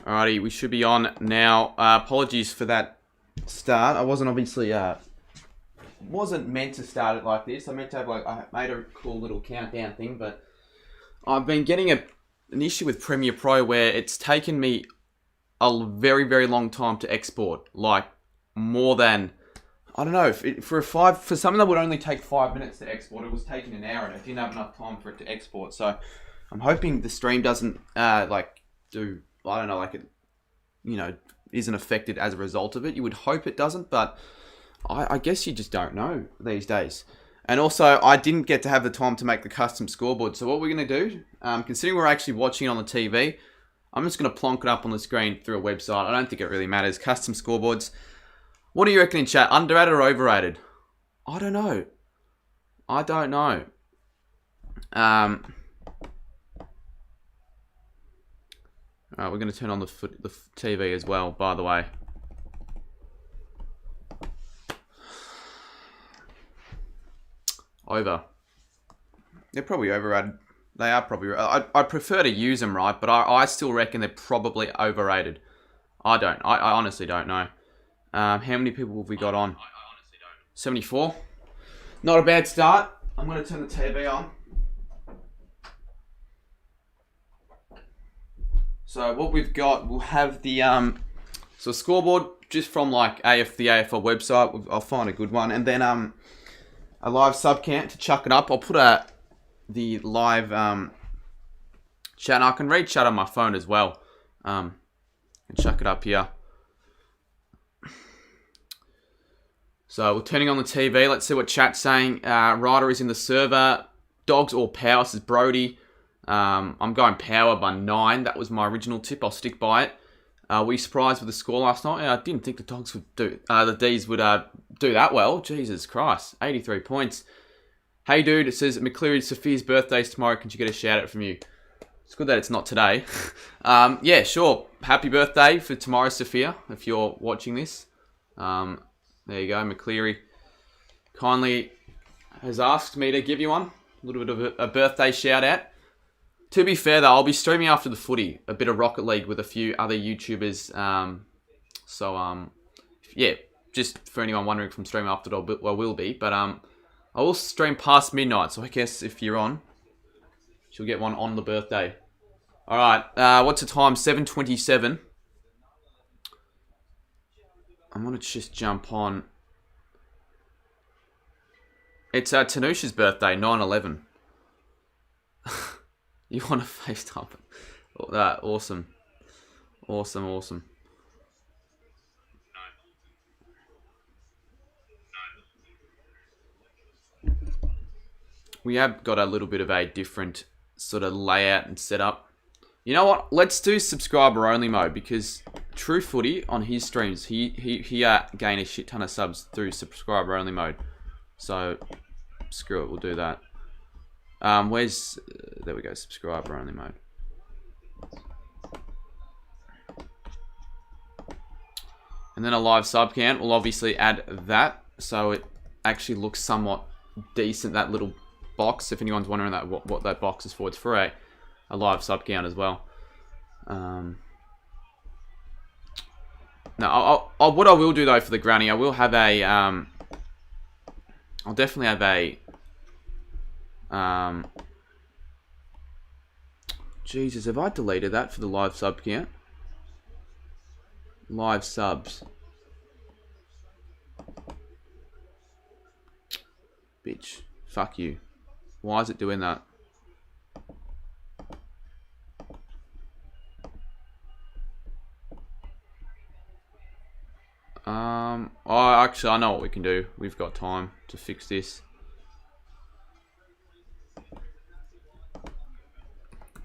Alrighty, we should be on now. Apologies for that start. I wasn't obviously wasn't meant to start it like this. I meant to have I made a cool little countdown thing, but I've been getting an issue with Premiere Pro where it's taken me a very, very long time to export. Like more than, I don't know, for something that would only take 5 minutes to export, it was taking an hour and I didn't have enough time for it to export. So I'm hoping the stream doesn't do, I don't know, like it, isn't affected as a result of it. You would hope it doesn't, but I guess you just don't know these days. And also, I didn't get to have the time to make the custom scoreboard. So what we're going to do, considering we're actually watching it on the TV, I'm just going to plonk it up on the screen through a website. I don't think it really matters. Custom scoreboards. What do you reckon in chat? Underrated or overrated? I don't know. Alright, we're going to turn on the TV as well, by the way. Over. They're probably overrated. They are probably... I prefer to use them, right? But I still reckon they're probably overrated. I honestly don't know. How many people have we got on? I honestly don't. 74. Not a bad start. I'm going to turn the TV on. So what we've got, we'll have the so scoreboard just from like the AFL website. I'll find a good one, and then a live sub count to chuck it up. I'll put the live chat. And I can read chat on my phone as well, and chuck it up here. So we're turning on the TV. Let's see what chat's saying. Ryder is in the server. Dogs or Power, says Brody. I'm going Power by 9. That was my original tip. I'll stick by it. Were you surprised with the score last night? I didn't think the Dogs would do. The D's would do that well. Jesus Christ, 83 points. Hey dude, it says McCleary, Sophia's birthday's tomorrow. Can you get a shout out from you? It's good that it's not today. Yeah, sure. Happy birthday for tomorrow, Sophia. If you're watching this, there you go. McCleary kindly has asked me to give you one. A little bit of a birthday shout out. To be fair, though, I'll be streaming after the footy a bit of Rocket League with a few other YouTubers. Yeah, just for anyone wondering if I'm streaming after it, I will be. But I will stream past midnight, so I guess if you're on, she'll get one on the birthday. All right, what's the time? 7:27. I'm going to just jump on. It's Tanusha's birthday, 9/11. You want to FaceTime it? Awesome. Awesome. We have got a little bit of a different sort of layout and setup. You know what? Let's do subscriber only mode because True Footy on his streams, he gained a shit ton of subs through subscriber only mode. So screw it, we'll do that. There we go, subscriber only mode. And then a live sub count. We'll obviously add that so it actually looks somewhat decent, that little box. If anyone's wondering what that box is for, it's for a live sub count as well. Now, what I will do though for the granny, I will have a, I'll definitely have a, Jesus, have I deleted that for the live sub count? Live subs. Bitch. Fuck you. Why is it doing that? Actually, I know what we can do. We've got time to fix this.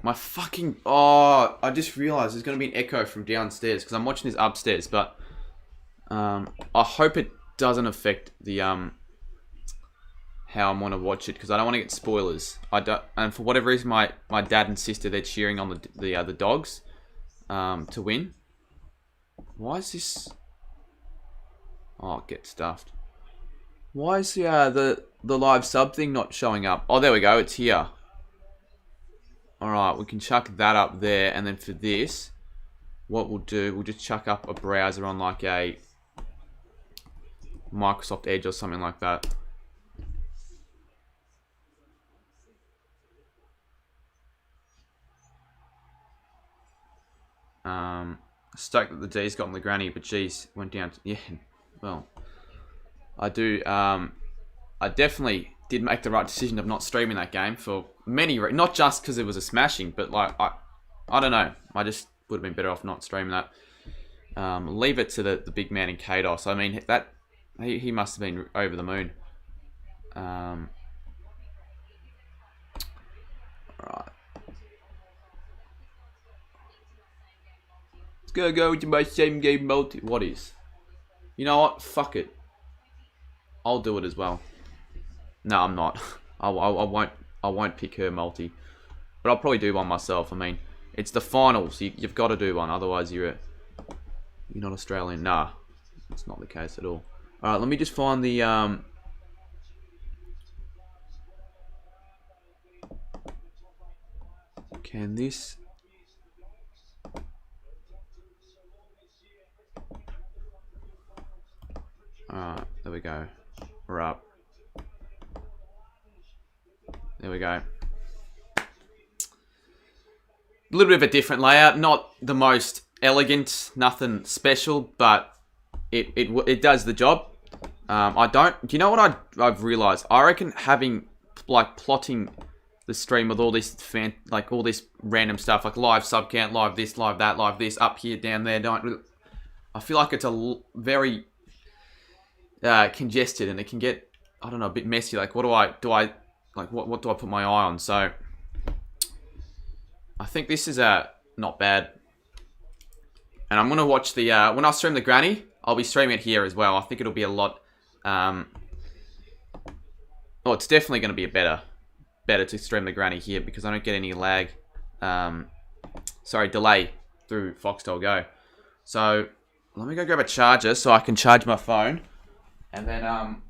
My fucking... Oh, I just realised there's going to be an echo from downstairs because I'm watching this upstairs, but I hope it doesn't affect the how I want to watch it because I don't want to get spoilers. And for whatever reason, my dad and sister, they're cheering on the Dogs to win. Why is this... Oh, get stuffed. Why is the live sub thing not showing up? Oh, there we go. It's here. Alright, we can chuck that up there. And then for this, what we'll do, we'll just chuck up a browser on like a Microsoft Edge or something like that. Stoked that the D's got on the granny, but geez, went down to, yeah, well, I definitely did make the right decision of not streaming that game for many reasons. Not just because it was a smashing, but like, I don't know. I just would have been better off not streaming that. Leave it to the big man in Kados. I mean, that he must have been over the moon. Alright. Let's go to my same game multi. What is? You know what? Fuck it. I'll do it as well. No, I'm not. I won't pick her multi. But I'll probably do one myself. I mean, it's the finals. You've got to do one. Otherwise, you're not Australian. Nah, that's not the case at all. Alright, let me just find the... Can this... Alright, there we go. We're up. There we go. A little bit of a different layout. Not the most elegant, nothing special, but it does the job. Do you know what I've realized? I reckon having, like, plotting the stream with all this all this random stuff, like live sub count, live this, live that, live this, up here, down there, I feel like it's very congested, and it can get, I don't know, a bit messy. Like, what do I put my eye on? So I think this is not bad. And I'm gonna watch the when I stream the granny, I'll be streaming it here as well. I think it'll be a lot. It's definitely going to be better to stream the granny here because I don't get any lag. Delay through Foxtel Go. So let me go grab a charger so I can charge my phone, and then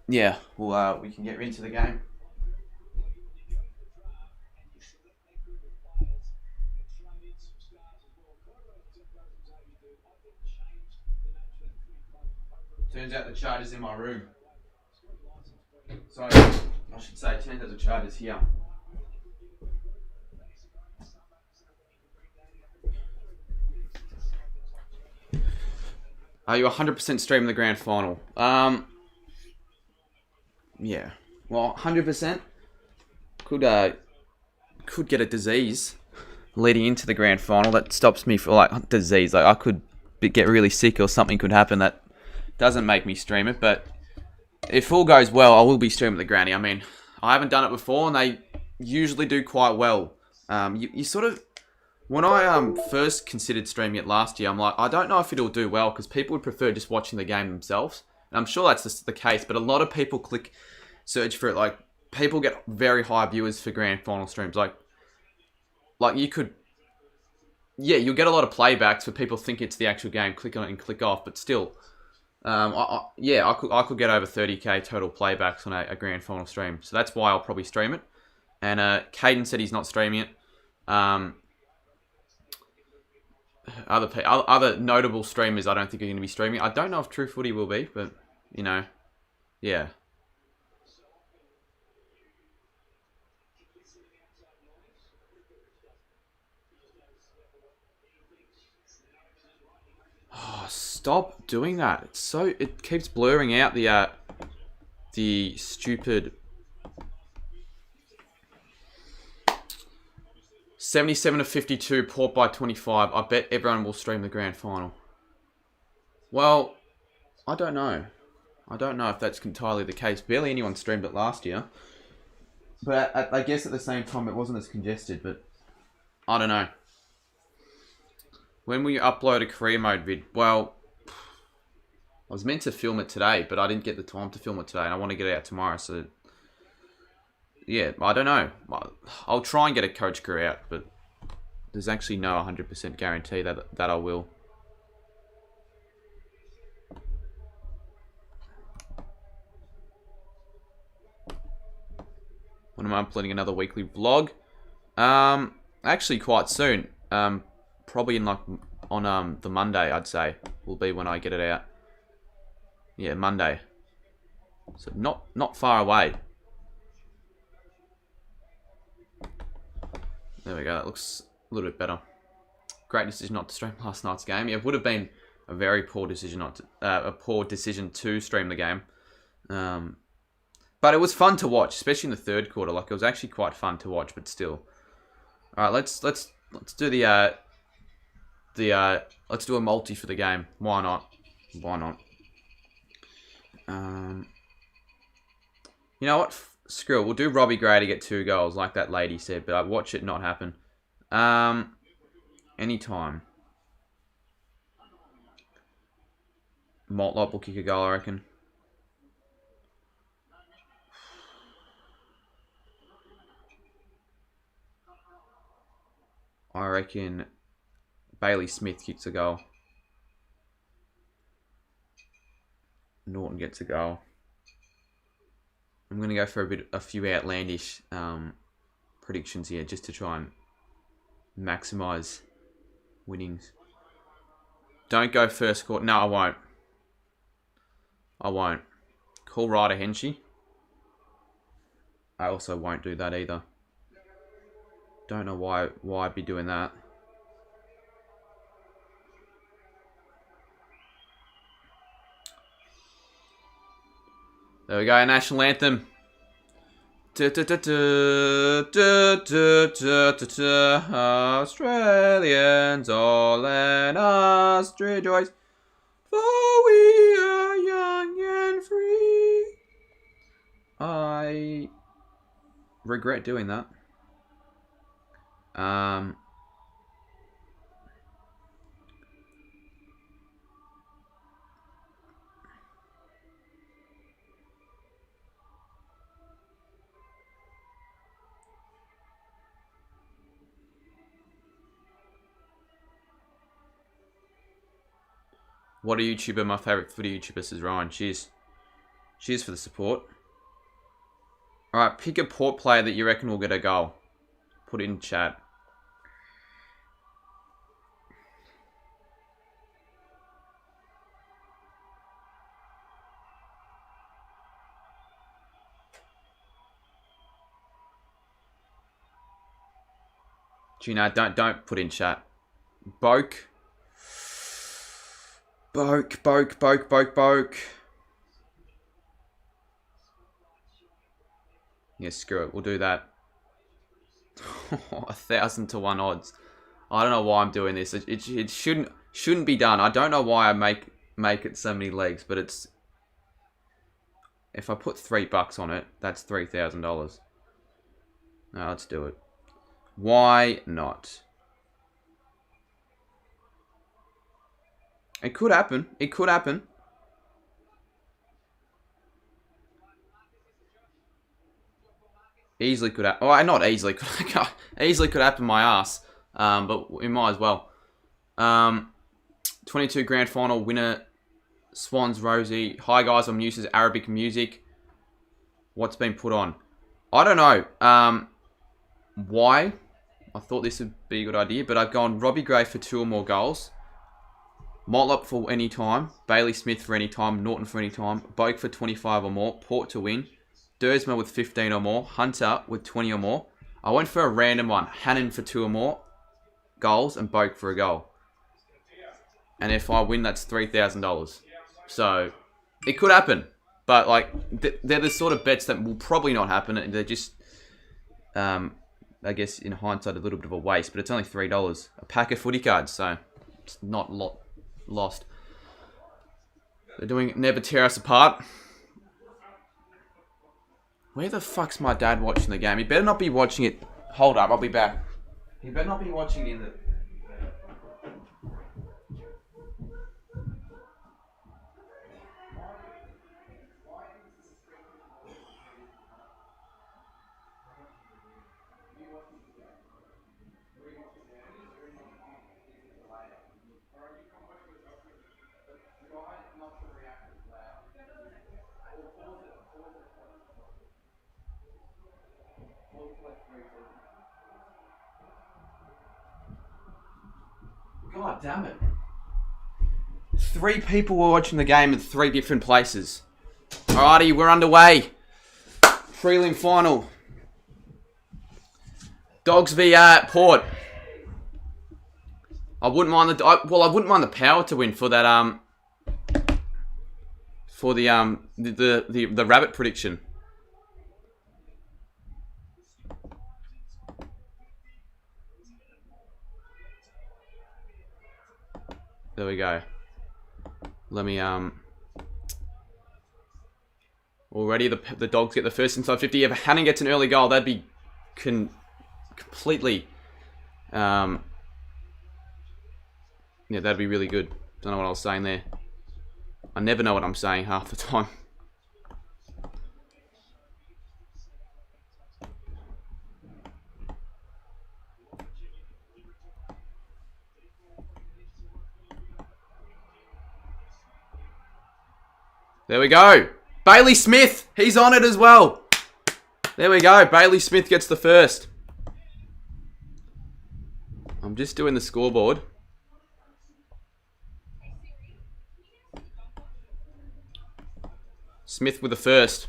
yeah, we can get into the game. Turns out the charger's in my room. Sorry, I should say, turns out the charger's here. Are you 100% streaming the grand final? Yeah. Well, 100% could get a disease leading into the grand final that stops me for, like, disease. Like, I could get really sick or something could happen that doesn't make me stream it, but if all goes well, I will be streaming the granny. I mean, I haven't done it before, and they usually do quite well. You sort of... When I first considered streaming it last year, I'm like, I don't know if it'll do well, because people would prefer just watching the game themselves. And I'm sure that's the case, but a lot of people search for it. Like, people get very high viewers for grand final streams. Like you could... Yeah, you'll get a lot of playbacks for people think it's the actual game, click on it and click off, but still... I could get over 30k total playbacks on a grand final stream, so that's why I'll probably stream it. And Caden said he's not streaming it. Other notable streamers I don't think are going to be streaming. I don't know if True Footy will be, but you know, yeah. Oh, stop doing that. It keeps blurring out the stupid 77 to 52, Port by 25. I bet everyone will stream the grand final. Well, I don't know. I don't know if that's entirely the case. Barely anyone streamed it last year. But I guess at the same time it wasn't as congested, but I don't know. When will you upload a career mode vid? Well, I was meant to film it today, but I didn't get the time to film it today, and I want to get it out tomorrow, so... Yeah, I don't know. I'll try and get a coach career out, but there's actually no 100% guarantee that I will. When am I uploading another weekly vlog? Actually quite soon. probably in like on the Monday, I'd say, will be when I get it out. Yeah, Monday. So not far away. There we go. That looks a little bit better. Great decision not to stream last night's game. It would have been a very poor decision to stream the game. But it was fun to watch, especially in the third quarter. Like, it was actually quite fun to watch, but still. All right, let's do let's do a multi for the game. Why not? Why not? You know what? Screw it. We'll do Robbie Gray to get 2 goals, like that lady said. But I watch it not happen. Anytime. Maltlop will kick a goal, I reckon. I reckon Bailey Smith kicks a goal. Norton gets a goal. I'm going to go for a few outlandish predictions here, just to try and maximise winnings. Don't go first quarter. No, I won't. I won't. Call Ryder Henchy. I also won't do that either. Don't know why I'd be doing that. There we go, national anthem. Australians all let us rejoice, for we are young and free. I regret doing that. What a YouTuber, my favourite footy YouTuber, says Ryan. Cheers. Cheers for the support. Alright, pick a Port player that you reckon will get a goal. Put it in chat. Gino, don't put in chat. Boke. Yeah, screw it. We'll do that. 1,000 to 1 odds. I don't know why I'm doing this. It shouldn't be done. I don't know why I make it so many legs, but it's. If I put $3 on it, that's $3,000. No, let's do it. Why not? It could happen. It could happen. Easily could happen. Oh, not easily. Easily could happen my ass. But we might as well. 22 grand final winner. Swans Rosie. Hi guys, I'm Muse's Arabic music. What's been put on? I don't know. Why? I thought this would be a good idea, but I've gone Robbie Gray for 2 or more goals. Motlop for any time. Bailey Smith for any time. Norton for any time. Boak for 25 or more. Port to win. Dersma with 15 or more. Hunter with 20 or more. I went for a random one. Hannon for 2 or more goals and Boak for a goal. And if I win, that's $3,000. So, it could happen. But, like, they're the sort of bets that will probably not happen. They're just, I guess, in hindsight, a little bit of a waste. But it's only $3. A pack of footy cards, so it's not a lot lost. They're doing Never Tear Us Apart. Where the fuck's my dad watching the game? He better not be watching it. Hold up, I'll be back. He better not be watching it in the... God damn it. 3 people were watching the game in 3 different places. Alrighty, we're underway. Prelim final. Dogs v Port. I wouldn't mind the Power to win for that for the rabbit prediction. There we go. Let me already the Dogs get the first inside 50. If Hannon gets an early goal, that'd be completely yeah, that'd be really good. Don't know what I was saying there. I never know what I'm saying half the time. There we go. Bailey Smith. He's on it as well. There we go. Bailey Smith gets the first. I'm just doing the scoreboard. Smith with the first.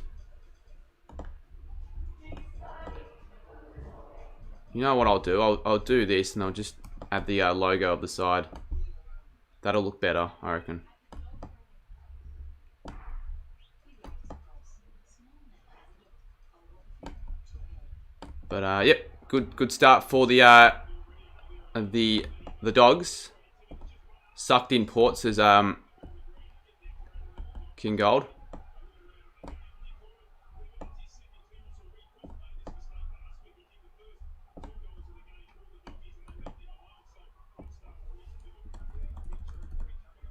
You know what I'll do? I'll do this and I'll just add the logo of the side. That'll look better, I reckon. But yep, good start for the Dogs. Sucked in Port, says King Gold.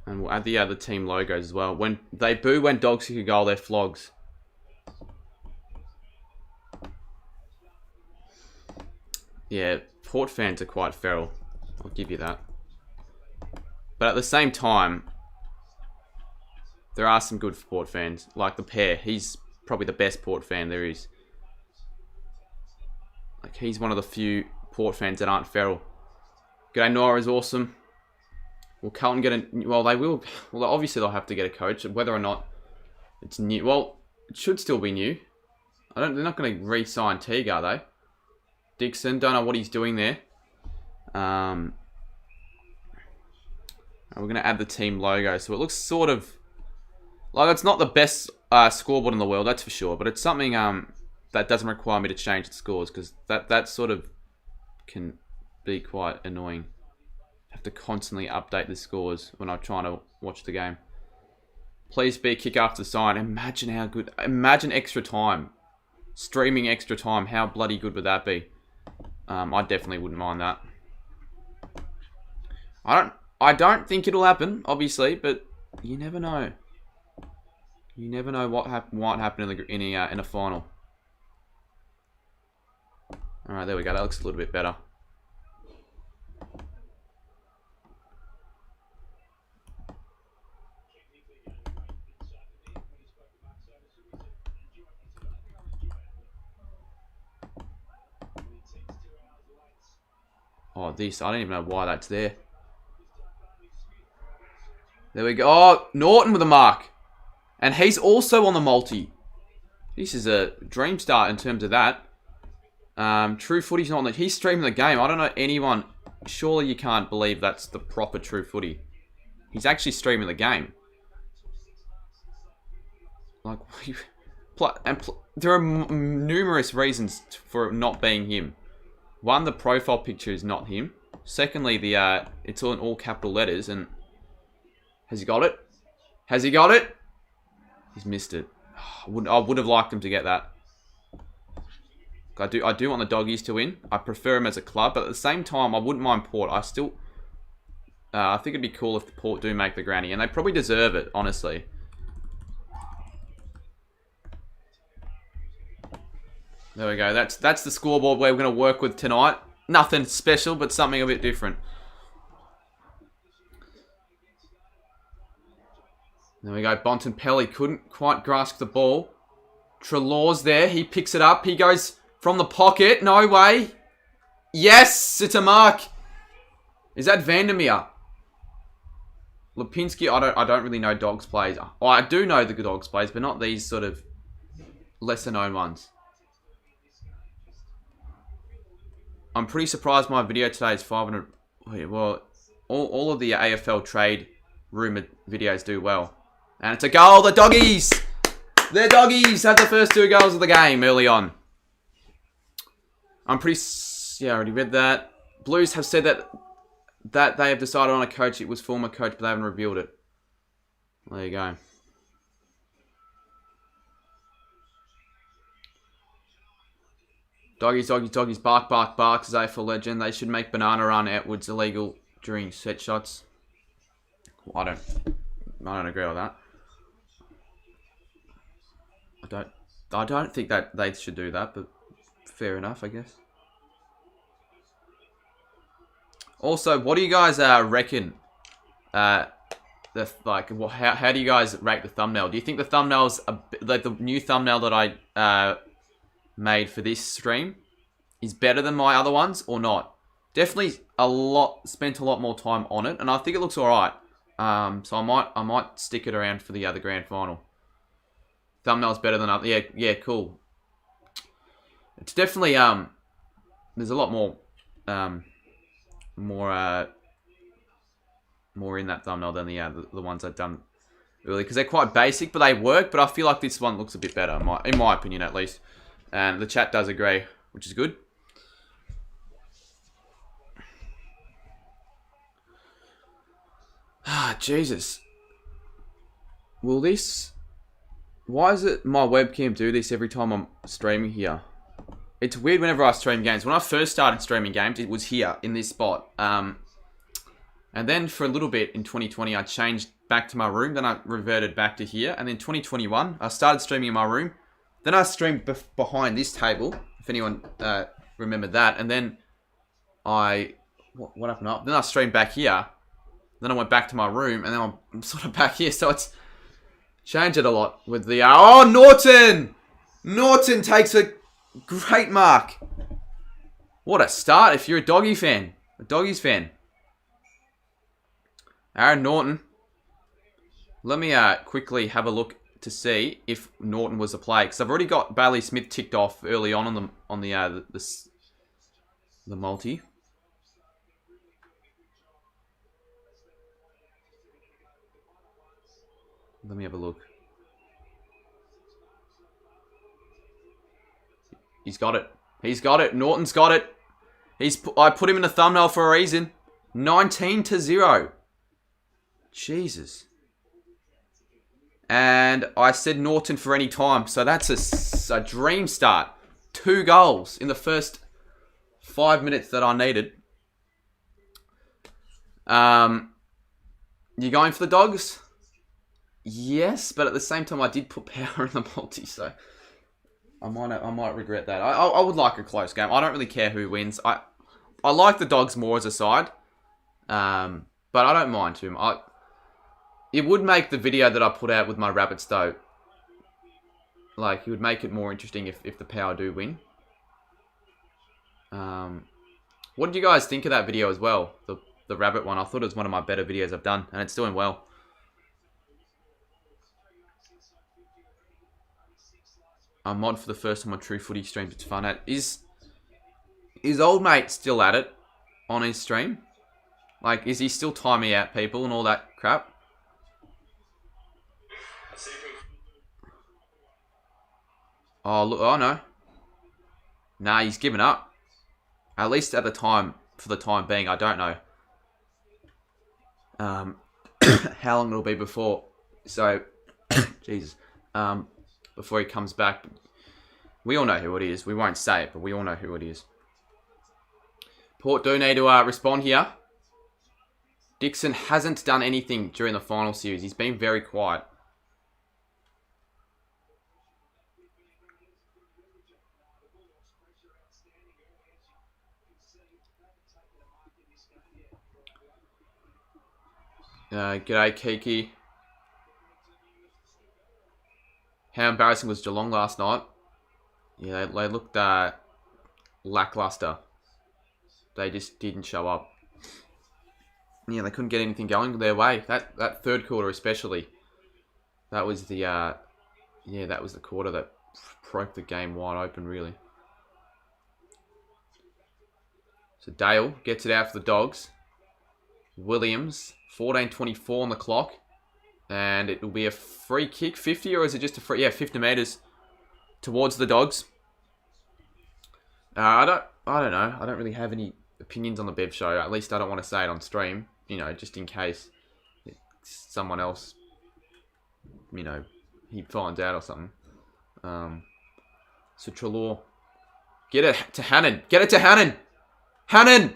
And we'll add the team logos as well. When they boo when Dogs kick a goal, they're flogs. Yeah, Port fans are quite feral. I'll give you that. But at the same time, there are some good Port fans. Like the pair. He's probably the best Port fan there is. Like, he's one of the few Port fans that aren't feral. G'day, Nora is awesome. Will Carlton get a... Well, they will... Well, obviously they'll have to get a coach. Whether or not it's new... Well, it should still be new. They're not going to re-sign Teague, are they? Dixon, don't know what he's doing there. And we're going to add the team logo. So it looks sort of... Like, it's not the best scoreboard in the world, that's for sure. But it's something that doesn't require me to change the scores. Because that sort of can be quite annoying. Have to constantly update the scores when I'm trying to watch the game. Please be kick after the sign. Imagine how good... Imagine extra time. Streaming extra time. How bloody good would that be? I definitely wouldn't mind that. I don't think it'll happen, obviously, but you never know. You never know what might happen in a final. All right, there we go. That looks a little bit better. Oh, this. I don't even know why that's there. There we go. Oh, Norton with a mark. And he's also on the multi. This is a dream start in terms of that. True Footy's not on the... He's streaming the game. I don't know anyone... Surely you can't believe that's the proper True Footy. He's actually streaming the game. Like... there are numerous reasons for it not being him. One, the profile picture is not him. Secondly, it's all in all capital letters. And has he got it? Has he got it? He's missed it. I would have liked him to get that. I do want the Doggies to win. I prefer him as a club, but at the same time, I wouldn't mind Port. I think it'd be cool if the Port do make the granny, and they probably deserve it, honestly. There we go. That's the scoreboard we're going to work with tonight. Nothing special, but something a bit different. There we go. Bontempelli couldn't quite grasp the ball. Trelaw's there. He picks it up. He goes from the pocket. No way. Yes, it's a mark. Is that Vandermeer? Lipinski, I don't really know Dogs plays. Oh, I do know the Dogs plays, but not these sort of lesser known ones. I'm pretty surprised my video today is 500. Well, all of the AFL trade rumored videos do well. And it's a goal. The Doggies! The Doggies had the first 2 goals of the game early on. I'm pretty... Yeah, I already read that. Blues have said that they have decided on a coach. It was former coach, but they haven't revealed it. There you go. Doggies, doggies, doggies, bark, bark, bark, says AFL legend. They should make banana run outwards illegal during set shots. Well, I don't agree with that. I don't think that they should do that, but fair enough, I guess. Also, what do you guys reckon? How do you guys rate the thumbnail? Do you think the thumbnail's like the new thumbnail that I made for this stream is better than my other ones or not? Definitely spent a lot more time on it, and I think it looks alright. So I might stick it around for the other grand final. Thumbnail's better than other. Yeah, cool. It's definitely there's a lot more more in that thumbnail than the ones I've done earlier, because they're quite basic, but they work. But I feel like this one looks a bit better, in my opinion, at least. And the chat does agree, which is good. Ah, Jesus. Will this... Why is it my webcam do this every time I'm streaming here? It's weird whenever I stream games. When I first started streaming games, it was here, in this spot. And then for a little bit in 2020, I changed back to my room. Then I reverted back to here. And then 2021, I started streaming in my room. Then I streamed behind this table, if anyone remembered that. And then what happened up? Then I streamed back here. Then I went back to my room, and then I'm sort of back here. So it's changed it a lot with the... Oh, Norton! Norton takes a great mark. What a start if you're a Doggy fan. A Doggies fan. Aaron Norton. Let me quickly have a look to see if Norton was a play, because I've already got Bailey Smith ticked off early on the multi. Let me have a look. He's got it. He's got it. Norton's got it. I put him in the thumbnail for a reason. 19-0. Jesus. And I said Norton for any time. So that's a dream start. 2 goals in the first 5 minutes that I needed. You going for the Dogs? Yes, but at the same time I did put power in the multi, so I might regret that. I would like a close game. I don't really care who wins. I like the Dogs more as a side, but I don't mind too much. It would make the video that I put out with my Rabbits though, like it would make it more interesting if the Power do win. What did you guys think of that video as well? The Rabbit one. I thought it was one of my better videos I've done, and it's doing well. I mod for the first time on True Footy streams. It's fun. Is old mate still at it on his stream? Like, is he still timing out people and all that crap? Oh, look. Oh, no. Nah, he's given up. At least at the time, for the time being, I don't know. How long it'll be before. So, Jesus. Before he comes back. We all know who it is. We won't say it, but we all know who it is. Port do need to respond here. Dixon hasn't done anything during the final series. He's been very quiet. G'day, Kiki. How embarrassing was Geelong last night? Yeah, they looked lackluster. They just didn't show up. Yeah, they couldn't get anything going their way. That third quarter especially. That was the that was the quarter that broke the game wide open, really. So Dale gets it out for the Dogs. Williams, 14:24 on the clock. And it will be a free kick, 50, or is it just a free? Yeah, 50 metres towards the Dogs. I don't know. I don't really have any opinions on the Bev show. At least I don't want to say it on stream. Just in case someone else, he finds out or something. So Trelaw, get it to Hannon. Get it to Hannon. Hannon!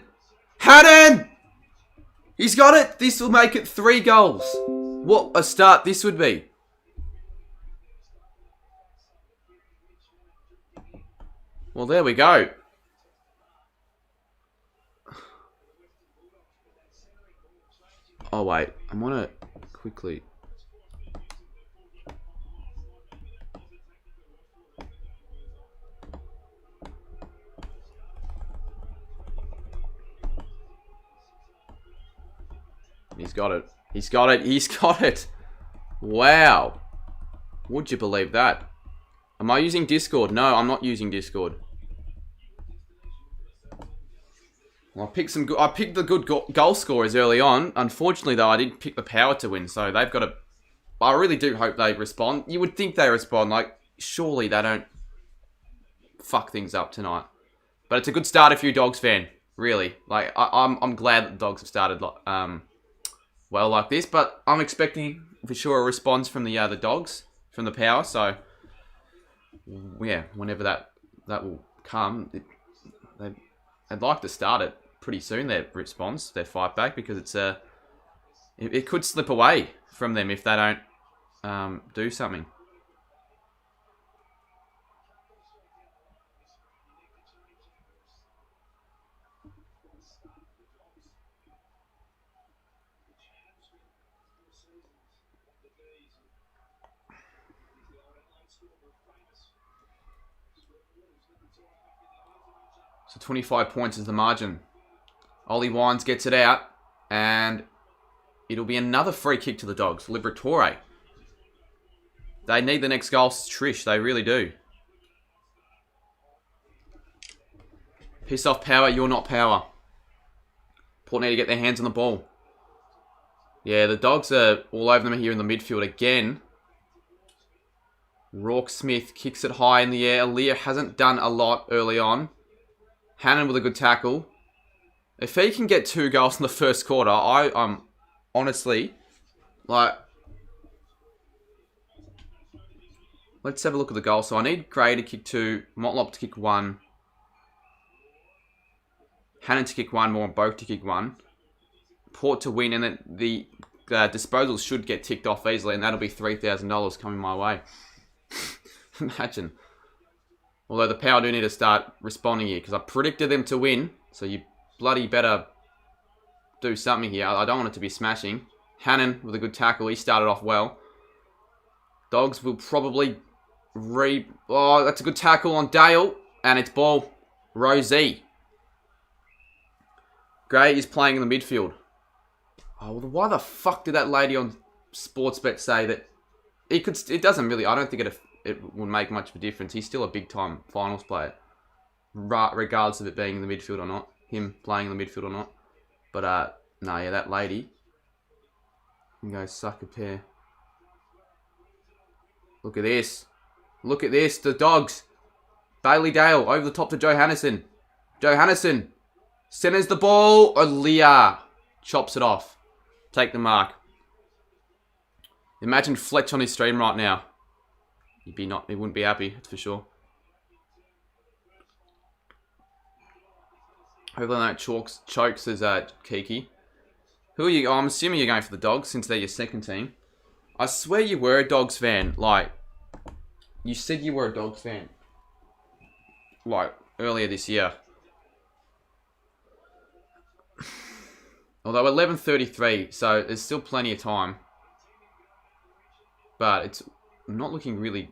He's got it. This will make it 3 goals. What a start this would be. Well, there we go. Oh, wait. I want to quickly... He's got it. He's got it. Wow. Would you believe that? Am I using Discord? No, I'm not using Discord. Well, I picked the good goal scorers early on. Unfortunately, though, I didn't pick the Power to win, so they've got to... I really do hope they respond. You would think they respond. Surely they don't fuck things up tonight. But it's a good start if you're a Dogs fan, really. I'm glad that the Dogs have started well like this, but I'm expecting for sure a response from the Dogs, from the Power. So yeah, whenever that will come, I'd like to start it pretty soon. Their response, their fight back, because it could slip away from them if they don't do something. So 25 points is the margin. Ollie Wines gets it out, and it'll be another free kick to the Dogs. Liberatore. They need the next goal, Trish. They really do. Piss off, Power. You're not Power. Port need to get their hands on the ball. Yeah, the Dogs are all over them here in the midfield again. Rourke Smith kicks it high in the air. Aaliyah hasn't done a lot early on. Hannon with a good tackle. If he can get 2 goals in the first quarter, I'm honestly, let's have a look at the goal. So I need Gray to kick 2, Motlop to kick 1, Hannon to kick 1 more, and both to kick 1. Port to win, and then the disposals should get ticked off easily, and that'll be $3,000 coming my way. Imagine. Although the Power do need to start responding here, because I predicted them to win. So you bloody better do something here. I don't want it to be smashing. Hannon with a good tackle. He started off well. Dogs will probably Oh, that's a good tackle on Dale. And it's ball. Rosie. Gray is playing in the midfield. Oh, well, why the fuck did that lady on Sportsbet say that it doesn't really... I don't think it would make much of a difference. He's still a big-time finals player, regardless of it being in the midfield or not. Him playing in the midfield or not. But, no, yeah, that lady can go suck a pair. Look at this. Look at this. The Dogs. Bailey Dale over the top to Johannesson. Johannesson centers the ball. Aaliyah chops it off. Take the mark. Imagine Fletch on his stream right now. He wouldn't be happy, that's for sure. Hopefully that chokes as Kiki. Who are you? Oh, I'm assuming you're going for the Dogs since they're your second team. I swear you were a Dogs fan. You said you were a Dogs fan. Earlier this year. Although 11:33, so there's still plenty of time. But it's not looking really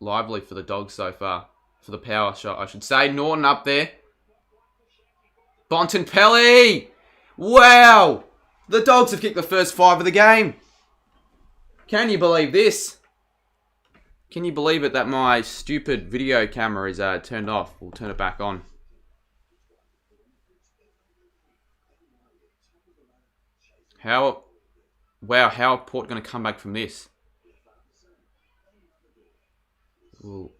lively for the Dogs so far. For the Power shot, I should say. Norton up there. Bontempelli! Wow! The Dogs have kicked the first 5 of the game. Can you believe this? Can you believe it that my stupid video camera is turned off? We'll turn it back on. Wow, how are Port going to come back from this? Well,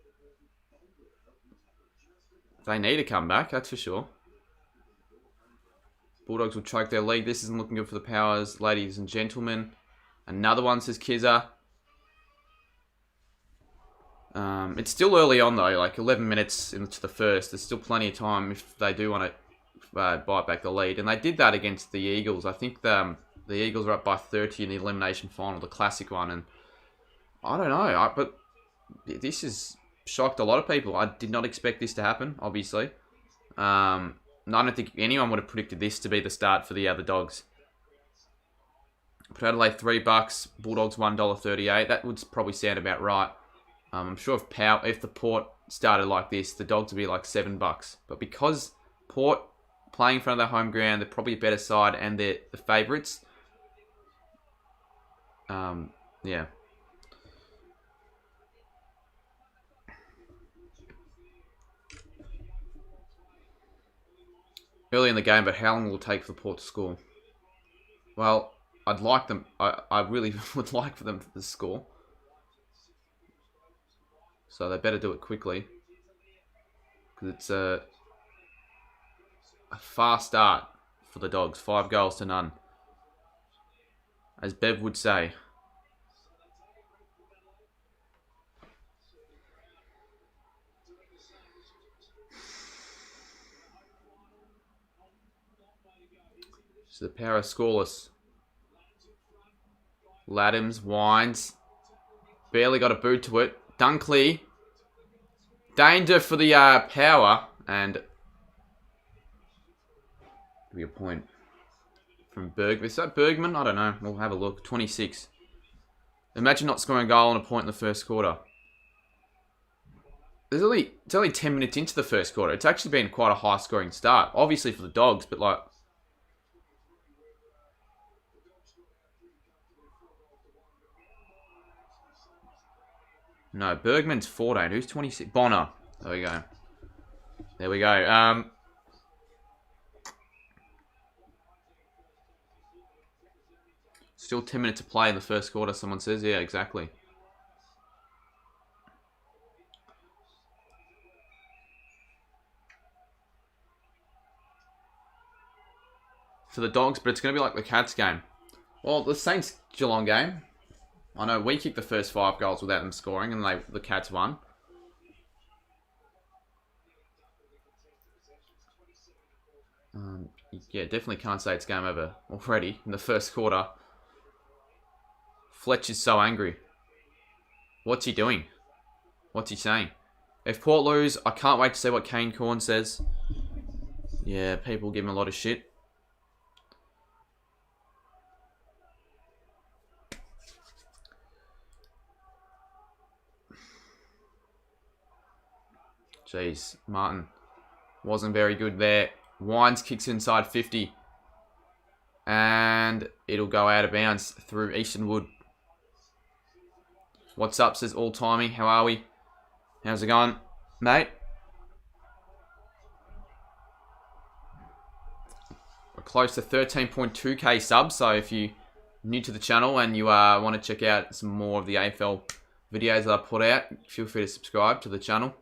they need to come back, that's for sure. Bulldogs will choke their lead. This isn't looking good for the Powers, ladies and gentlemen. Another one, says Kizza. It's still early on though, like 11 minutes into the first. There's still plenty of time if they do want to bite back the lead. And they did that against the Eagles. I think the Eagles are up by 30 in the elimination final, the classic one. And I don't know, but this has shocked a lot of people. I did not expect this to happen, obviously. I don't think anyone would have predicted this to be the start for the other Dogs. Put Adelaide $3, Bulldogs $1.38. That would probably sound about right. I'm sure if the Port started like this, the Dogs would be like $7. But because Port playing in front of their home ground, they're probably a better side and they're the favourites. Yeah. Early in the game, but how long will it take for the Port to score? Well, I'd like them. I really would like for them to score. So they better do it quickly. Because it's a fast start for the Dogs. 5 goals to none. As Bev would say. So the Power scoreless. Laddams, Wines. Barely got a boot to it. Dunkley. Danger for the Power. And give me a point from Berg. Is that Bergman? I don't know. We'll have a look. 26. Imagine not scoring a goal and a point in the first quarter. It's only 10 minutes into the first quarter. It's actually been quite a high scoring start. Obviously for the Dogs, but like... No, Bergman's 14. Who's 26? Bonner. There we go. There we go. Still 10 minutes to play in the first quarter, someone says. Yeah, exactly. For the Dogs, but it's going to be like the Cats game. Well, the Saints-Geelong game. I know we kicked the first 5 goals without them scoring, and the Cats won. Yeah, definitely can't say it's game over already in the first quarter. Fletch is so angry. What's he doing? What's he saying? If Port lose, I can't wait to see what Kane Corn says. Yeah, people give him a lot of shit. Jeez, Martin wasn't very good there. Wines kicks inside 50. And it'll go out of bounds through Easton Wood. What's up, says All Timey. How are we? How's it going, mate? We're close to 13.2k subs, so if you're new to the channel and you want to check out some more of the AFL videos that I put out, feel free to subscribe to the channel.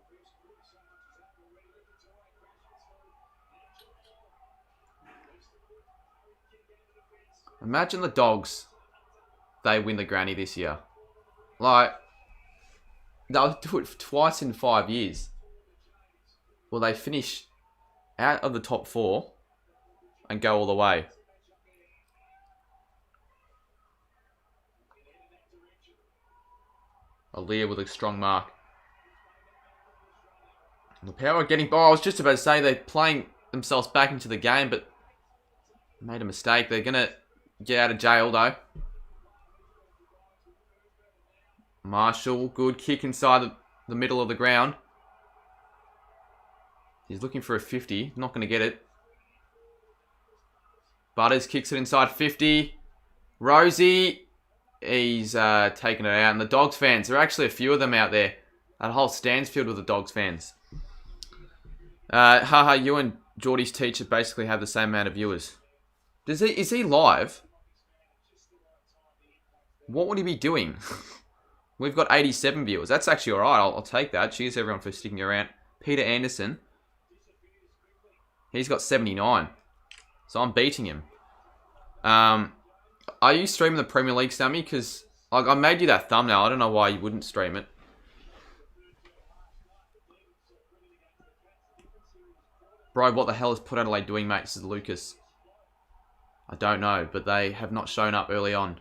Imagine the Dogs, they win the granny this year. Like, they'll do it twice in 5 years. Will they finish out of the top 4 and go all the way? Aaliyah with a strong mark. The Power getting... Oh, I was just about to say they're playing themselves back into the game, but made a mistake. They're going to get out of jail, though. Marshall, good kick inside the middle of the ground. He's looking for a 50. Not going to get it. Butters kicks it inside 50. Rosie, he's taking it out. And the Dogs fans, there are actually a few of them out there. That whole stand's filled with the Dogs fans. Haha, you and Geordie's teacher basically have the same amount of viewers. Is he live? What would he be doing? We've got 87 viewers. That's actually alright. I'll take that. Cheers everyone for sticking around. Peter Anderson. He's got 79. So I'm beating him. Are you streaming the Premier League, Sammy? Because I made you that thumbnail. I don't know why you wouldn't stream it. Bro, what the hell is Port Adelaide doing, mate? This is Lucas. I don't know, but they have not shown up early on.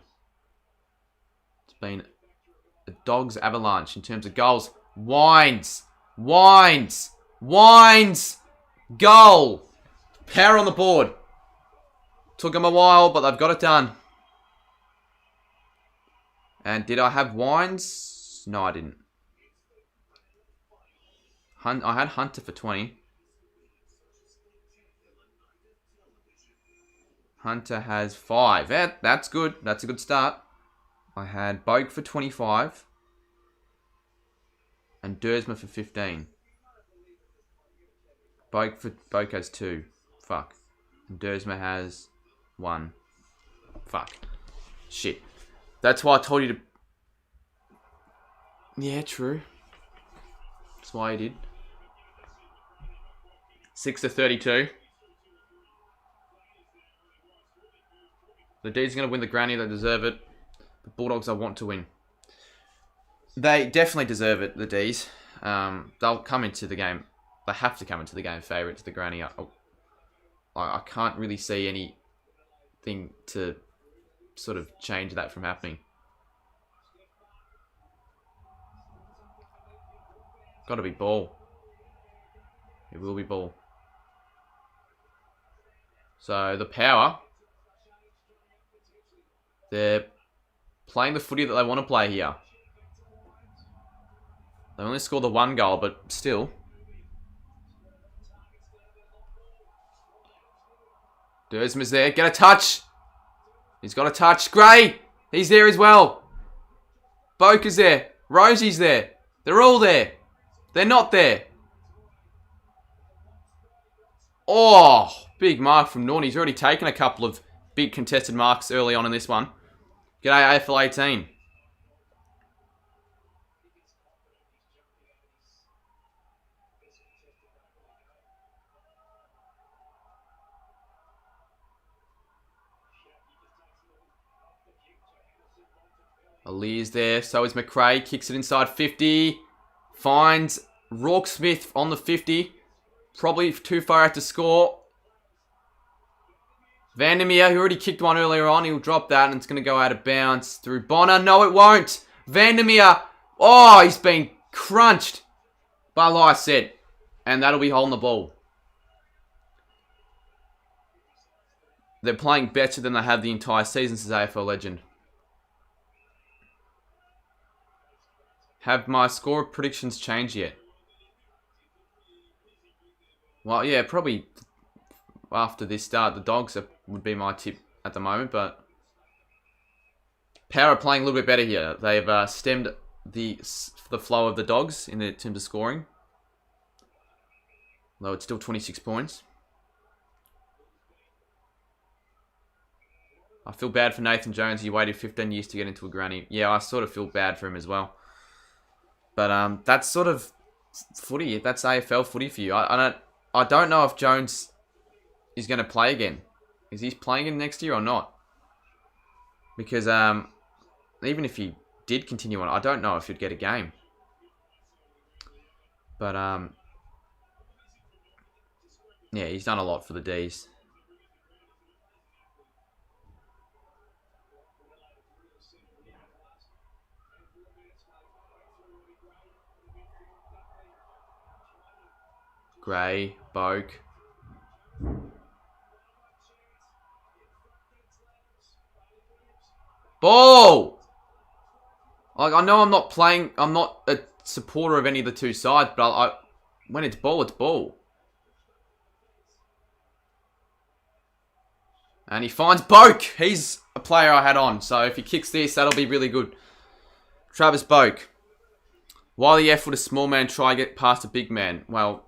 It's been a Dogs avalanche in terms of goals. Wines! Goal! Power on the board. Took them a while, but they've got it done. And did I have Wines? No, I didn't. I had Hunter for 20. Hunter has 5. Yeah, that's good. That's a good start. I had Boak for 25. And Dersma for 15. Boak has 2. Fuck. And Dersma has 1. Fuck. Shit. That's why I told you to... Yeah, true. That's why I did. 6 to 32. The D's going to win the granny. They deserve it. The Bulldogs, I want to win. They definitely deserve it, the D's. They'll come into the game. They have to come into the game favourite to the granny. I can't really see anything to sort of change that from happening. Got to be ball. It will be ball. So the Power... They're playing the footy that they want to play here. They only scored the 1 goal, but still. Dersma's there. Get a touch. He's got a touch. Gray. He's there as well. Boak is there. Rosie's there. They're all there. They're not there. Oh, big mark from Norton. He's already taken a couple of big contested marks early on in this one. G'day, AFL 18. Ali's there. So is McRae. Kicks it inside 50. Finds Rourke Smith on the 50. Probably too far out to score. Vandermeer, who already kicked one earlier on, he'll drop that and it's going to go out of bounds through Bonner. No, it won't. Vandermeer. Oh, he's been crunched by Lyset. And that'll be holding the ball. They're playing better than they have the entire season, says AFL Legend. Have my score predictions changed yet? Well, yeah, probably after this start, the Dogs would be my tip at the moment, but Power are playing a little bit better here. They've stemmed the flow of the Dogs in terms of scoring. Though it's still 26 points. I feel bad for Nathan Jones. He waited 15 years to get into a granny. Yeah, I sort of feel bad for him as well. But that's sort of footy. That's AFL footy for you. I don't know if Jones is going to play again. Is he playing again next year or not? Because even if he did continue on, I don't know if he'd get a game. But yeah, he's done a lot for the D's. Gray, Boak. Ball! Like, I know I'm not a supporter of any of the two sides, but when it's ball, it's ball. And he finds Boak. He's a player I had on. So if he kicks this, that'll be really good. Travis Boak. Why the F would a small man try to get past a big man? Well,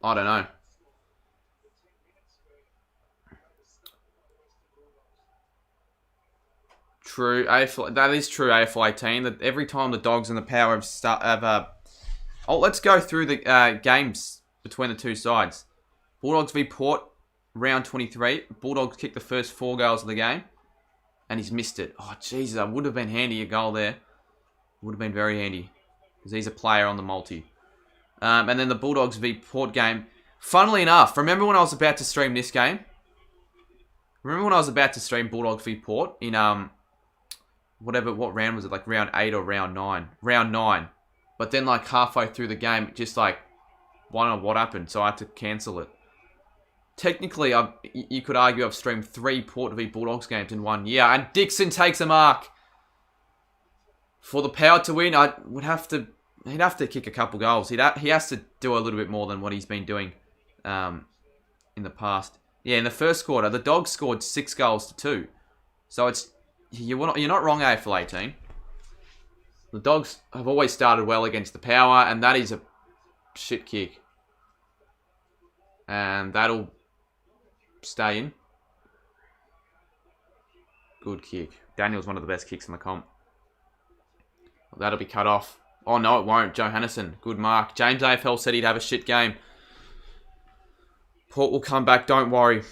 I don't know. True. AFL, that is true, AFL 18. That every time the Dogs and the Power have oh, let's go through the games between the two sides. Bulldogs v Port, round 23. Bulldogs kicked the first 4 goals of the game. And he's missed it. Oh, Jesus, that would have been handy, a goal there. Would have been very handy. Because he's a player on the multi. And then the Bulldogs v Port game. Funnily enough, remember when I was about to stream this game? Remember when I was about to stream Bulldogs v Port in, what round was it? Like round 8 or round 9? Round 9. But then like halfway through the game, just like, I don't know what happened, so I had to cancel it. Technically, you could argue I've streamed 3 Port v Bulldogs games in 1 year. And Dixon takes a mark. For the Power to win, he'd have to kick a couple goals. He has to do a little bit more than what he's been doing in the past. Yeah, in the first quarter, the Dogs scored 6 goals to 2. So you're not wrong, AFL 18. The Dogs have always started well against the Power, and that is a shit kick. And that'll stay in. Good kick. Daniel's one of the best kicks in the comp. That'll be cut off. Oh, no, it won't. Johannison. Good mark. James AFL said he'd have a shit game. Port will come back. Don't worry.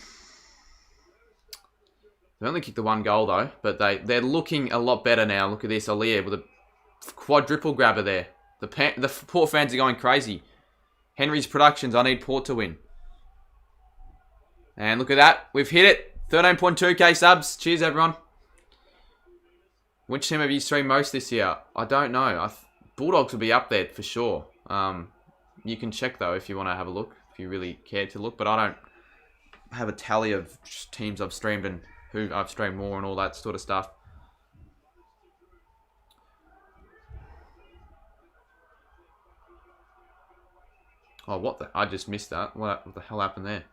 They only kicked the 1 goal, though. But they're looking a lot better now. Look at this. Alier with a quadruple grabber there. The Port fans are going crazy. Henry's Productions. I need Port to win. And look at that. We've hit it. 13.2k subs. Cheers, everyone. Which team have you streamed most this year? I don't know. Bulldogs will be up there for sure. You can check, though, if you want to have a look. If you really care to look. But I don't have a tally of teams I've streamed and who I've streamed more and all that sort of stuff. Oh, what the... I just missed that. What the hell happened there?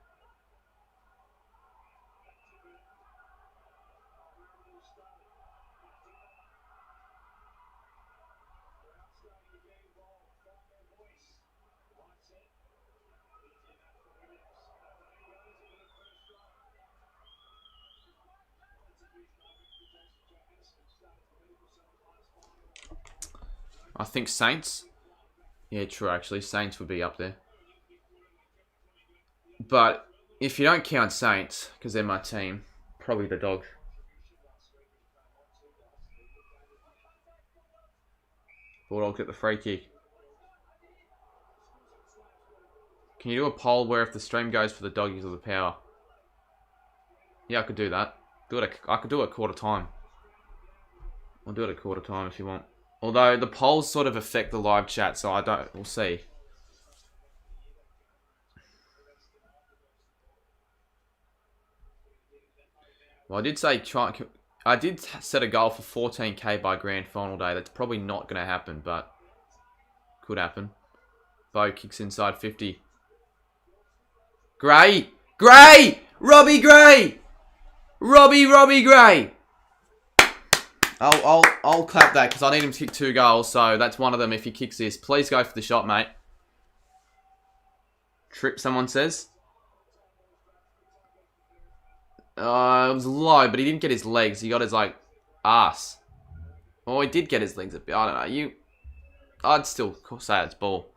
I think Saints. Yeah, true, actually. Saints would be up there. But if you don't count Saints, because they're my team, probably the Dogs. Bulldogs get the free kick. Can you do a poll where if the stream goes for the Doggies or the Power? Yeah, I could do that. I could do it at quarter time. I'll do it at quarter time if you want. Although the polls sort of affect the live chat, so we'll see. Well, I did set a goal for 14k by grand final day. That's probably not going to happen, but could happen. Bo kicks inside 50. Gray! Robbie Gray! Robbie Gray! I'll clap that because I need him to kick 2 goals, so that's one of them if he kicks this. Please go for the shot, mate. Trip, someone says. It was low, but he didn't get his legs. He got his, ass. Oh, he did get his legs a bit. I don't know. I'd still say it's ball.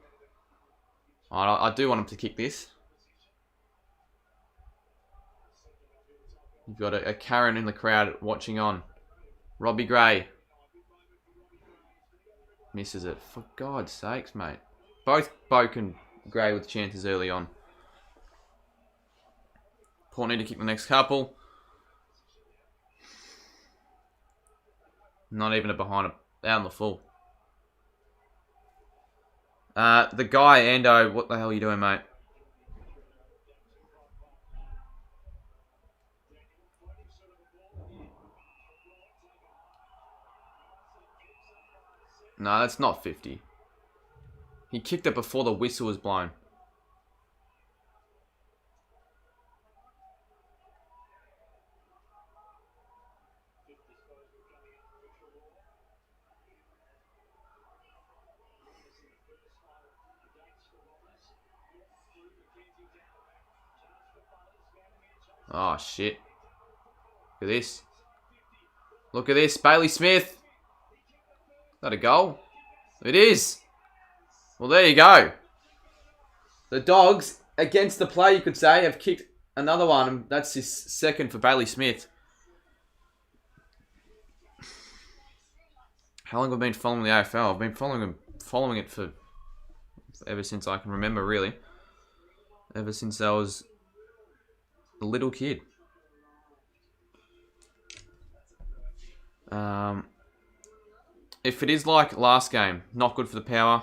I do want him to kick this. You've got a Karen in the crowd watching on. Robbie Gray. Misses it. For God's sakes, mate. Both Boak and Gray with chances early on. Port need to kick the next couple. Not even a behind it. Out on the full. The guy, Ando, what the hell are you doing, mate? No, that's not 50. He kicked it before the whistle was blown. Oh, shit. Look at this. Look at this. Bailey Smith. Is that a goal? It is. Well, there you go. The Dogs, against the play, you could say, have kicked another one. And that's his second for Bailey Smith. How long have I been following the AFL? I've been following it for ever since I can remember, really. Ever since I was a little kid. If it is like last game, not good for the Power.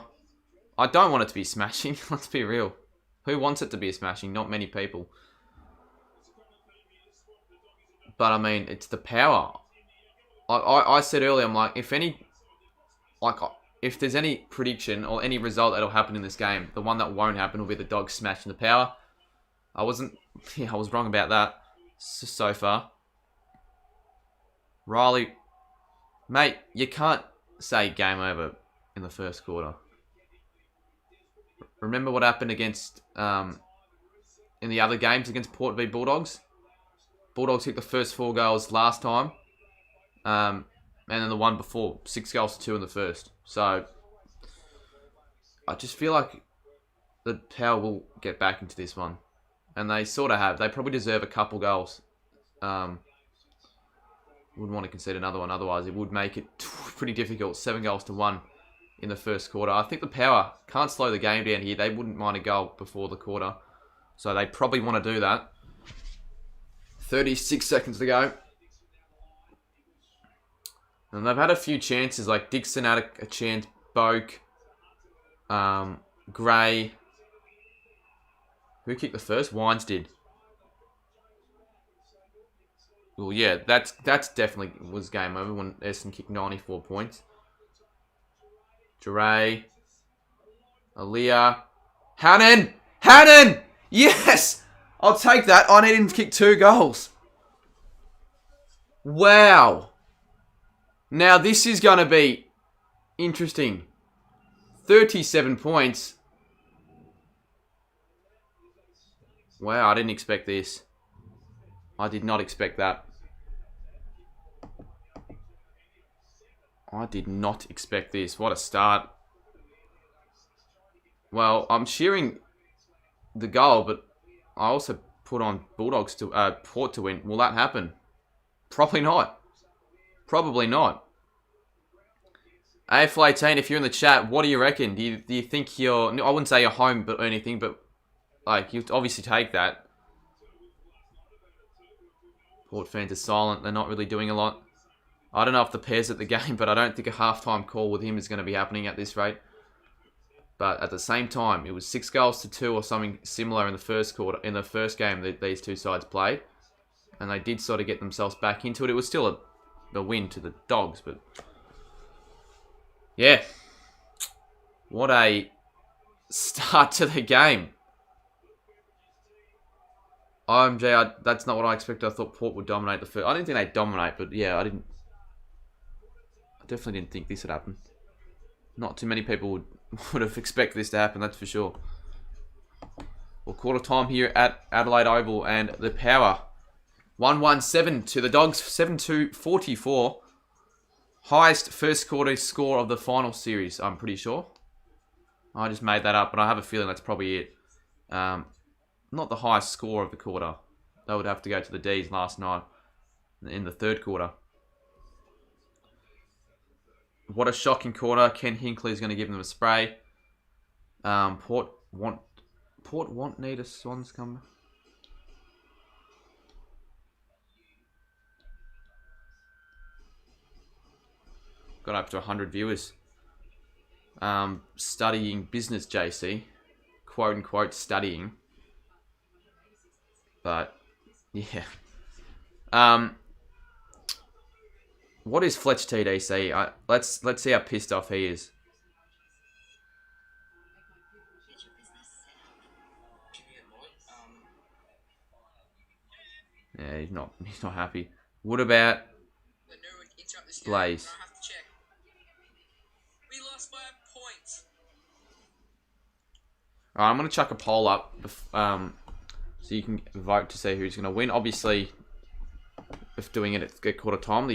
I don't want it to be smashing. Let's be real. Who wants it to be a smashing? Not many people. But I mean, it's the Power. I said earlier, I'm like, if there's any prediction or any result that'll happen in this game, the one that won't happen will be the Dogs smashing the Power. I was wrong about that so far. Riley, mate, you can't say game over in the first quarter. Remember what happened against in the other games against Port v Bulldogs? Bulldogs hit the first 4 goals last time. And then the one before, 6 goals to 2 in the first. So, I just feel like the Power will get back into this one. And they sort of have. They probably deserve a couple goals. Wouldn't want to concede another one, otherwise it would make it pretty difficult. 7 goals to 1 in the first quarter. I think the Power can't slow the game down here. They wouldn't mind a goal before the quarter. So they probably want to do that. 36 seconds to go. And they've had a few chances, like Dixon had a chance, Boak, Gray. Who kicked the first? Wines did. Well, yeah, that's definitely was game over when Essendon kicked 94 points. Duray, Aaliyah, Hannon! Yes! I'll take that. I need him to kick 2 goals. Wow. Now, this is going to be interesting. 37 points. Wow, I didn't expect this. I did not expect that. I did not expect this. What a start. Well, I'm cheering the goal, but I also put on Bulldogs to Port to win. Will that happen? Probably not. Probably not. AFL 18, if you're in the chat, what do you reckon? Do you think you're... I wouldn't say you're home or anything, but like you obviously take that. Port fans are silent. They're not really doing a lot. I don't know if the pair's at the game, but I don't think a halftime call with him is going to be happening at this rate. But at the same time, it was 6 goals to 2 or something similar in the first quarter, in the first game that these two sides played. And they did sort of get themselves back into it. It was still a win to the Dogs, but yeah. What a start to the game. OMG, that's not what I expected. I thought Port would dominate the first. I didn't think they'd dominate, but yeah, I definitely didn't think this would happen. Not too many people would have expected this to happen, that's for sure. Well, quarter time here at Adelaide Oval, and the Power 117 to the Dogs, 72-44. Highest first quarter score of the final series, I'm pretty sure. I just made that up, but I have a feeling that's probably it. Not the highest score of the quarter. They would have to go to the D's last night in the third quarter. What a shocking quarter. Ken Hinckley is going to give them a spray. Port want need a Swans come. Got up to 100 viewers. Studying business, JC. Quote unquote studying. But yeah. What is Fletch TDC? Let's see how pissed off he is. Yeah, he's not happy. What about Blaze? Alright, I'm going to chuck a poll up so you can vote to see who's going to win. Obviously, if doing it at quarter time,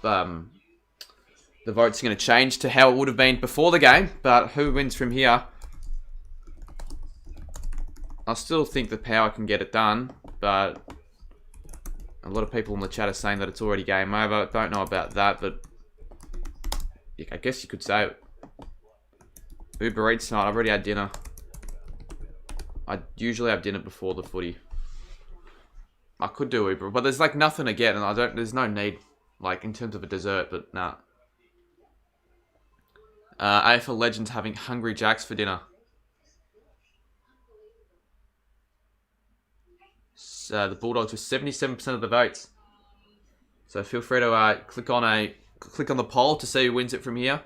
the vote's going to change to how it would have been before the game. But who wins from here? I still think the Power can get it done, but a lot of people in the chat are saying that it's already game over. Don't know about that, but yeah, I guess you could say it. Uber Eats tonight. I've already had dinner. I usually have dinner before the footy. I could do Uber, but there's like nothing to get, and there's no need, like in terms of a dessert, but nah. AFL Legends having Hungry Jacks for dinner. So the Bulldogs with 77% of the votes. So feel free to click on the poll to see who wins it from here.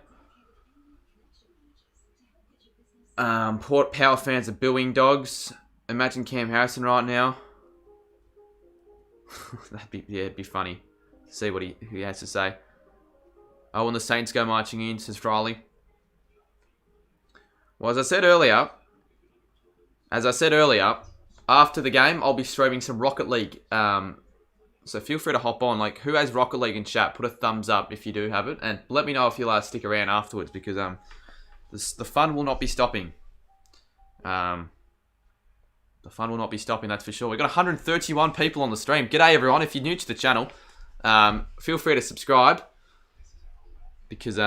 Port Power fans are booing Dogs. Imagine Cam Harrison right now. It'd be funny. See what he has to say. Oh, when the Saints go marching in, says Riley. Well, as I said earlier, after the game, I'll be streaming some Rocket League. So feel free to hop on. Like, who has Rocket League in chat? Put a thumbs up if you do have it, and let me know if you'll stick around afterwards, because the fun will not be stopping. The fun will not be stopping, that's for sure. We've got 131 people on the stream. G'day, everyone. If you're new to the channel, feel free to subscribe, because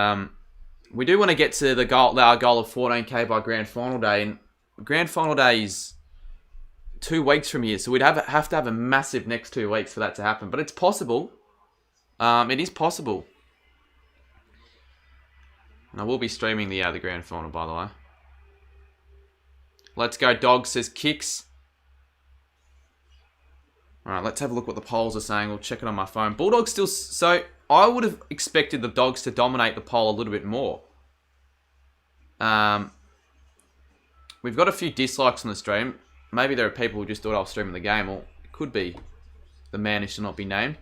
we do want to get to our goal of 14k by Grand Final Day, and Grand Final Day is 2 weeks from here, so we'd have to have a massive next 2 weeks for that to happen. But it's possible. It is possible. And I will be streaming the Grand Final, by the way. Let's go, Dogs, says Kicks. Alright, let's have a look what the polls are saying. We'll check it on my phone. Bulldogs still... So, I would have expected the Dogs to dominate the poll a little bit more. We've got a few dislikes on the stream. Maybe there are people who just thought I was streaming the game, or it could be the man who should not be named.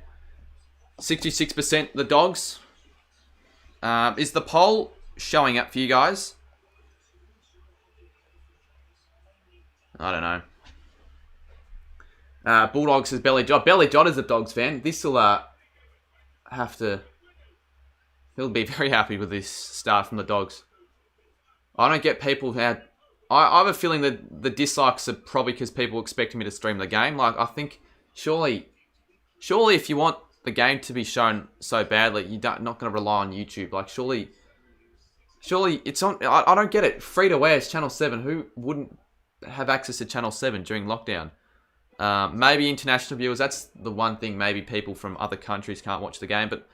66% the Dogs. Is the poll showing up for you guys? I don't know. Bulldogs says Belly Jot. Belly Jot is a Dogs fan. This will have to... He'll be very happy with this start from the Dogs. I don't get people who had... I have a feeling that the dislikes are probably because people expect me to stream the game. Like, I think, surely if you want the game to be shown so badly, you're not going to rely on YouTube. Like, surely it's on... I don't get it. Free to wear is Channel 7. Who wouldn't have access to Channel 7 during lockdown? Maybe international viewers. That's the one thing maybe people from other countries can't watch the game. But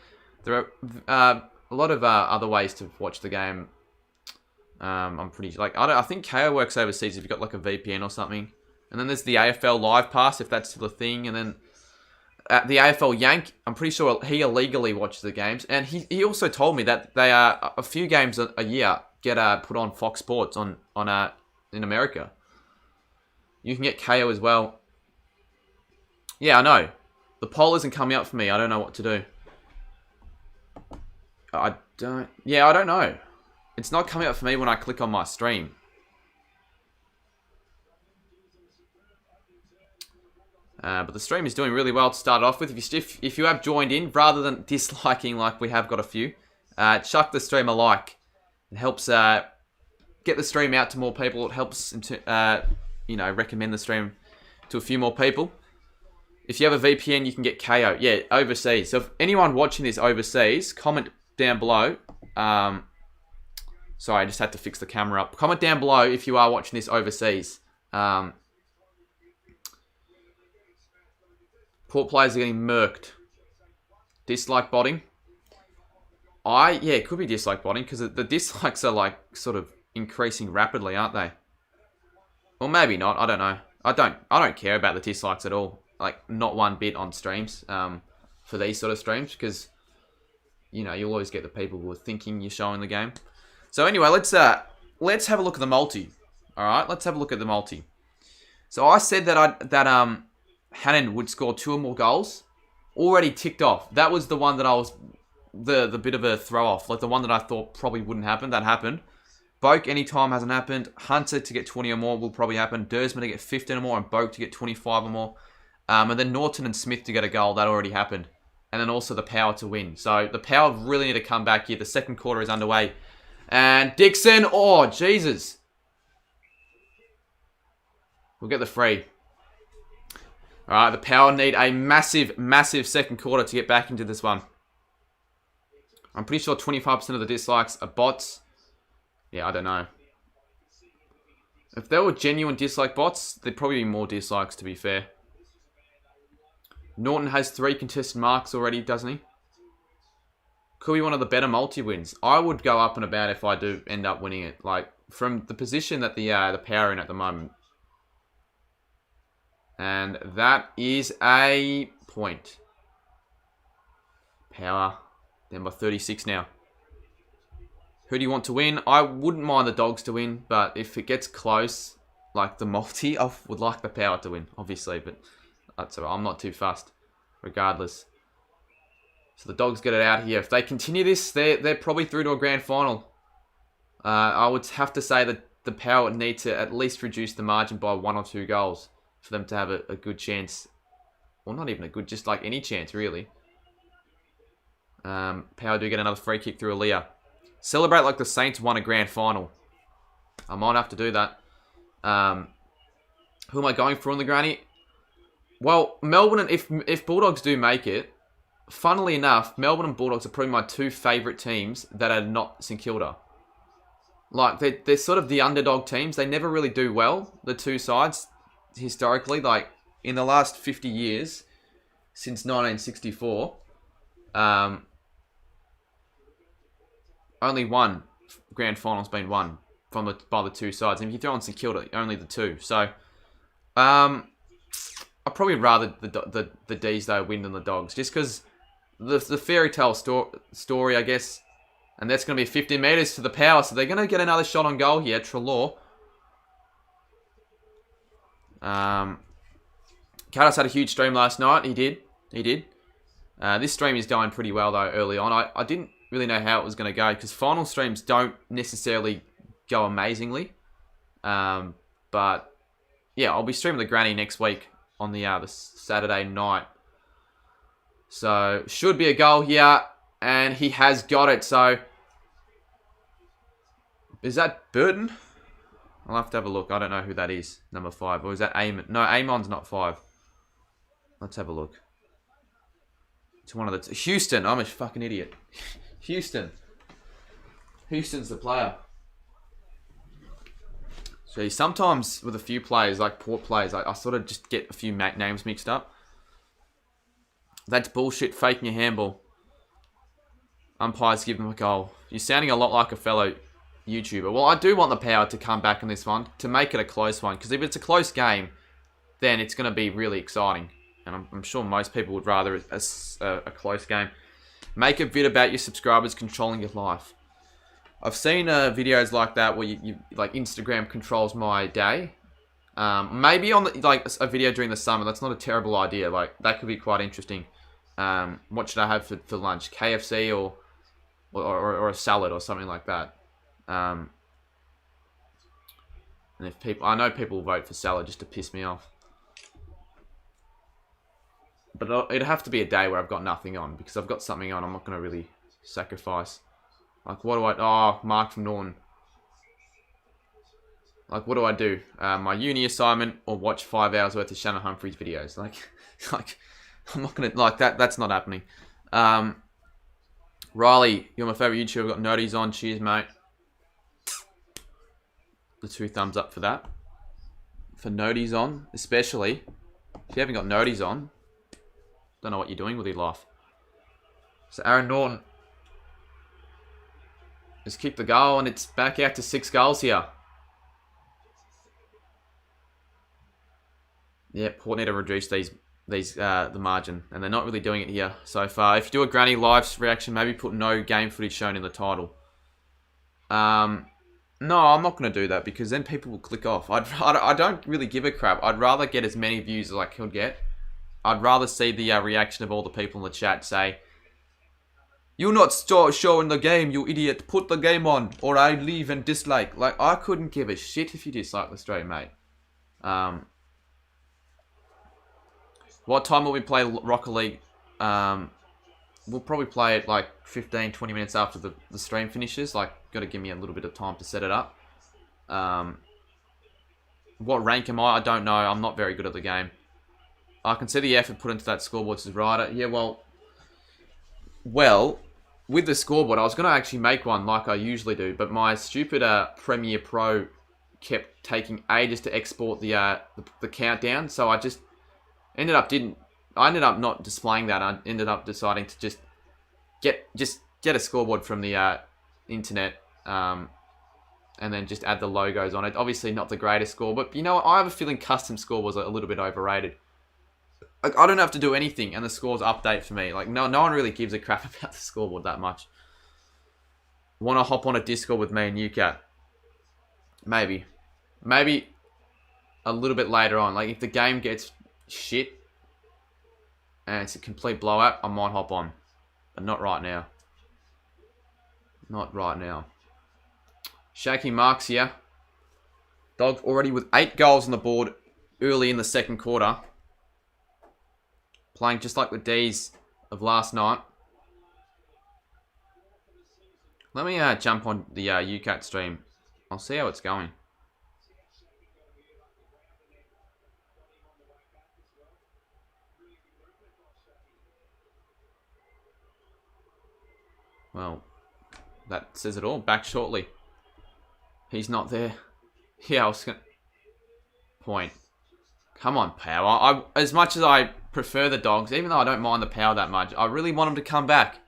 there are a lot of other ways to watch the game. I'm pretty... Like, I think KO works overseas if you've got like a VPN or something. And then there's the AFL Live Pass, if that's still a thing. And then the AFL Yank, I'm pretty sure he illegally watches the games. And he also told me that they are a few games a year get put on Fox Sports in America. You can get KO as well. Yeah, I know. The poll isn't coming up for me. I don't know what to do. I don't know. It's not coming up for me when I click on my stream. But the stream is doing really well to start off with. If you have joined in, rather than disliking like we have got a few, chuck the stream a like. It helps get the stream out to more people. It helps recommend the stream to a few more people. If you have a VPN, you can get KO. Yeah, overseas. So if anyone watching this overseas, comment down below. Sorry, I just had to fix the camera up. Comment down below if you are watching this overseas. Port players are getting murked. Dislike botting. It could be dislike botting, because the dislikes are like sort of increasing rapidly, aren't they? Or maybe not. I don't know. I don't care about the dislikes at all. Like, not one bit on streams. For these sort of streams, because you'll always get the people who are thinking you're showing the game. So anyway, let's have a look at the multi. All right, let's have a look at the multi. So I said that Hannon would score 2 or more goals. Already ticked off. That was the one that I was the bit of a throw off, like the one that I thought probably wouldn't happen. That happened. Boak anytime hasn't happened. Hunter to get 20 or more will probably happen. Dersman to get 15 or more, and Boak to get 25 or more. And then Norton and Smith to get a goal. That already happened. And then also the Power to win. So the Power really need to come back here. The second quarter is underway. And Dixon. Oh, Jesus. We'll get the free. All right, the Power need a massive, massive second quarter to get back into this one. I'm pretty sure 25% of the dislikes are bots. Yeah, I don't know. If there were genuine dislike bots, there'd probably be more dislikes, to be fair. Norton has 3 contested marks already, doesn't he? Could be one of the better multi-wins. I would go up and about if I do end up winning it. Like, from the position that the Power are in at the moment. And that is a point. Power. Down by 36 now. Who do you want to win? I wouldn't mind the Dogs to win, but if it gets close, like the multi, I would like the Power to win, obviously, but that's all right. I'm not too fussed, regardless. So the Dogs get it out here. If they continue this, they're probably through to a grand final. I would have to say that the Power would need to at least reduce the margin by 1 or 2 goals for them to have a good chance. Well, not even a good, just like any chance, really. Power do get another free kick through Aaliyah. Celebrate like the Saints won a grand final. I might have to do that. Who am I going for on the granny? Well, Melbourne, and if Bulldogs do make it, funnily enough, Melbourne and Bulldogs are probably my 2 favourite teams that are not St Kilda. Like, they're sort of the underdog teams. They never really do well, the 2 sides, historically. Like, in the last 50 years, since 1964, only one grand final's been won by the 2 sides. And if you throw on St Kilda, only the 2. So, I'd probably rather the D's, though, win than the Dogs. Just because the fairy tale story, I guess. And that's going to be 15 metres to the Power. So they're going to get another shot on goal here. Trelaw. Carlos had a huge stream last night. He did. This stream is going pretty well, though, early on. I didn't really know how it was going to go because final streams don't necessarily go amazingly. But, yeah, I'll be streaming the granny next week on the Saturday night. So, should be a goal here. And he has got it. So, is that Burton? I'll have to have a look. I don't know who that is. Number 5. Or is that Amon? No, Amon's not 5. Let's have a look. It's one of the... Houston. I'm a fucking idiot. Houston's the player. See, sometimes with a few players, like Port players, I sort of just get a few names mixed up. That's bullshit. Faking a handball. Umpires give them a goal. You're sounding a lot like a fellow YouTuber. Well, I do want the Power to come back in this one to make it a close one. Because if it's a close game, then it's going to be really exciting. And I'm sure most people would rather a close game. Make a vid about your subscribers controlling your life. I've seen videos like that where you like Instagram controls my day. Maybe on a video during the summer. That's not a terrible idea. Like that could be quite interesting. What should I have for lunch? KFC or a salad or something like that. And if I know people will vote for salad just to piss me off. But it'd have to be a day where I've got nothing on. Because I've got something on, I'm not going to really sacrifice. Like, what do I... Oh, Mark from Norton. Like, what do I do? My uni assignment or watch 5 hours worth of Shannon Humphries videos. Like I'm not going to... Like, that's not happening. Riley, you're my favourite YouTuber. I've got noties on. Cheers, mate. The 2 thumbs up for that. For noties on, especially. If you haven't got noties on... Don't know what you're doing with your life. So Aaron Norton has kicked the goal and it's back out to 6 goals here. Yeah, Port need to reduce the margin, and they're not really doing it here so far. If you do a granny live reaction, maybe put no game footage shown in the title. No, I'm not going to do that because then people will click off. I don't really give a crap. I'd rather get as many views as I could get. I'd rather see the reaction of all the people in the chat say, You're not showing the game, you idiot. Put the game on, or I leave and dislike. Like, I couldn't give a shit if you dislike the stream, mate. What time will we play Rocket League? We'll probably play it like 15, 20 minutes after the stream finishes. Like, got to give me a little bit of time to set it up. What rank am I? I don't know. I'm not very good at the game. I can see the effort put into that scoreboard, says Ryder. Yeah, well, with the scoreboard, I was going to actually make one like I usually do, but my stupid Premiere Pro kept taking ages to export the countdown, so I just ended up not displaying that. I ended up deciding to just get a scoreboard from the internet, and then just add the logos on it. Obviously, not the greatest score, but you know what? I have a feeling custom score was a little bit overrated. Like, I don't have to do anything, and the scores update for me. Like, no one really gives a crap about the scoreboard that much. Want to hop on a Discord with me and you, Cat? Maybe a little bit later on. Like, if the game gets shit and it's a complete blowout, I might hop on, but not right now. Not right now. Shaky Marks here. Dogs already with 8 goals on the board early in the second quarter. Playing just like the D's of last night. Let me jump on the UCAT stream. I'll see how it's going. Well, that says it all. Back shortly. He's not there. Yeah, I was going to... Point. Come on, Power. As much as I prefer the Dogs, even though I don't mind the Power that much, I really want him to come back.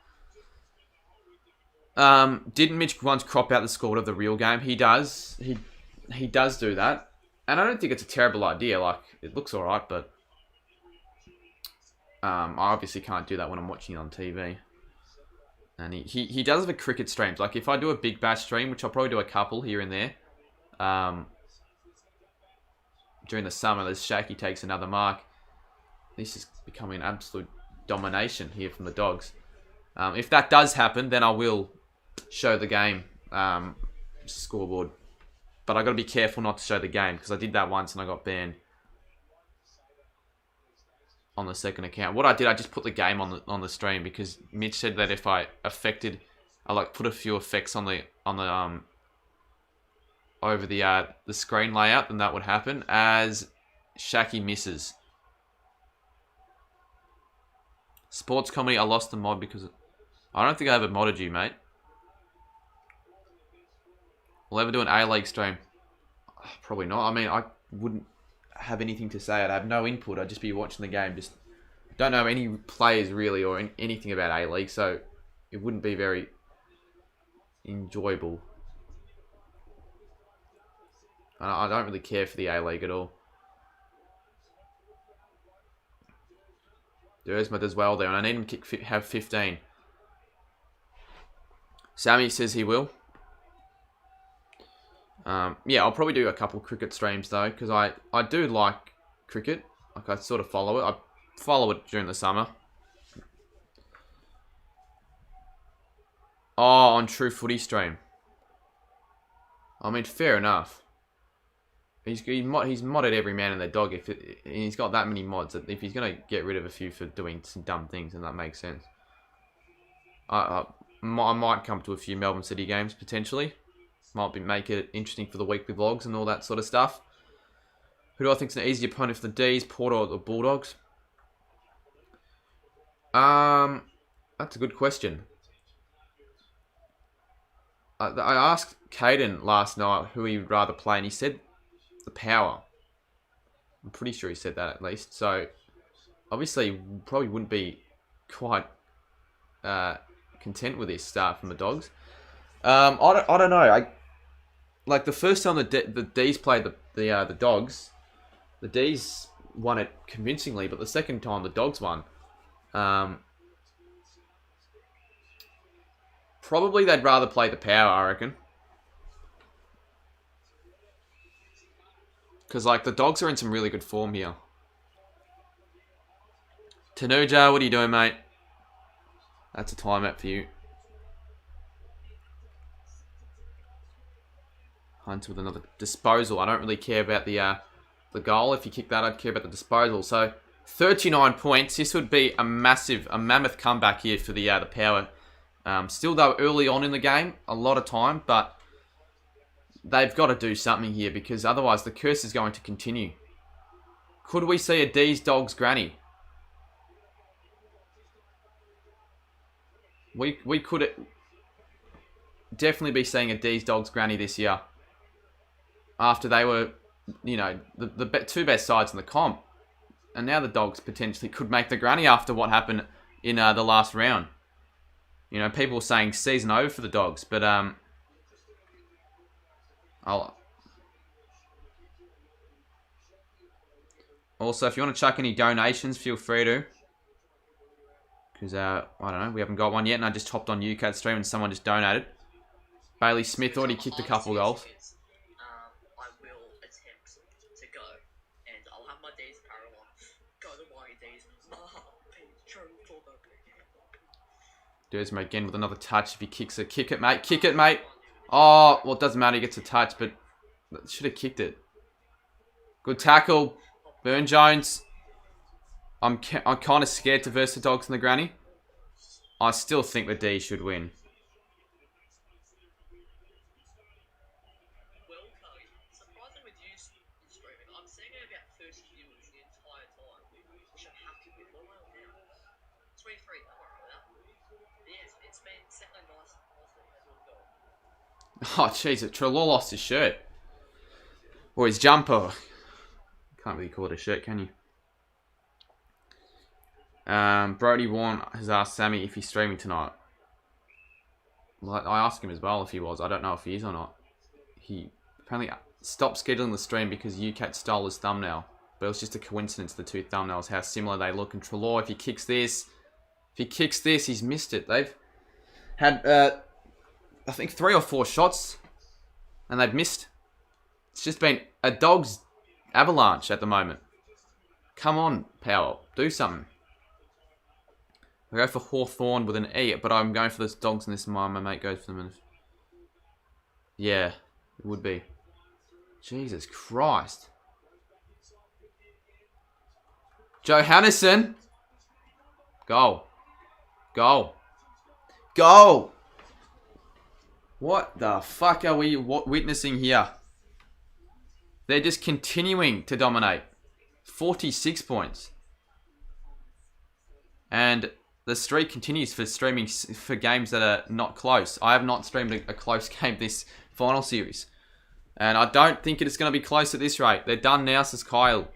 Didn't Mitch once crop out the score of the real game? He does. He does do that. And I don't think it's a terrible idea. Like, it looks alright, but... I obviously can't do that when I'm watching it on TV. And he does have a cricket streams. Like, if I do a Big Bash stream, which I'll probably do a couple here and there, during the summer, as Shaky takes another mark, this is becoming an absolute domination here from the Dogs. If that does happen, then I will show the game scoreboard. But I got to be careful not to show the game, because I did that once and I got banned on the second account. What I did, I just put the game on the stream, because Mitch said that if I put a few effects on the over the screen layout, then that would happen. As Shaky misses. Sports comedy, I lost the mod because I don't think I ever modded you, mate. We'll ever do an A-League stream? Probably not. I mean, I wouldn't have anything to say. I'd have no input. I'd just be watching the game. Just don't know any players really or anything about A-League, so it wouldn't be very enjoyable. I don't really care for the A-League at all. Dersma does well there, and I need him to have 15. Sammy says he will. Yeah, I'll probably do a couple cricket streams though, because I do like cricket. Like, I sort of follow it. I follow it during the summer. Oh, on True Footy stream. I mean, fair enough. He's modded every man and their dog. He's got that many mods, that if he's going to get rid of a few for doing some dumb things, then that makes sense. I might come to a few Melbourne City games, potentially. Make it interesting for the weekly vlogs and all that sort of stuff. Who do I think is an easy opponent for the D's, Port or the Bulldogs? That's a good question. I asked Caden last night who he would rather play, and he said the Power. I'm pretty sure he said that at least. So, obviously, probably wouldn't be quite content with this start from the Dogs. I don't know. Like, the first time the D's played the Dogs, the D's won it convincingly, but the second time the Dogs won. Probably they'd rather play the Power, I reckon. Because, like, the Dogs are in some really good form here. Tanuja, what are you doing, mate? That's a timeout for you. Hunter with another disposal. I don't really care about the goal. If you kick that, I'd care about the disposal. So 39 points. This would be a mammoth comeback here for the Power. Still though early on in the game, a lot of time, but they've got to do something here because otherwise the curse is going to continue. Could we see a D's Dogs granny? We could definitely be seeing a D's Dogs granny this year. After they were, you know, the two best sides in the comp. And now the Dogs potentially could make the granny after what happened in the last round. You know, people were saying season over for the Dogs, but also, if you want to chuck any donations, feel free to. Because, I don't know, we haven't got one yet, and I just hopped on UCAT stream and someone just donated. Bailey Smith already kicked a couple of goals. I will attempt to go, and I'll have my D's apparel on. Go to my D's. Dersma again with another touch. If he kicks it, kick it, mate. Kick it, mate. Oh, well, it doesn't matter. He gets a touch, but should have kicked it. Good tackle. Burn Jones. I'm kind of scared to verse the Dogs in the granny. I still think the D should win. Well, Cody, surprising with you streaming, I'm seeing about 30 viewers the entire time, which I'm happy with. Well, now, 23, don't worry about that. Yes, it's been settling nicely as we've gone. Oh, jeez, Trelaw lost his shirt. Or his jumper. Can't really call it a shirt, can you? Brody Warren has asked Sammy if he's streaming tonight. Like, I asked him as well if he was. I don't know if he is or not. He apparently stopped scheduling the stream because UCAT stole his thumbnail. But it was just a coincidence, the two thumbnails, how similar they look. And Trelaw, if he kicks this, he's missed it. They've had, I think, 3 or 4 shots, and they've missed. It's just been a Dogs avalanche at the moment. Come on, Power. Do something. I go for Hawthorn with an E, but I'm going for those Dogs in this. My mate goes for them. Yeah, it would be. Jesus Christ. Johannesson. Goal. Goal. Goal. What the fuck are we witnessing here? They're just continuing to dominate. 46 points. And the streak continues for streaming for games that are not close. I have not streamed a close game this final series. And I don't think it is going to be close at this rate. They're done now, says Kyle.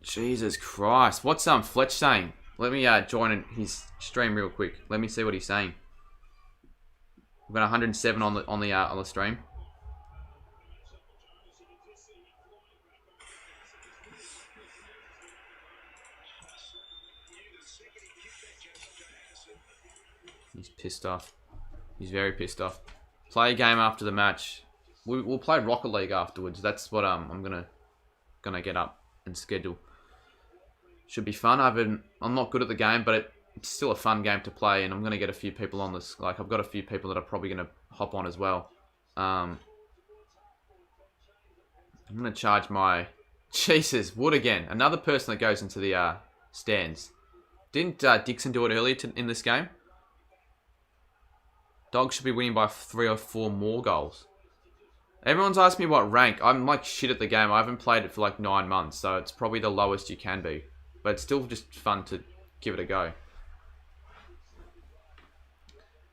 Jesus Christ. What's Fletch saying? Let me join his stream real quick. Let me see what he's saying. We've got 107 on the stream. He's pissed off. He's very pissed off. Play a game after the match. We'll play Rocket League afterwards. That's what I'm gonna get up and schedule. Should be fun. I'm not good at the game, but it's still a fun game to play, and I'm gonna get a few people on this. Like, I've got a few people that are probably gonna hop on as well. I'm gonna charge my Jesus Wood again. Another person that goes into the stands. Didn't Dixon do it earlier in this game? Dogs should be winning by 3 or 4 more goals. Everyone's asked me what rank. I'm like shit at the game. I haven't played it for like 9 months, so it's probably the lowest you can be. But it's still just fun to give it a go.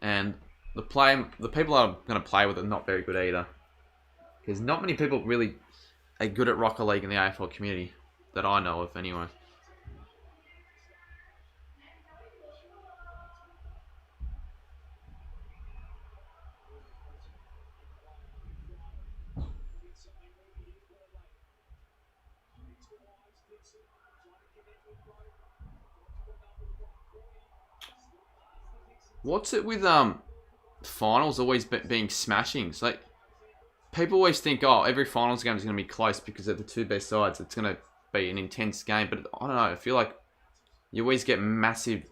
And the people I'm going to play with are not very good either. Because not many people really are good at Rocket League in the AFL community. That I know of, anyway. What's it with finals always being smashings? Like, people always think, oh, every finals game is going to be close because of the 2 best sides. It's going to be an intense game. But I don't know. I feel like you always get massive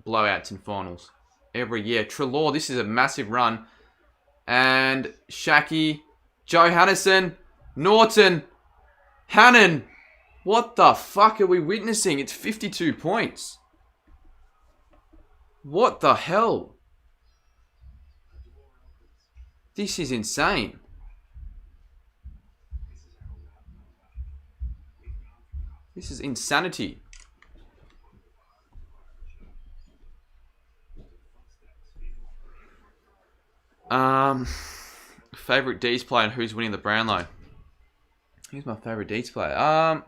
blowouts in finals every year. Trelaw, this is a massive run. And Shaki, Joe Hannison, Norton, Hannon. What the fuck are we witnessing? It's 52 points. What the hell? This is insane. This is insanity. Favorite D's player and who's winning the Brownlow? Who's my favorite D's player?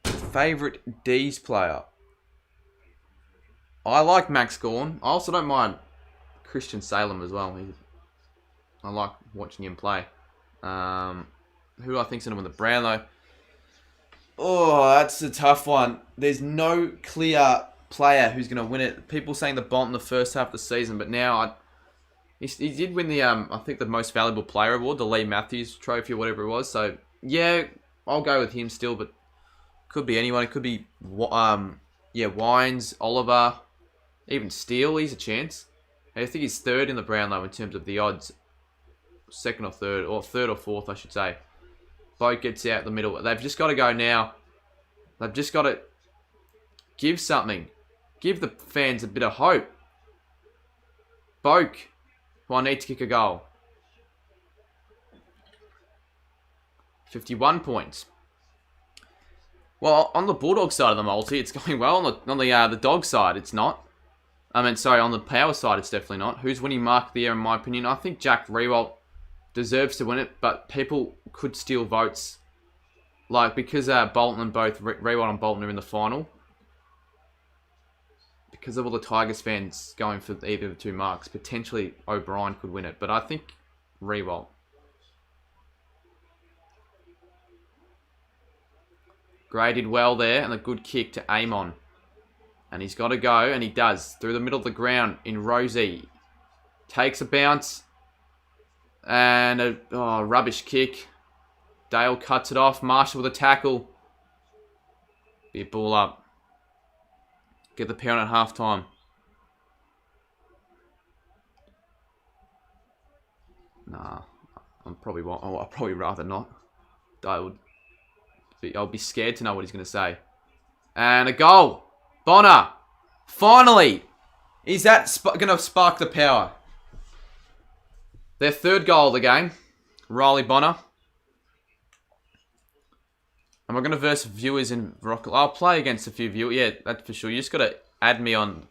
Favorite D's player. I like Max Gawn. I also don't mind Christian Salem as well. I like watching him play. Who do I think's going to win the Brownlow? Oh, that's a tough one. There's no clear player who's going to win it. People saying the Bolton the first half of the season, but now he did win the I think the most valuable player award, the Lee Matthews Trophy or whatever it was. So yeah, I'll go with him still, but could be anyone. It could be Wines, Oliver, even Steele. He's a chance. I think he's third in the Brownlow in terms of the odds. Second or third or fourth, I should say. Boat gets out the middle. They've just got to go now. They've just got to give something. Give the fans a bit of hope. Boak. Well, I need to kick a goal. 51 points. Well, on the Bulldog side of the multi, it's going well. On the dog side, it's not. On the power side, it's definitely not. Who's winning Mark of the Year, in my opinion? I think Jack Riewoldt deserves to win it, but people could steal votes. Like, because Bolton and both Riewoldt and Bolton are in the final. Because of all the Tigers fans going for either of the two marks, potentially O'Brien could win it. But I think Riewoldt. Gray did well there, and a good kick to Amon. And he's got to go, and he does. Through the middle of the ground in Rosie. Takes a bounce. And a rubbish kick. Dale cuts it off. Marshall with a tackle. Be a ball up. Get the parent at half time. Nah. I'd probably rather not. I'll be scared to know what he's going to say. And a goal. Bonner. Finally. Is that going to spark the power? Their third goal of the game. Riley Bonner. Am I going to verse viewers in Rock? I'll play against a few viewers. Yeah, that's for sure. You just got to add me on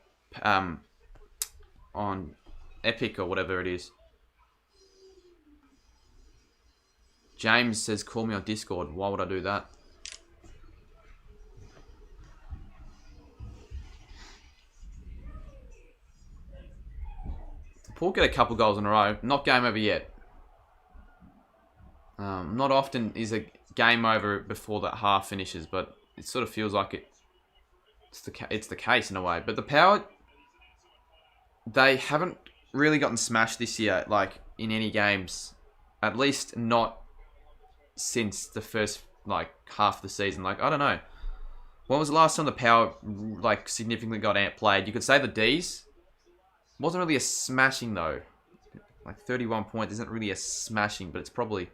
Epic or whatever it is. James says, call me on Discord. Why would I do that? Port get a couple goals in a row. Not game over yet. Not often is a game over before that half finishes, but it sort of feels like it's the case in a way. But the Power, they haven't really gotten smashed this year, like in any games. At least not since the first half of the season. I don't know. When was the last time the Power significantly got outplayed? You could say the D's. Wasn't really a smashing though. 31 points isn't really a smashing, but it's probably,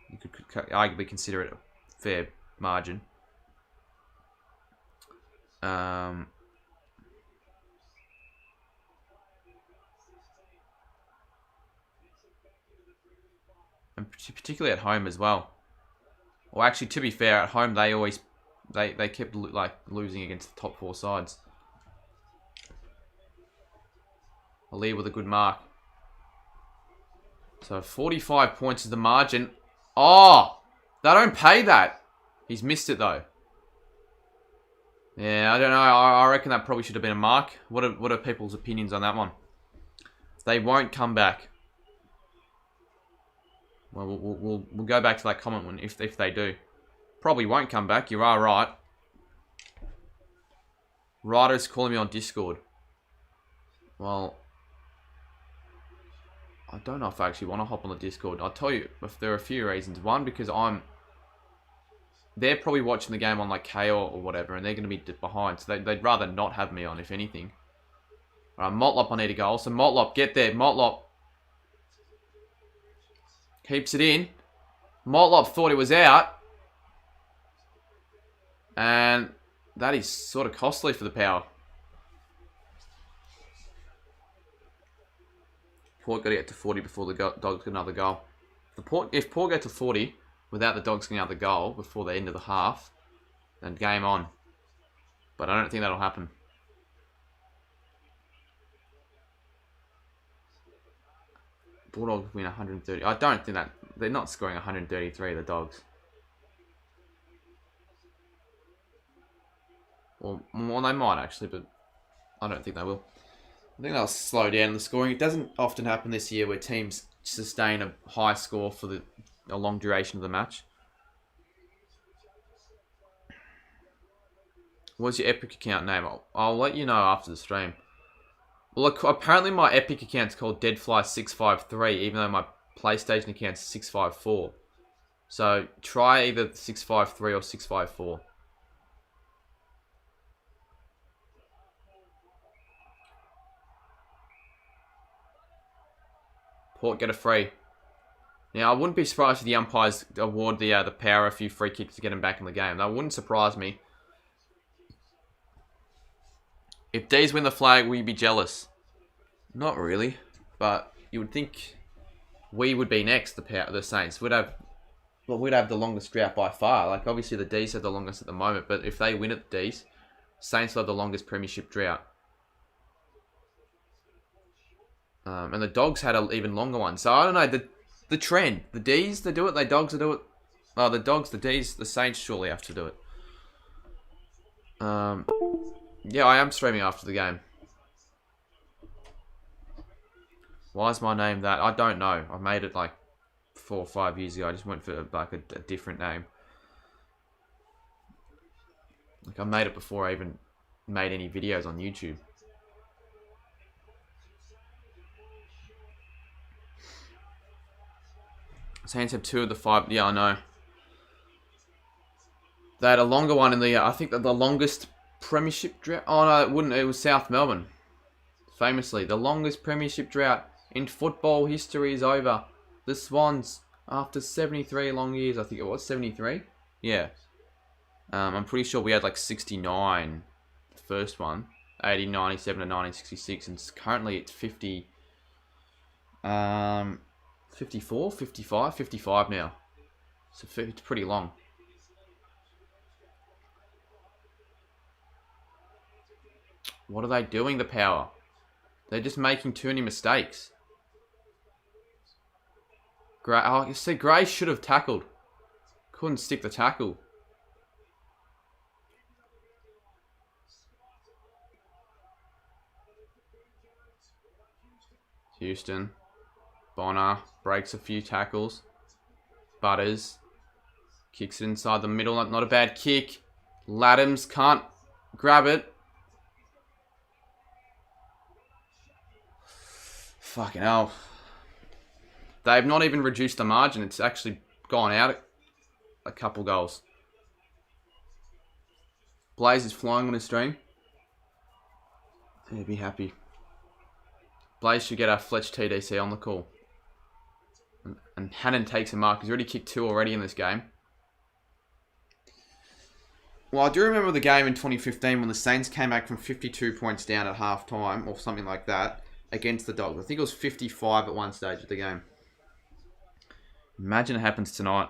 you could arguably consider it a fair margin. And particularly at home as well. Well, actually, to be fair, at home they kept losing against the top four sides. Ali with a good mark. So 45 points is the margin. Oh! They don't pay that. He's missed it though. Yeah, I don't know. I reckon that probably should have been a mark. What are people's opinions on that one? They won't come back. Well, we'll go back to that comment when if they do. Probably won't come back. You are right. Ryder's calling me on Discord. Well, I don't know if I actually want to hop on the Discord. I'll tell you, if there are a few reasons. One, because they're probably watching the game on KO or whatever, and they're going to be behind. So they'd rather not have me on, if anything. Alright, Motlop, I need a goal. So Motlop, get there. Motlop. Keeps it in. Motlop thought it was out. And that is sort of costly for the Power. Port got to get to 40 before the Dogs get another goal. If Port get to 40 without the Dogs getting another goal before the end of the half, then game on. But I don't think that'll happen. Bulldogs win 130. I don't think that... They're not scoring 133, the Dogs. Well, they might actually, but I don't think they will. I think they'll slow down the scoring. It doesn't often happen this year where teams sustain a high score for a long duration of the match. What's your Epic account name? I'll let you know after the stream. Well, look, apparently my Epic account's called Deadfly653, even though my PlayStation account's 654. So try either 653 or 654. Port get a free. Now, I wouldn't be surprised if the umpires award the Power a few free kicks to get them back in the game. That wouldn't surprise me. If D's win the flag, will you be jealous? Not really, but you would think we would be next. The Saints we'd have the longest drought by far. Like obviously the D's have the longest at the moment, but if they win at the D's, Saints will have the longest premiership drought. And the Dogs had an even longer one. So I don't know the trend. The D's they do it. The Dogs they do it. The Dogs, the D's, the Saints surely have to do it. Yeah, I am streaming after the game. Why is my name that? I don't know. I made it like 4 or 5 years ago. I just went for like a different name. Like I made it before I even made any videos on YouTube. Saints have 2 of the 5. Yeah, I know. They had a longer one in the... I think that the longest premiership drought... Oh, no, it wouldn't. It was South Melbourne. Famously, the longest premiership drought in football history is over. The Swans, after 73 long years, I think it was, 73? Yeah. I'm pretty sure we had like 69, the first one. 80, 97 and 1966, and currently it's 50... 54, 55, 55 now. So it's pretty long. What are they doing, the Power? They're just making too many mistakes. You see, Gray should have tackled. Couldn't stick the tackle. Houston. Bonner breaks a few tackles. Butters kicks it inside the middle. Not a bad kick. Laddams can't grab it. Fucking hell. They've not even reduced the margin. It's actually gone out a couple goals. Blaze is flying on his stream. He'd be happy. Blaze should get our Fletch TDC on the call. And Hannon takes a mark. He's already kicked 2 already in this game. Well, I do remember the game in 2015 when the Saints came back from 52 points down at half time or something like that against the Dogs. I think it was 55 at one stage of the game. Imagine it happens tonight.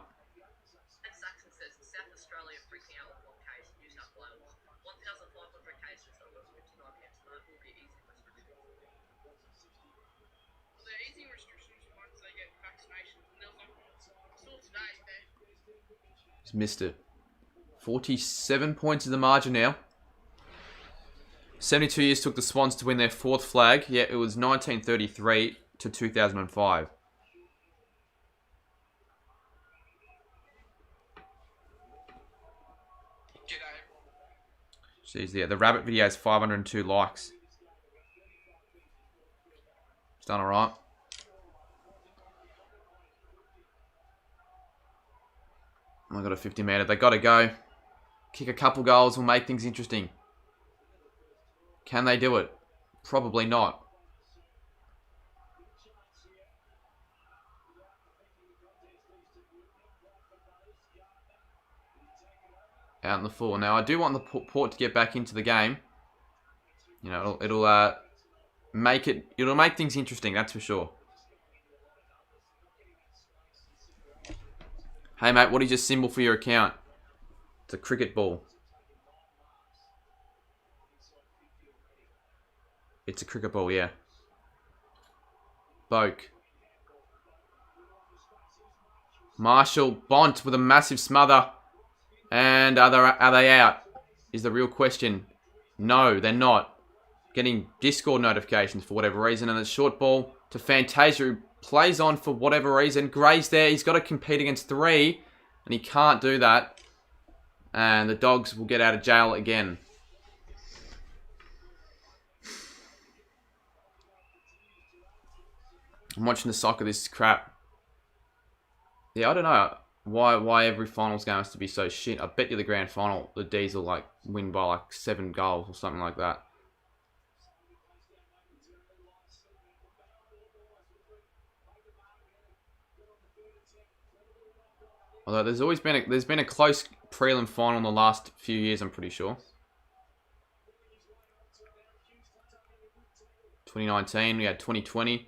And Saxon says South Australia freaking out with 1 case, New South Wales 1,500 cases over 59 pence. No, it will be easy restrictions. Well, they're easy restrictions once they get vaccinations. And there was like, I saw today there. He's missed it. 47 points is the margin now. 72 years took the Swans to win their 4th flag. Yeah, it was 1933 to 2005. Jeez, yeah, the rabbit video has 502 likes. It's done alright. I got a 50 metre. They got to go. Kick a couple goals will make things interesting. Can they do it? Probably not. out in the full. Now, I do want the Port to get back into the game. You know, it'll make things interesting, that's for sure. Hey, mate, what is your symbol for your account? It's a cricket ball. It's a cricket ball, yeah. Boke. Marshall, Bont with a massive smother. And are they out? Is the real question. No, they're not. Getting Discord notifications for whatever reason. And it's short ball to Fantasia, who plays on for whatever reason. Gray's there. He's got to compete against 3. And he can't do that. And the Dogs will get out of jail again. I'm watching the soccer. This is crap. Yeah, I don't know why every finals game has to be so shit. I bet you the grand final, the D's will like win by like 7 goals or something like that. Although there's been a close prelim final in the last few years, I'm pretty sure. 2019, we had 2020.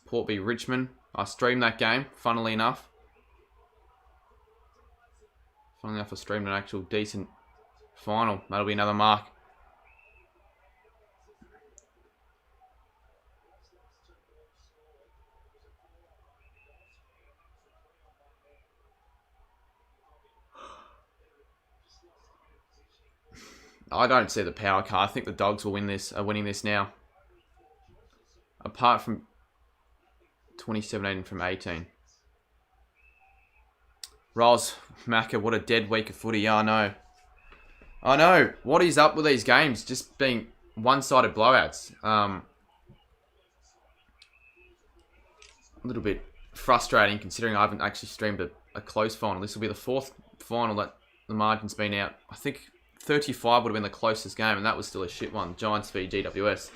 Port v Richmond. I streamed that game, funnily enough. I streamed an actual decent final. That'll be another mark. I don't see the power car. I think the Dogs will win this. Are winning this now. Apart from 2017 and from 18. Roz, Macca, what a dead week of footy. Yeah, I know. What is up with these games? Just being one-sided blowouts. A little bit frustrating considering I haven't actually streamed a close final. This will be the 4th final that the margin's been out. I think 35 would have been the closest game, and that was still a shit one. Giants v GWS.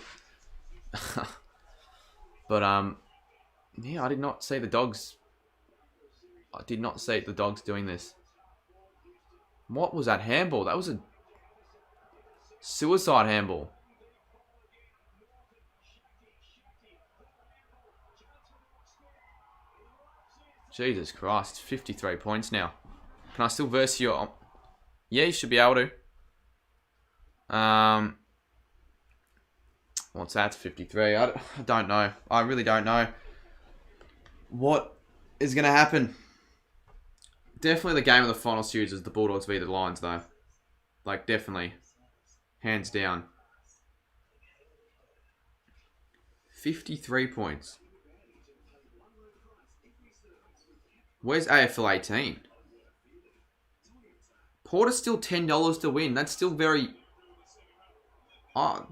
But, yeah, I did not see the Dogs. I did not see the Dogs doing this. What was that handball? That was a suicide handball. Jesus Christ, 53 points now. Can I still verse you? Yeah, you should be able to. What's that? 53. I don't know. I really don't know what is going to happen. Definitely the game of the final series is the Bulldogs v the Lions, though. Like, definitely. Hands down. 53 points. Where's AFL 18? Porter's still $10 to win. That's still very... I'd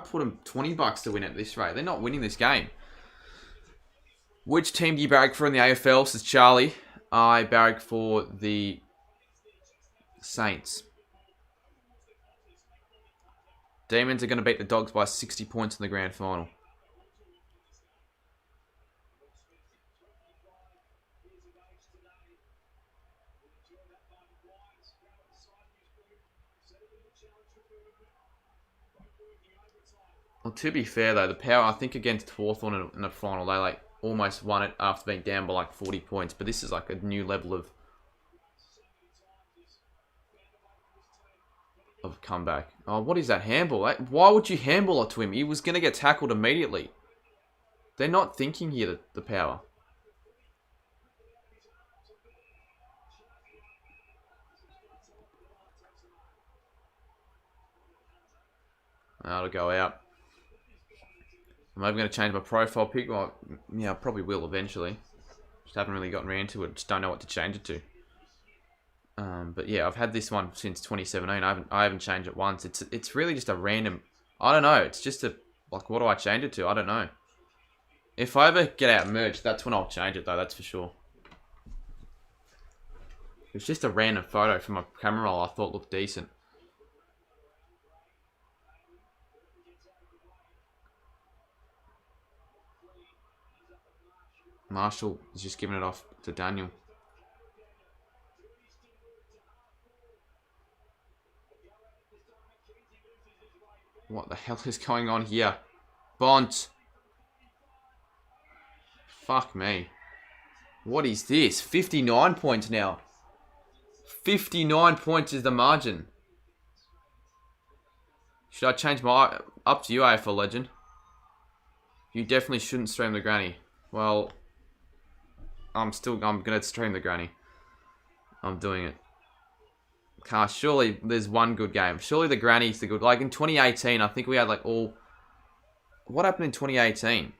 put them $20 to win at this rate. They're not winning this game. Which team do you barrack for in the AFL? Says Charlie. I barrack for the Saints. Demons are going to beat the Dogs by 60 points in the grand final. Well, to be fair though, the Power, I think against Hawthorn in the final, they like almost won it after being down by like 40 points. But this is like a new level of comeback. Oh, what is that handball? Why would you handball it to him? He was going to get tackled immediately. They're not thinking here, the Power. That'll go out. Am I going to change my profile pic? Well, yeah, I probably will eventually. Just haven't really gotten around to it. Just don't know what to change it to. But yeah, I've had this one since 2017. I haven't changed it once. It's really just a random... I don't know. It's just a... Like, what do I change it to? I don't know. If I ever get out merged, that's when I'll change it, though. That's for sure. It's just a random photo from my camera roll I thought looked decent. Marshall is just giving it off to Daniel. What the hell is going on here? Bont. Fuck me. What is this? 59 points now. 59 points is the margin. Should I change my... Up to you, AFL legend. You definitely shouldn't stream the granny. Well, I'm gonna stream the granny. I'm doing it. Surely there's one good game. Surely the granny's the good... Like in 2018, I think we had like all... What happened in 2018?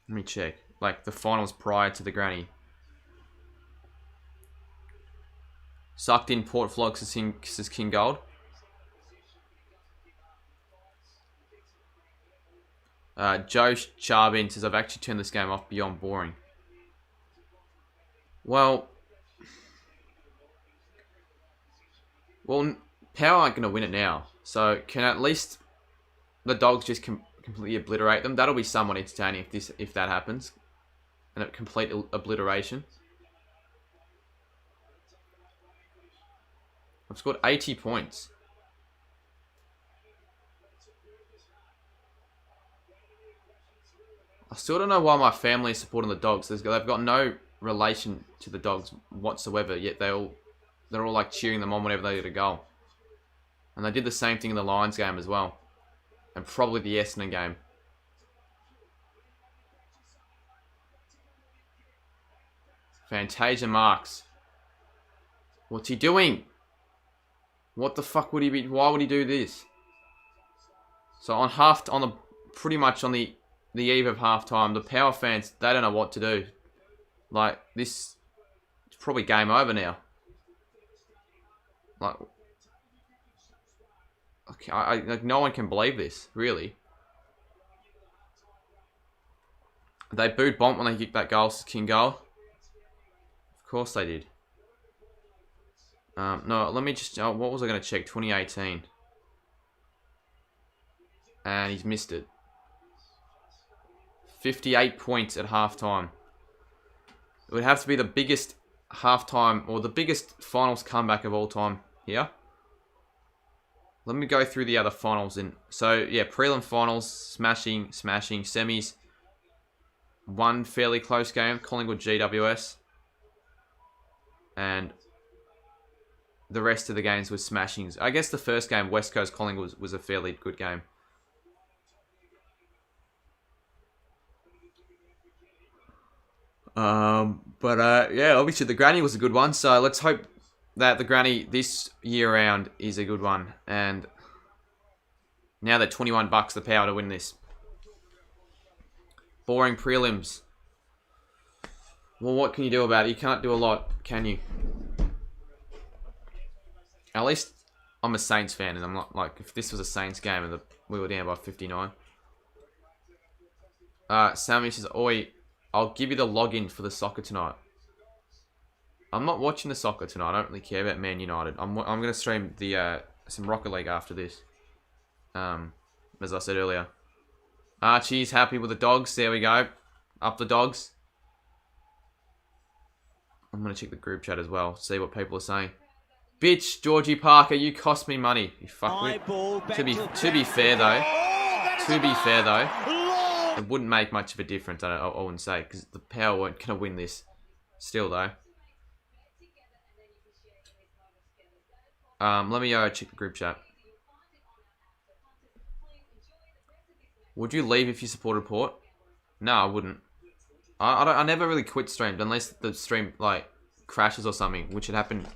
Let me check. Like the finals prior to the granny. Sucked in Port Flocks as King Gold. Joe Charbin says, I've actually turned this game off beyond boring. Well, Power aren't going to win it now. So can at least the Dogs just completely obliterate them? That'll be somewhat entertaining if that happens. And a complete obliteration. I've scored 80 points. I still don't know why my family is supporting the Dogs. They've got no relation to the Dogs whatsoever, yet they're all like cheering them on whenever they get a goal. And they did the same thing in the Lions game as well. And probably the Essendon game. Fantasia Marks. What's he doing? What the fuck would he be? Why would he do this? So pretty much on the eve of halftime, the Power fans, they don't know what to do. Like, this is probably game over now. Like, okay, like no one can believe this, really. They booed Bont when they kicked that goal, King goal. Of course they did. No, let me just... what was I going to check? 2018. And he's missed it. 58 points at halftime. It would have to be the biggest halftime or the biggest finals comeback of all time here. Let me go through the other finals. So, yeah, prelim finals, smashing, semis. One fairly close game, Collingwood GWS. And the rest of the games was smashings. I guess the first game, West Coast Collingwood, was a fairly good game. Yeah, obviously the granny was a good one. So let's hope that the granny this year round is a good one. And now they're $21 the Power to win this. Boring prelims. Well, what can you do about it? You can't do a lot, can you? At least I'm a Saints fan, and I'm not like, if this was a Saints game and we were down by 59. Sammy says, oi, I'll give you the login for the soccer tonight. I'm not watching the soccer tonight. I don't really care about Man United. I'm going to stream the some Rocket League after this. As I said earlier. Archie's happy with the Dogs. There we go. Up the Dogs. I'm going to check the group chat as well. See what people are saying. Bitch, Georgie Parker, you cost me money. You fuckwit. To be fair though, it wouldn't make much of a difference. I wouldn't say, because the Power weren't going to win this. Still though. Let me check the group chat. Would you leave if you supported Port? No, I wouldn't. I never really quit streamed unless the stream like crashes or something, which had happened.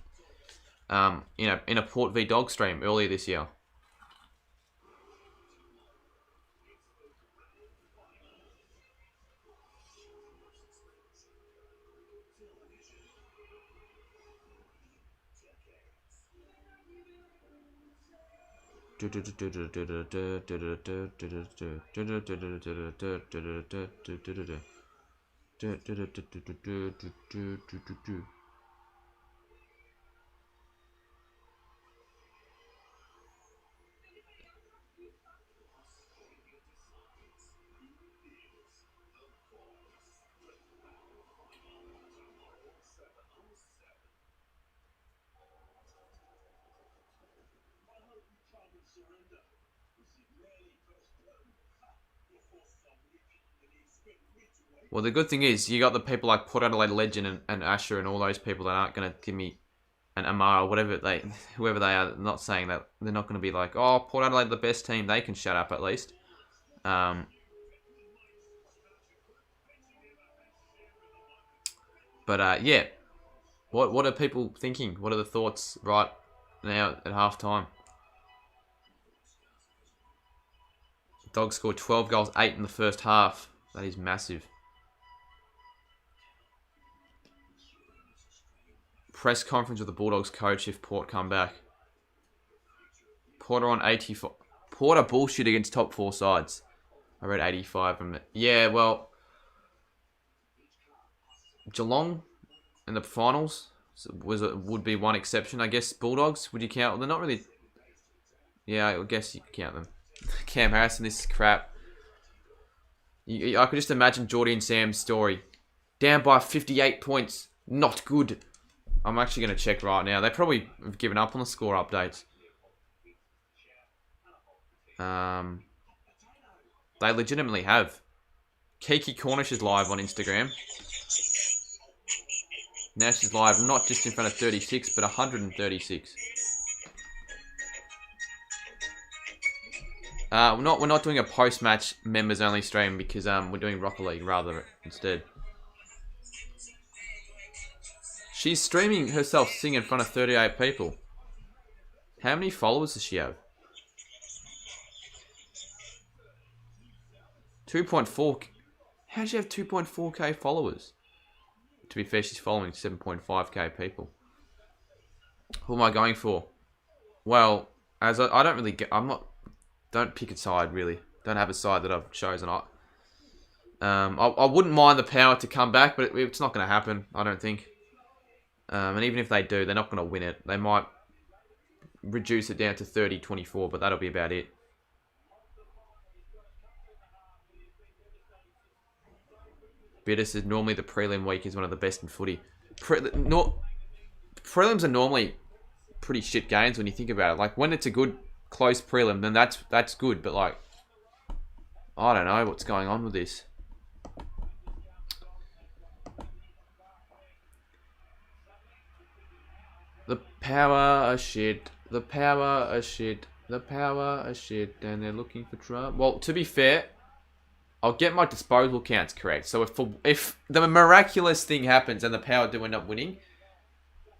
In a Port v Dog stream earlier this year. Well, the good thing is you got the people like Port Adelaide Legend and Asher and all those people that aren't going to give me an Amar or whoever they are. Not saying that they're not going to be like, oh, Port Adelaide the best team. They can shut up at least. Yeah. What are people thinking? What are the thoughts right now at half time? Dogs scored 12 goals, 8 in the first half. That is massive. Press conference with the Bulldogs coach if Port come back. Porter on 84. Porter bullshit against top 4 sides. I read 85 from it. Yeah, well, Geelong in the finals would be one exception. I guess Bulldogs, would you count? They're not really... Yeah, I guess you could count them. Cam Harrison, this is crap. I could just imagine Geordie and Sam's story. Down by 58 points. Not good. I'm actually going to check right now. They probably have given up on the score updates. They legitimately have. Kiki Cornish is live on Instagram. Now she's live, not just in front of 36, but 136. We're not doing a post-match members-only stream because we're doing Rocket League rather instead. She's streaming herself sing in front of 38 people. How many followers does she have? 2.4. How does she have 2.4k followers? To be fair, she's following 7.5k people. Who am I going for? Well, as I don't really get... Don't pick a side, really. Don't have a side that I've chosen. I wouldn't mind the Power to come back, but it's not going to happen, I don't think. And even if they do, they're not going to win it. They might reduce it down to 30-24, but that'll be about it. Bitter says normally the prelim week is one of the best in footy. Prelims are normally pretty shit games when you think about it. Like, when it's a good, close prelim, then that's good. But, like, I don't know what's going on with this. The Power are shit. The Power are shit. The Power are shit. And they're looking for trouble. Well, to be fair, I'll get my disposal counts correct. So if the miraculous thing happens and the Power do end up winning,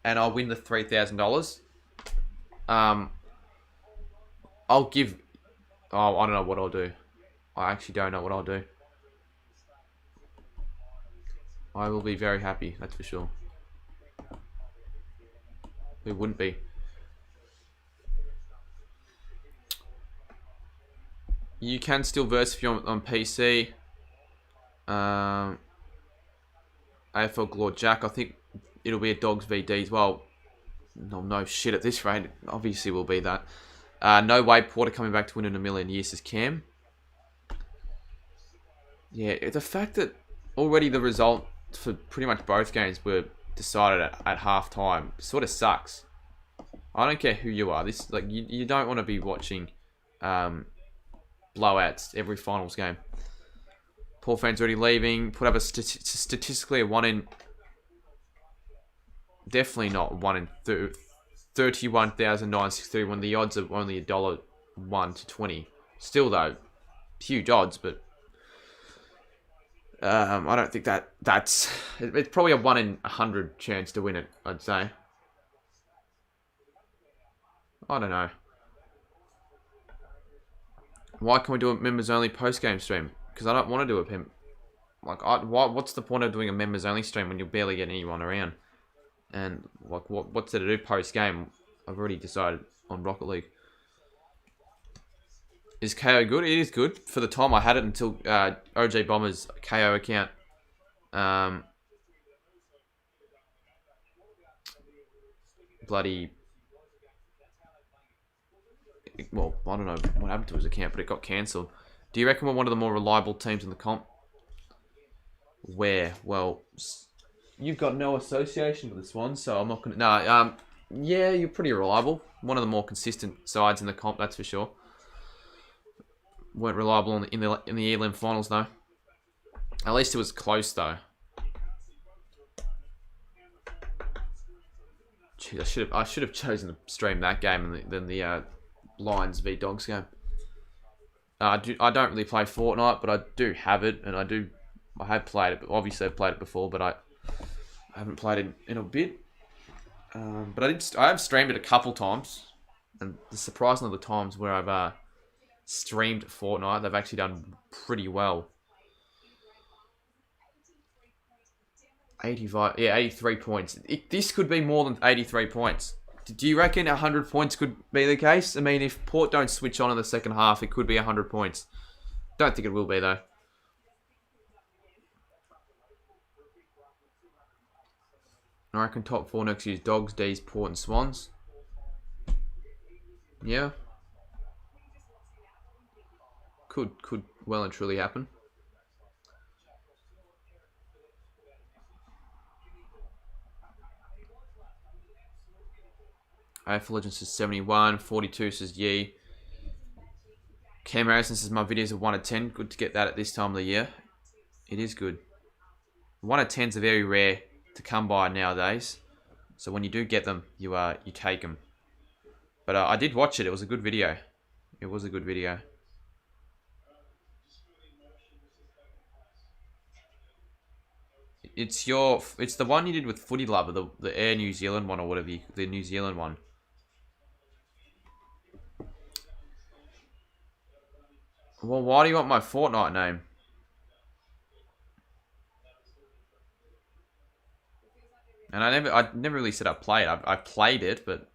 and I'll win the $3,000, I'll give... Oh, I don't know what I'll do. I actually don't know what I'll do. I will be very happy, that's for sure. Who wouldn't be? You can still verse if you're on PC. AFL Glor Jack. I think it'll be a Dogs VDs. Well, no shit at this rate. Obviously will be that. No way Porter coming back to win in a million years, says Cam. Yeah, the fact that already the result for pretty much both games were decided at half time sort of sucks. I don't care who you are. This like you don't want to be watching blowouts every finals game. Paul fans already leaving. Put up a statistically a 1 in... Definitely not 1 in 31,963 when the odds are only $1 to 20. Still though, huge odds, but I don't think that's... It's probably a 1 in 100 chance to win it, I'd say. I don't know. Why can't we do a members-only post-game stream? Because I don't want to do a what's the point of doing a members-only stream when you'll barely get anyone around? And like, what's there to do post-game? I've already decided on Rocket League. Is KO good? It is good. For the time I had it until OJ Bomber's KO account. Bloody... Well, I don't know what happened to his account, but it got cancelled. Do you reckon we're one of the more reliable teams in the comp? Where? Well, you've got no association with this one, so I'm not going to... No, yeah, you're pretty reliable. One of the more consistent sides in the comp, that's for sure. weren't reliable in the elim finals though. At least it was close though. Jeez, I should have chosen to stream that game than the Lions v Dogs game. I don't really play Fortnite, but I do have it, and I have played it. But obviously, I've played it before, but I haven't played it in a bit. But I have streamed it a couple times, and the surprisingly the times where I've streamed Fortnite, they've actually done pretty well. 85, yeah, 83 points. This could be more than 83 points. Do you reckon 100 points could be the case? I mean, if Port don't switch on in the second half, it could be 100 points. Don't think it will be, though. I reckon top 4 next year's Dogs, D's, Port and Swans. Yeah. Could well and truly happen. AFL Legends says 71, 42 says Yee. Cam Harrison says my videos are 1 of 10. Good to get that at this time of the year. It is good. 1 of 10s are very rare to come by nowadays. So when you do get them, you take them. But I did watch it. It was a good video. It was a good video. It's the one you did with Footy Lover, the Air New Zealand one or whatever, the New Zealand one. Well, why do you want my Fortnite name? And I never really said I played. I played it, but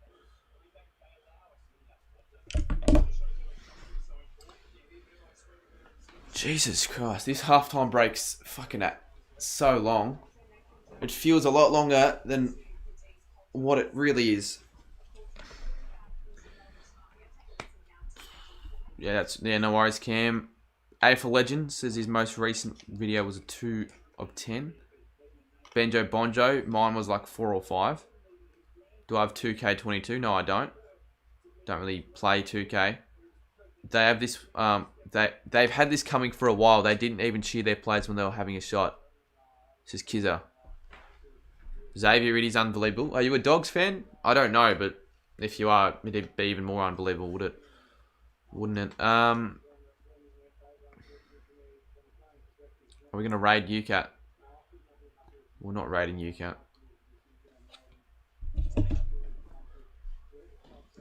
Jesus Christ, this halftime break's fucking so long. It feels a lot longer than what it really is. Yeah, no worries, Cam. AFL Legend says his most recent video was a 2 of 10. Benjo Bonjo, mine was like 4 or 5. Do I have 2K22? No, I don't. Don't really play 2K. They have this. They've had this coming for a while. They didn't even cheer their players when they were having a shot. This is Kizza. Xavier, it is unbelievable. Are you a Dogs fan? I don't know, but if you are, it'd be even more unbelievable, would it? Wouldn't it? Are we going to raid UCAT? We're not raiding UCAT.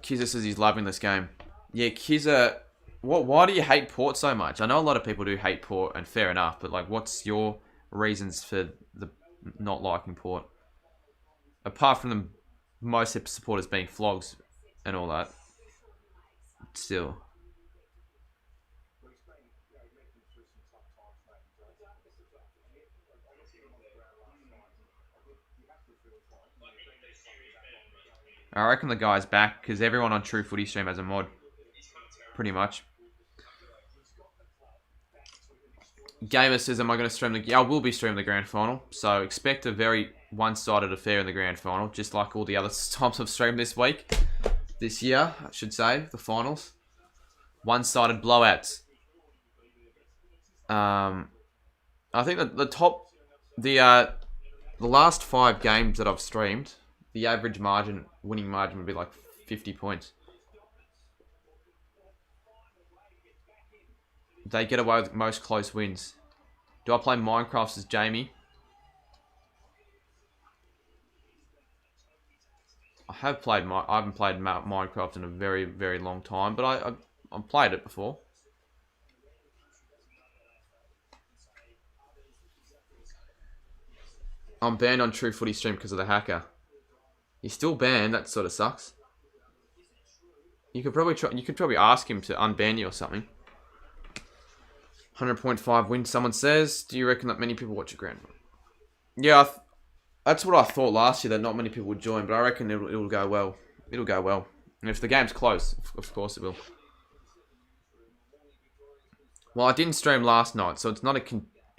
Kizza says he's loving this game. Yeah, Kizza, why do you hate Port so much? I know a lot of people do hate Port, and fair enough, but like, what's your reasons for the not liking Port? Apart from the most supporters being flogs and all that. Still. I reckon the guy's back because everyone on True Footy Stream has a mod. Pretty much. Gamer says, am I going to stream I will be streaming the grand final. So expect a very one-sided affair in the grand final. Just like all the other times I've streamed this week. This year, I should say. The finals. One-sided blowouts. I think that the last 5 games that I've streamed, the average winning margin would be like 50 points. They get away with most close wins. Do I play Minecraft as Jamie? I haven't played Minecraft in a very, very long time, but I've played it before. I'm banned on True Footy Stream because of the hacker. You're still banned. That sort of sucks. You could probably ask him to unban you or something. 100.5 win, someone says. Do you reckon that many people watch a grand final? Yeah, that's what I thought last year, that not many people would join, but I reckon it'll go well. It'll go well. And if the game's close, of course it will. Well, I didn't stream last night, so it's not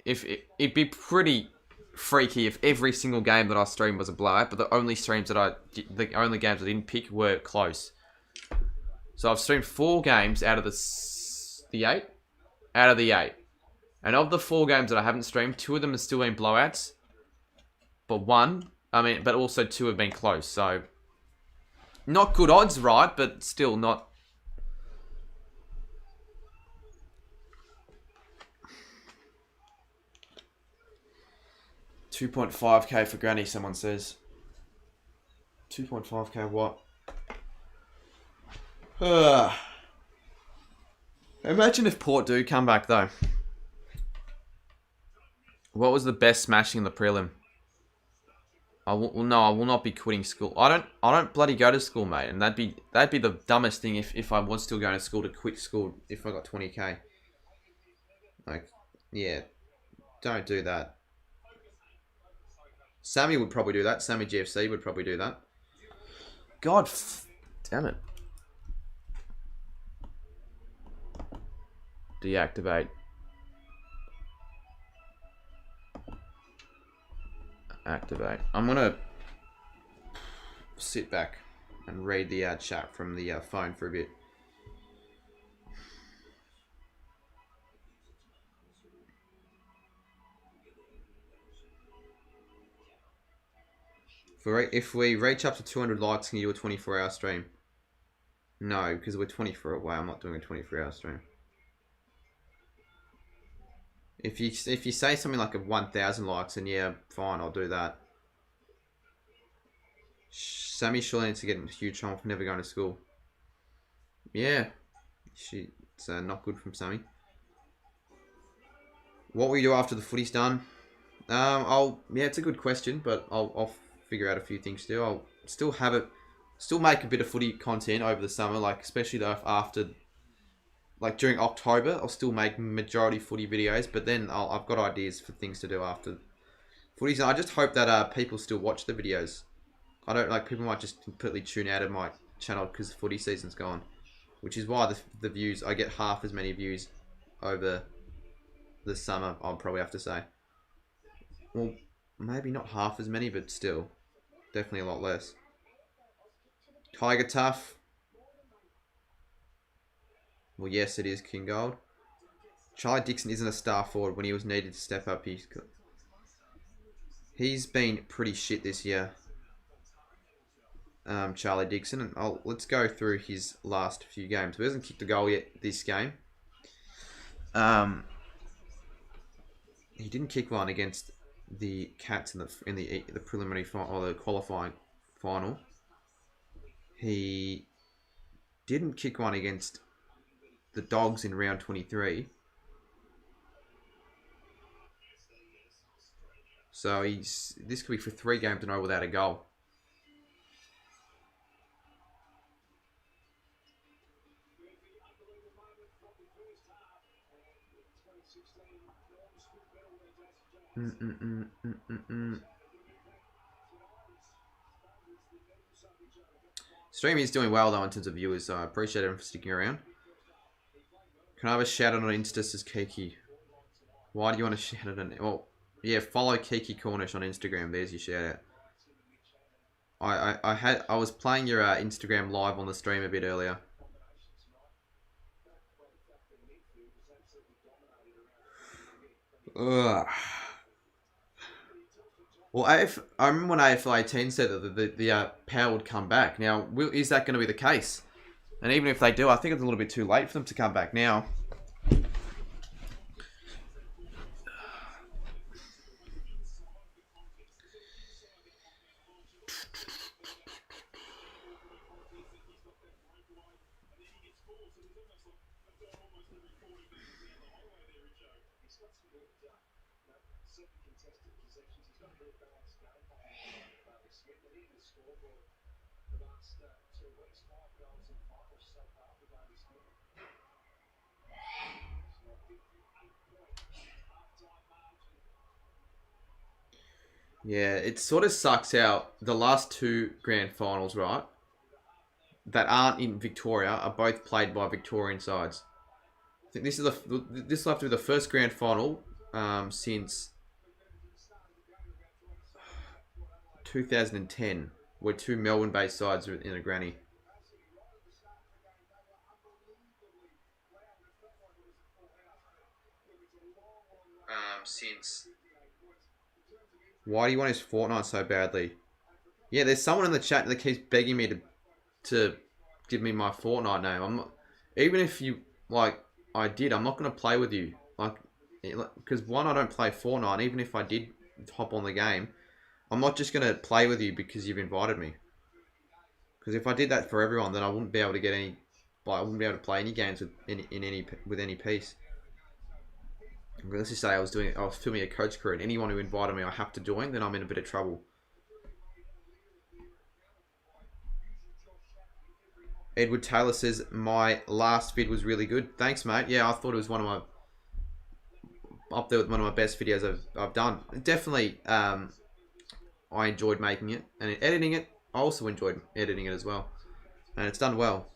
it'd be pretty freaky if every single game that I streamed was a blowout, but the only games I didn't pick were close. So I've streamed 4 games out of the 8. out of the 8. And of the 4 games that I haven't streamed, 2 of them have still been blowouts. But but also 2 have been close. So, not good odds, right? But still not. 2.5k for Granny, someone says. 2.5k what? Imagine if Port do come back, though. What was the best smashing in the prelim? I will not be quitting school. I don't bloody go to school, mate. And that'd be the dumbest thing if I was still going to school to quit school if I got 20k. Like, yeah. Don't do that. Sammy would probably do that. Sammy GFC would probably do that. God damn it. Deactivate. Activate. I'm gonna sit back and read the chat from the phone for a bit. If we reach up to 200 likes, can you do a 24-hour stream? No, because we're 24 away. I'm not doing a 24-hour stream. If you say something like a 1,000 likes, then yeah, fine, I'll do that. Sammy surely needs to get in huge trouble for never going to school. Yeah, it's not good from Sammy. What will you do after the footy's done? Yeah, it's a good question, but I'll figure out a few things still. I'll still make a bit of footy content over the summer, like especially though after, like during October, I'll still make majority footy videos, but then I've got ideas for things to do after footy. I just hope that people still watch the videos. I don't like people might just completely tune out of my channel because footy season's gone, which is why the views I get half as many views over the summer. I'll probably have to say. Well, maybe not half as many, but still, definitely a lot less. Tiger Tough. Well, yes, it is King Gold. Charlie Dixon isn't a star forward. When he was needed to step up, he's been pretty shit this year. Charlie Dixon, and let's go through his last few games. He hasn't kicked a goal yet this game. He didn't kick one against the Cats in the preliminary final or the qualifying final. He didn't kick one against the Dogs in round 23. So this could be for 3 games in a row without a goal. Stream is doing well though in terms of viewers, so I appreciate everyone for sticking around. Can I have a shout out on Insta, says Kiki? Why do you want to shout out on... Well, yeah, follow Kiki Cornish on Instagram. There's your shout out. I was playing your Instagram live on the stream a bit earlier. Ugh. Well, I remember when AFL 18 said that the power would come back. Now, is that going to be the case? And even if they do, I think it's a little bit too late for them to come back now. Yeah, it sort of sucks out. The last 2 grand finals, right, that aren't in Victoria are both played by Victorian sides. I think this will have to be the first grand final since 2010, where 2 Melbourne-based sides are in a granny. since. Why do you want his Fortnite so badly? Yeah, there's someone in the chat that keeps begging me to give me my Fortnite name. I'm not, even if you like I'm not gonna play with you. Because one, I don't play Fortnite. Even if I did hop on the game, I'm not just gonna play with you because you've invited me. Because if I did that for everyone, then I wouldn't be able to get any. I wouldn't be able to play any games with any piece. Let's just say I was filming a coach career, and anyone who invited me, I have to join. Then I'm in a bit of trouble. Edward Taylor says my last vid was really good. Thanks, mate. Yeah, I thought it was up there with one of my best videos I've done. Definitely, I enjoyed making it and editing it. I also enjoyed editing it as well, and it's done well.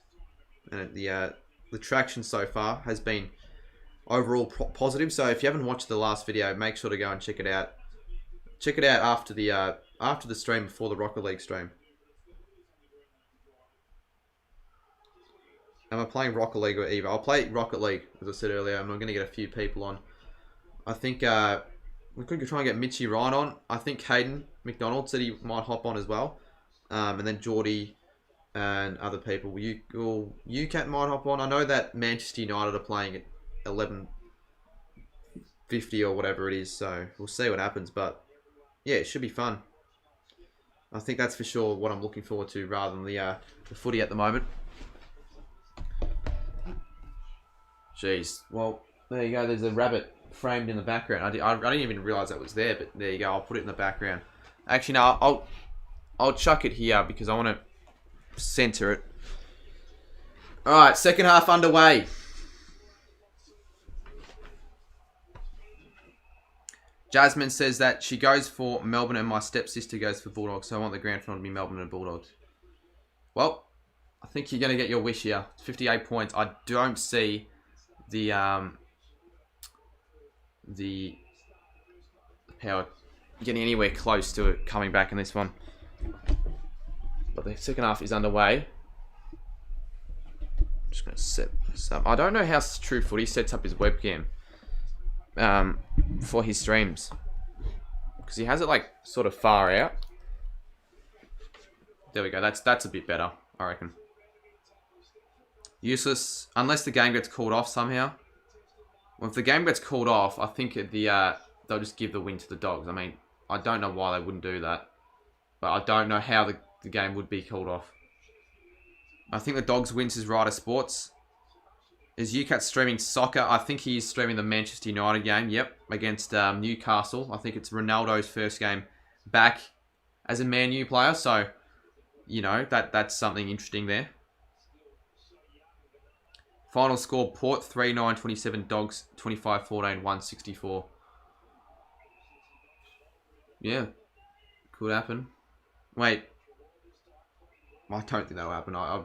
And the traction so far has been overall positive. So if you haven't watched the last video, make sure to go and check it out. Check it out after the stream, before the Rocket League stream. Am I playing Rocket League or EVO? I'll play Rocket League, as I said earlier. I'm going to get a few people on. I think we could try and get Mitchy Ryan on. I think Hayden McDonald said he might hop on as well. And then Geordie and other people. UCAT might hop on. I know that Manchester United are playing at 11:50 or whatever it is. So we'll see what happens. But yeah, it should be fun. I think that's for sure what I'm looking forward to, rather than the footy at the moment. Jeez. Well, there you go. There's a rabbit framed in the background. I didn't even realise that was there, but there you go. I'll put it in the background. Actually, no. I'll chuck it here because I want to center it. All right, second half underway. Jasmine says that she goes for Melbourne and my stepsister goes for Bulldogs, so I want the grand final to be Melbourne and Bulldogs. Well, I think you're going to get your wish here. 58 points. I don't see the Power getting anywhere close to it coming back in this one. But the second half is underway. I'm just going to set this up. I don't know how True Footy sets up his webcam for his streams, because he has it like sort of far out. There we go. That's a bit better, I reckon. Useless unless the game gets called off somehow. Well, if the game gets called off, I think they'll just give the win to the Dogs. I mean, I don't know why they wouldn't do that, but I don't know how the game would be called off. I think the Dogs wins his Rider Sports. Is UCAT streaming soccer? I think he is streaming the Manchester United game. Yep, against Newcastle. I think it's Ronaldo's first game back as a Man U player. So, you know, that's something interesting there. Final score, Port 39-27, Dogs 25-14, 164. Yeah, could happen. Wait, I don't think that'll happen. I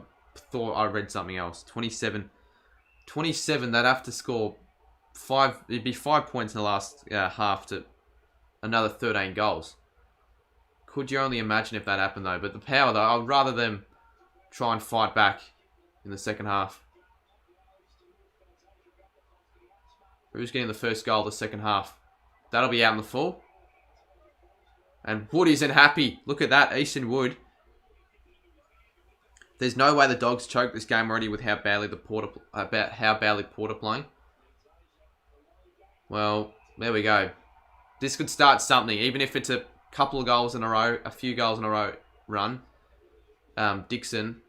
thought I read something else. 27, they'd have to score 5. It'd be 5 points in the last half to another 13 goals. Could you only imagine if that happened though? But the Power though, I'd rather them try and fight back in the second half. Who's getting the first goal of the second half? That'll be out in the full. And Wood isn't happy. Look at that, Easton Wood. There's no way the Dogs choke this game already with how badly Port are playing. Well, there we go. This could start something, even if it's a couple of goals in a row, a few goals in a row run. Dixon.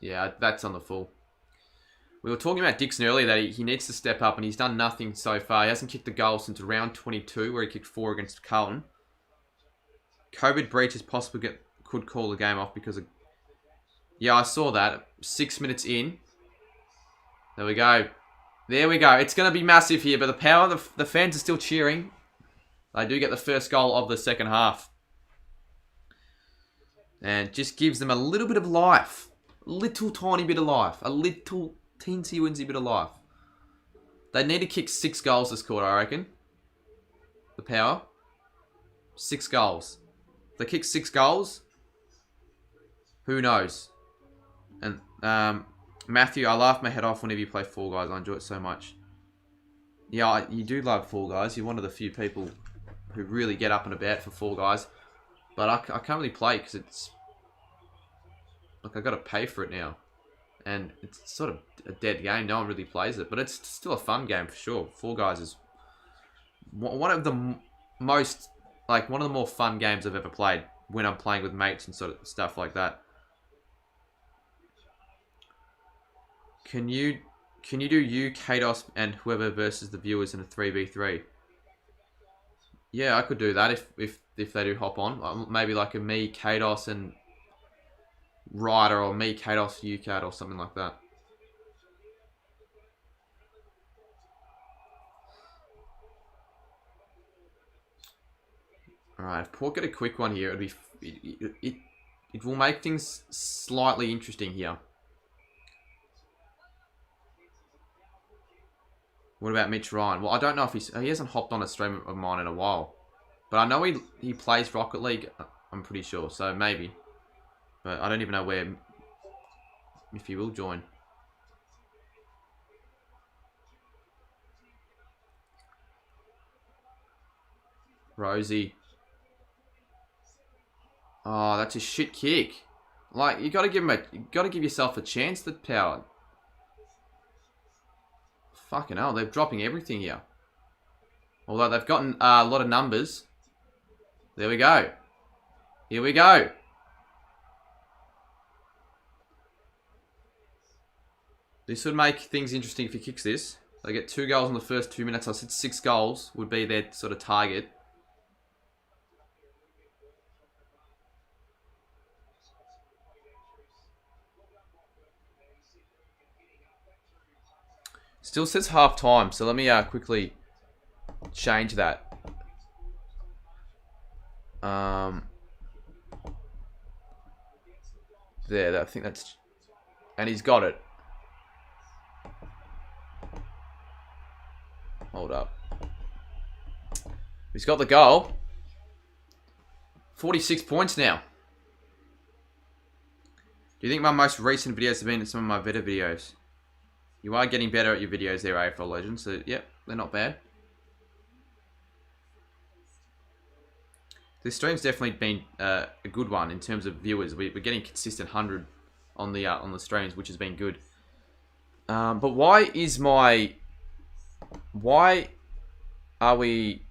Yeah, that's on the full. We were talking about Dixon earlier that he needs to step up, and he's done nothing so far. He hasn't kicked a goal since round 22, where he kicked 4 against Carlton. COVID breaches possibly could call the game off because of... Yeah, I saw that. 6 minutes in. There we go. There we go. It's going to be massive here, but the Power, the fans are still cheering. They do get the first goal of the second half. And just gives them a little bit of life. Little tiny bit of life. A little teensy winsy bit of life. They need to kick 6 goals this quarter, I reckon. The Power. 6 goals. If they kick 6 goals, who knows? And Matthew, I laugh my head off whenever you play Fall Guys. I enjoy it so much. Yeah, you do love Fall Guys. You're one of the few people who really get up and about for Fall Guys. But I can't really play because it's... Like, I got to pay for it now. And it's sort of a dead game. No one really plays it. But it's still a fun game for sure. Fall Guys is one of the most... Like, one of the more fun games I've ever played. When I'm playing with mates and sort of stuff like that. Can you do Kados and whoever versus the viewers in a 3v3? Yeah, I could do that if they do hop on. Maybe like a me, Kados, and Ryder, or me, Kados, UCAT, or something like that. Alright, if Port get a quick one here, it will make things slightly interesting here. What about Mitch Ryan? Well, I don't know if he hasn't hopped on a stream of mine in a while. But I know he plays Rocket League, I'm pretty sure, so maybe. But I don't even know if he will join. Rosie. Oh, that's a shit kick. Like, you gotta give yourself a chance to power. Fucking hell, they're dropping everything here. Although they've gotten a lot of numbers. There we go. Here we go. This would make things interesting if he kicks this. They get 2 goals in the first 2 minutes. I said 6 goals would be their sort of target. Still says half time, so let me quickly change that. There, I think that's... And he's got it. Hold up. He's got the goal. 46 points now. Do you think my most recent videos have been some of my better videos? You are getting better at your videos there, AFL Legends. So, yep, they're not bad. This stream's definitely been a good one in terms of viewers. We're getting consistent 100 on the streams, which has been good. But why are we...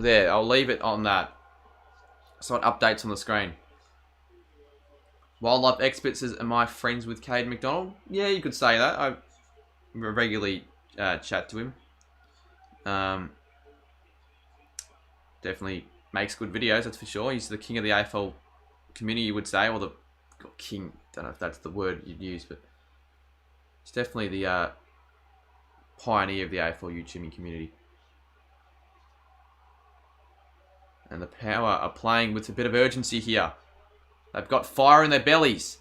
There, I'll leave it on that. So it updates on the screen. Wildlife Expert says, am I friends with Cade McDonald? Yeah, you could say that. I regularly chat to him. Definitely makes good videos, that's for sure. He's the king of the AFL community, you would say. Or the king, don't know if that's the word you'd use, but he's definitely the pioneer of the AFL YouTubing community. And the Power are playing with a bit of urgency here. They've got fire in their bellies.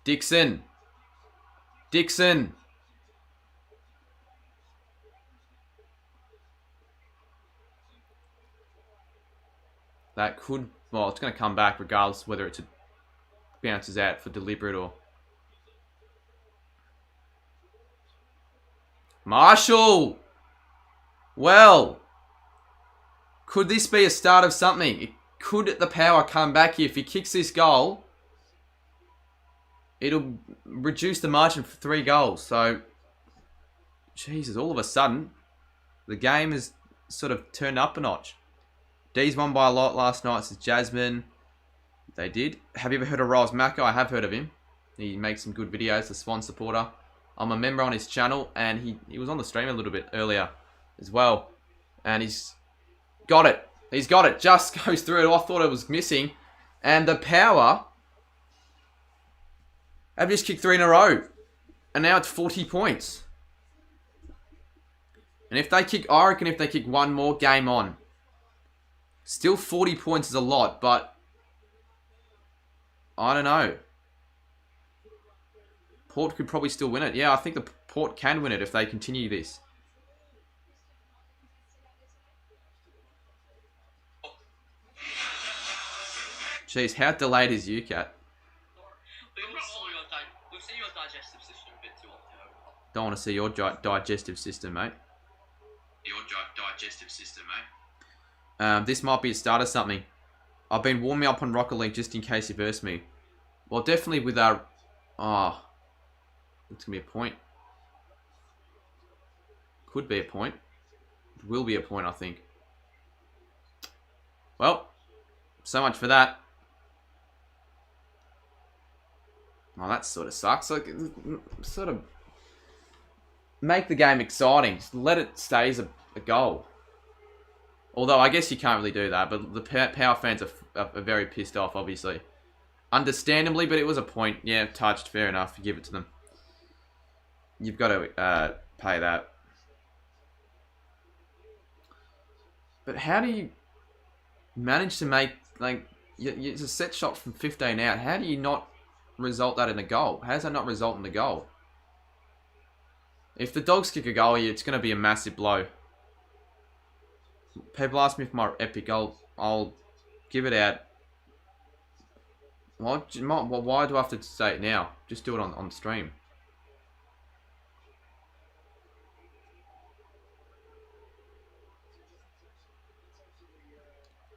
Dixon. Dixon. That could... Well, it's going to come back regardless whether it bounces out for deliberate or... Marshall! Well... Could this be a start of something? Could the Power come back here? If he kicks this goal, it'll reduce the margin for 3 goals. So, Jesus, all of a sudden, the game has sort of turned up a notch. D's won by a lot last night, says Jasmine. They did. Have you ever heard of Riles Macca? I have heard of him. He makes some good videos, the Swan supporter. I'm a member on his channel, and he was on the stream a little bit earlier as well. And he's... got it. He's got it. Just goes through it. I thought it was missing. And the Power have just kicked 3 in a row. And now it's 40 points. And if they kick, I reckon if they kick one more, game on. Still 40 points is a lot, but I don't know. Port could probably still win it. Yeah, I think the Port can win it if they continue this. Jeez, how delayed is you, Cat? We've seen your digestive system a bit too often. Don't want to see your digestive system, mate. This might be a start of something. I've been warming up on Rocket League just in case you verse me. Well, definitely with our... Oh. It's going to be a point. Could be a point. It will be a point, I think. Well, so much for that. Oh, that sort of sucks. Like, sort of make the game exciting. Just let it stay as a goal. Although, I guess you can't really do that. But the Power fans are very pissed off, obviously. Understandably, but it was a point. Yeah, touched. Fair enough. You give it to them. You've got to pay that. But how do you manage to make, like, it's a set shot from 15 out. How do you not result that in a goal? How does that not result in a goal? If the Dogs kick a goal here, it's going to be a massive blow. People ask me for my epic. I'll give it out. Why do I have to say it now? Just do it on stream.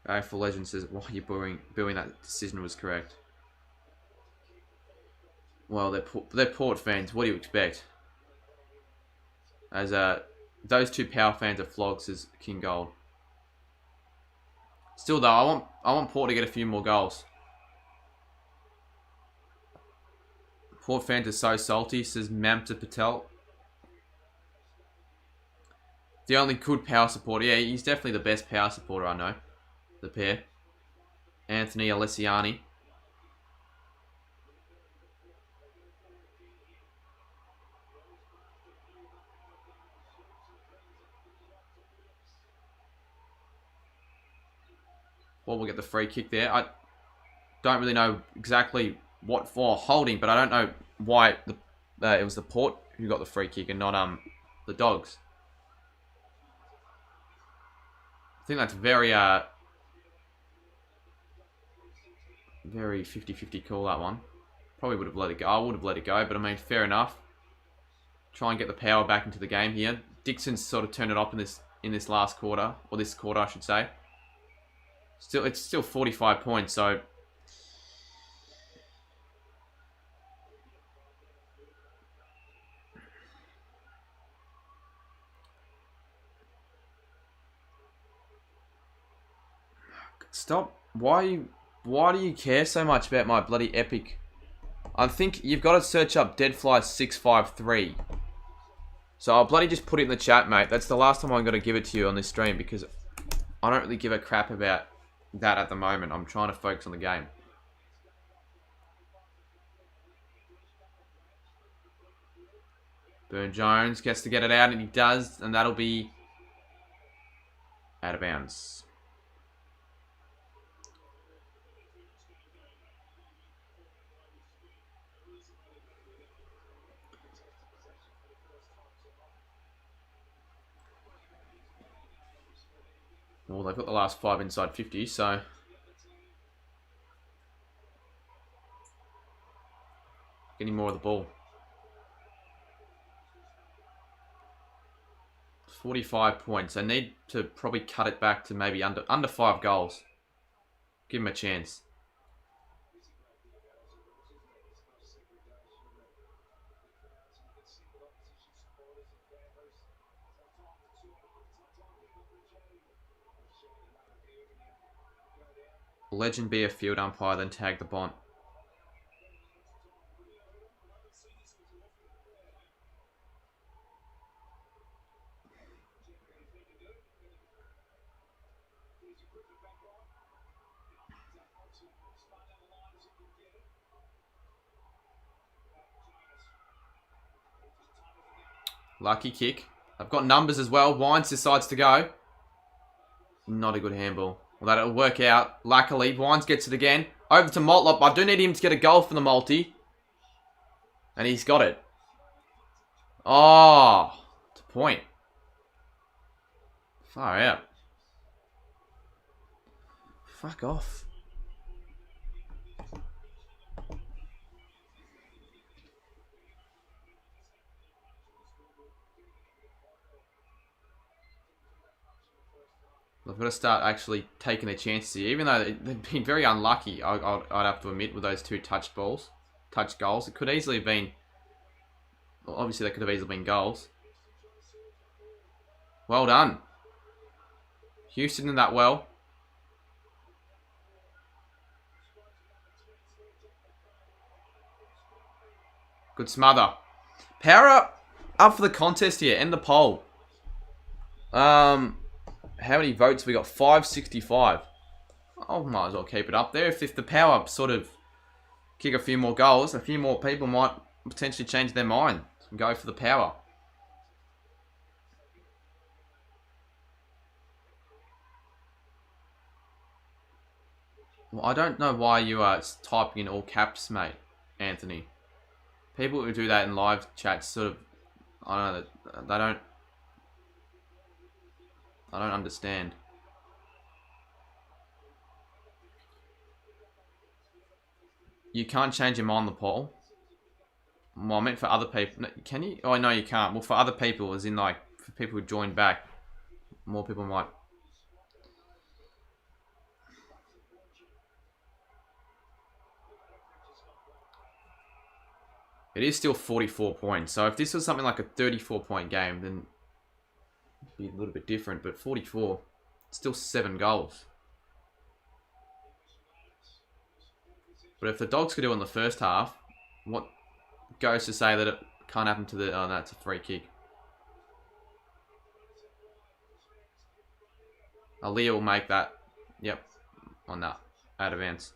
AFL Legend says, why are you booing that decision was correct? Well, they're Port fans. What do you expect? As those two Power fans are flogs as King Gold. Still though, I want Port to get a few more goals. Port fans are so salty, says Mamta Patel. The only good Power supporter. Yeah, he's definitely the best Power supporter I know. The pair. Anthony Alessiani. Well, we'll get the free kick there. I don't really know exactly what for holding, but I don't know why it was the Port who got the free kick and not the Dogs. I think that's very 50-50 call, that one. Probably would have let it go. I would have let it go, but I mean, fair enough. Try and get the power back into the game here. Dixon's sort of turned it up in this last quarter, or this quarter, I should say. It's still 45 points, so stop. Why do you care so much about my bloody epic? I think you've got to search up Deadfly653. So I'll bloody just put it in the chat, mate. That's the last time I'm going to give it to you on this stream because I don't really give a crap about that at the moment. I'm trying to focus on the game. Burn Jones gets to get it out, and he does, and that'll be out of bounds. Well, they've got the last 5 inside 50, so getting more of the ball. 45 points. They need to probably cut it back to maybe under 5 goals. Give them a chance. Legend be a field umpire, then tag the bont. Lucky kick. I've got numbers as well. Wines decides to go. Not a good handball. Well, that'll work out. Luckily, Wines gets it again. Over to Motlop. I do need him to get a goal for the multi. And he's got it. Oh, it's a point. Far out. Fuck off. to start actually taking their chances here. Even though they've been very unlucky, I'd have to admit, with those 2 touch goals. It could easily have been... Well, obviously, they could have easily been goals. Well done. Houston did that well. Good smother. Power up for the contest here. End the poll. How many votes we got? 565. I might as well keep it up there. If the Power sort of kick a few more goals, a few more people might potentially change their mind and go for the Power. Well, I don't know why you are typing in all caps, mate, Anthony. People who do that in live chats sort of, I don't know, I don't understand. You can't change your mind on the poll. Well, I meant for other people. Can you? Oh, no, you can't. Well, for other people, as in, like, for people who join back, more people might. It is still 44 points. So if this was something like a 34-point game, then it'd be a little bit different. But 44, still 7 goals. But if the Dogs could do it in the first half, what goes to say that it can't happen to the... Oh, no, it's a free kick. Aaliyah will make that. Yep. On that. Out of bounds.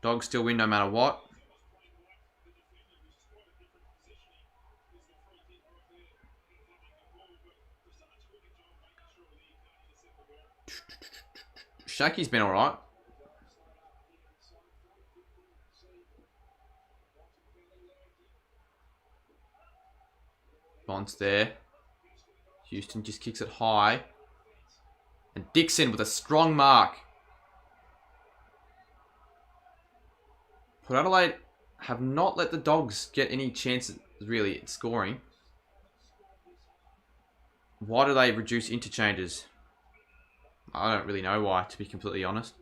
Dogs still win no matter what. Shaky's been alright. Bond's there. Houston just kicks it high. And Dixon with a strong mark. Port Adelaide have not let the Dogs get any chances, really, at scoring. Why do they reduce interchanges? I don't really know why, to be completely honest.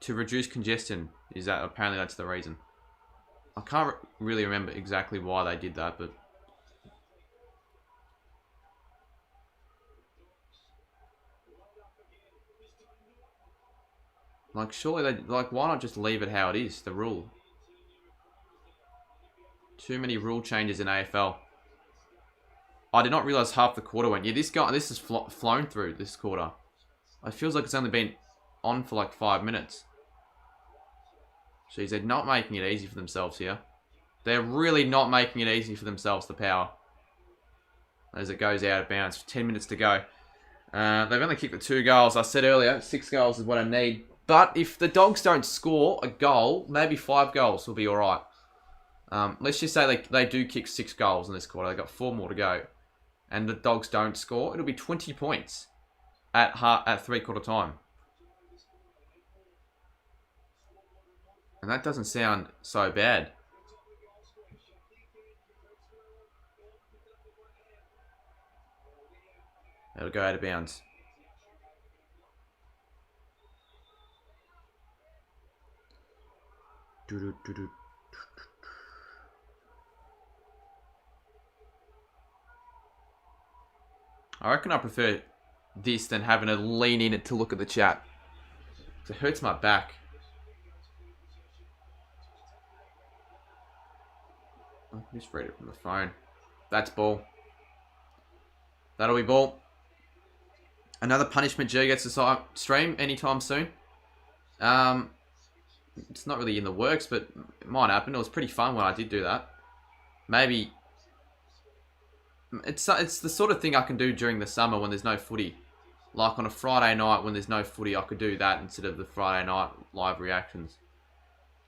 To reduce congestion, is that apparently that's the reason. I can't really remember exactly why they did that, but like, surely they, like, why not just leave it how it is, the rule? Too many rule changes in AFL. I did not realise half the quarter went. Yeah, this has flown through this quarter. It feels like it's only been on for like 5 minutes. Jeez, they're not making it easy for themselves here. They're really not making it easy for themselves, the Power. As it goes out of bounds. 10 minutes to go. They've only kicked the 2 goals. I said earlier, 6 goals is what I need. But if the Dogs don't score a goal, maybe 5 goals will be alright. Let's just say they do kick 6 goals in this quarter. They've got 4 more to go. And the Dogs don't score, it'll be 20 points at 3/4 time. And that doesn't sound so bad. It'll go out of bounds. I reckon I prefer this than having to lean in it to look at the chat. It hurts my back. I'll just read it from the phone. That's ball. That'll be ball. Another punishment G gets to stream anytime soon. It's not really in the works, but it might happen. It was pretty fun when I did do that. Maybe... It's the sort of thing I can do during the summer when there's no footy. Like on a Friday night when there's no footy, I could do that instead of the Friday night live reactions.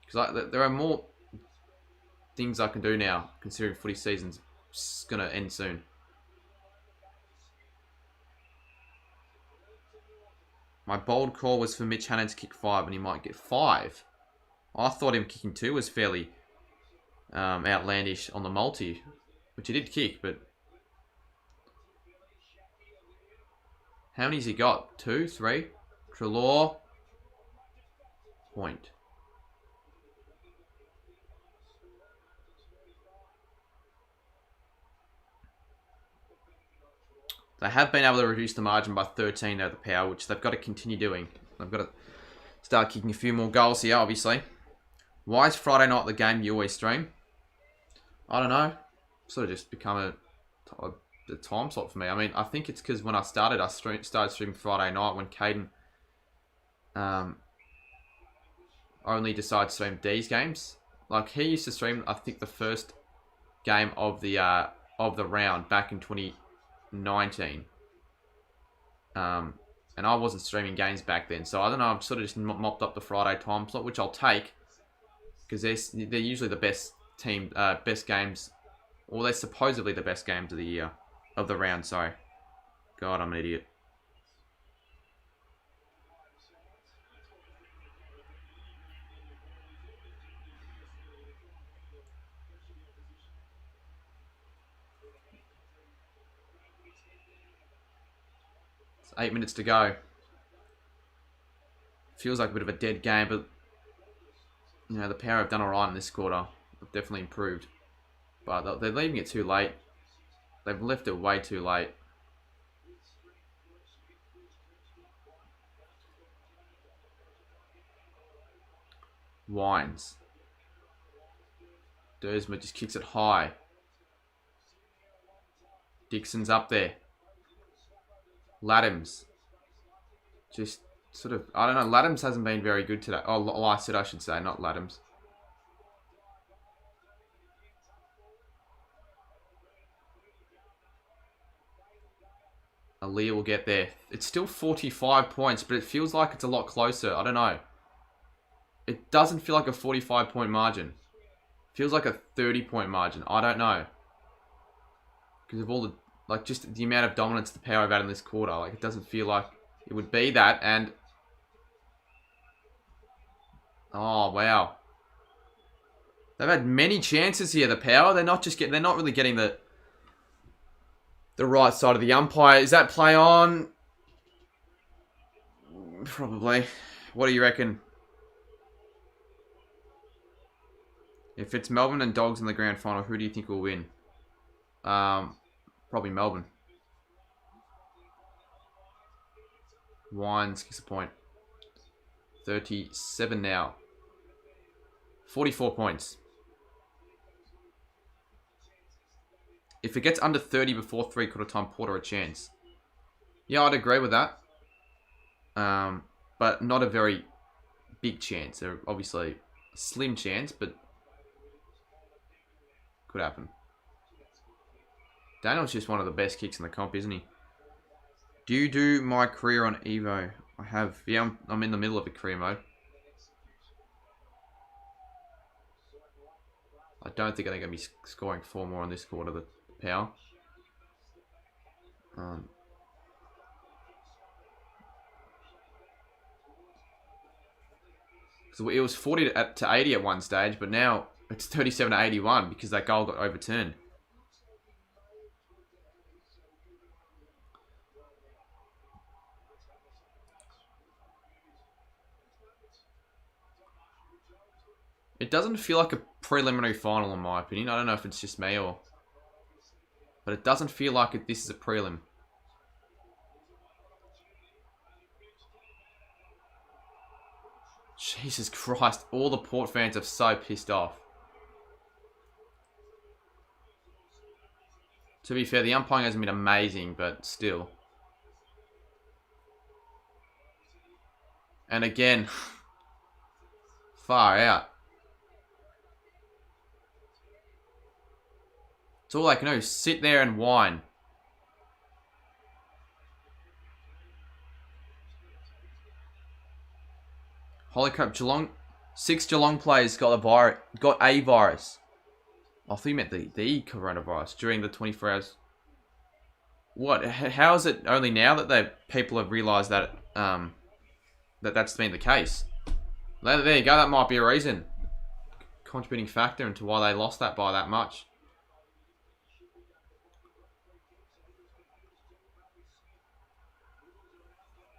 Because there are more things I can do now, considering footy season's going to end soon. My bold call was for Mitch Hannon to kick 5 and he might get 5. I thought him kicking 2 was fairly outlandish on the multi, which he did kick, but How many's he got? 2, 3? Trelaw. Point. They have been able to reduce the margin by 13 out of the Power, which they've got to continue doing. They've got to start kicking a few more goals here, obviously. Why is Friday night the game you always stream? I don't know. Sort of just become a time slot for me. I mean, I think it's because when I started, started streaming Friday night when Caden only decided to stream D's games. Like, he used to stream, I think, the first game of the round back in 2019. And I wasn't streaming games back then. So, I don't know, I've sort of just mopped up the Friday time slot, which I'll take. Because they're usually the best games. Or they're supposedly the best games of the year. Of the round, sorry. God, I'm an idiot. It's 8 minutes to go. Feels like a bit of a dead game, but you know, the Power have done alright in this quarter. They've definitely improved. But they're leaving it too late. They've left it way too late. Wines. Dersma just kicks it high. Dixon's up there. Laddams. Just sort of, I don't know, Laddams hasn't been very good today. Oh, Lycett, I should say, not Laddams. Aaliyah will get there. It's still 45 points, but it feels like it's a lot closer. I don't know. It doesn't feel like a 45-point margin. It feels like a 30-point margin. I don't know. Because of all the, like, just the amount of dominance the Power have had in this quarter. Like, it doesn't feel like it would be that. And, oh, wow. They've had many chances here, the Power. They're not really getting the right side of the umpire. Is that play on? Probably. What do you reckon? If it's Melbourne and Dogs in the grand final, who do you think will win? Probably Melbourne. Wines kicks a point. 37 now. 44 points. If it gets under 30 before 3/4 time, Porter a chance. Yeah, I'd agree with that. But not a very big chance. They're obviously a slim chance, but could happen. Daniel's just one of the best kicks in the comp, isn't he? Do you do my career on Evo? I have. Yeah, I'm in the middle of a career mode. I don't think they're going to be scoring 4 more on this quarter, the Power. So it was 40 to 80 at one stage, but now it's 37 to 81 because that goal got overturned. It doesn't feel like a preliminary final in my opinion. I don't know if it's just me or... But it doesn't feel like this is a prelim. Jesus Christ. All the Port fans are so pissed off. To be fair, the umpiring hasn't been amazing, but still. And again, far out. It's all I can do. Sit there and whine. Holy crap, Geelong. 6 Geelong players got a virus. I thought you meant the coronavirus during the 24 hours. What? How is it only now that people have realised that that's been the case? There you go. That might be a reason. Contributing factor into why they lost that by that much.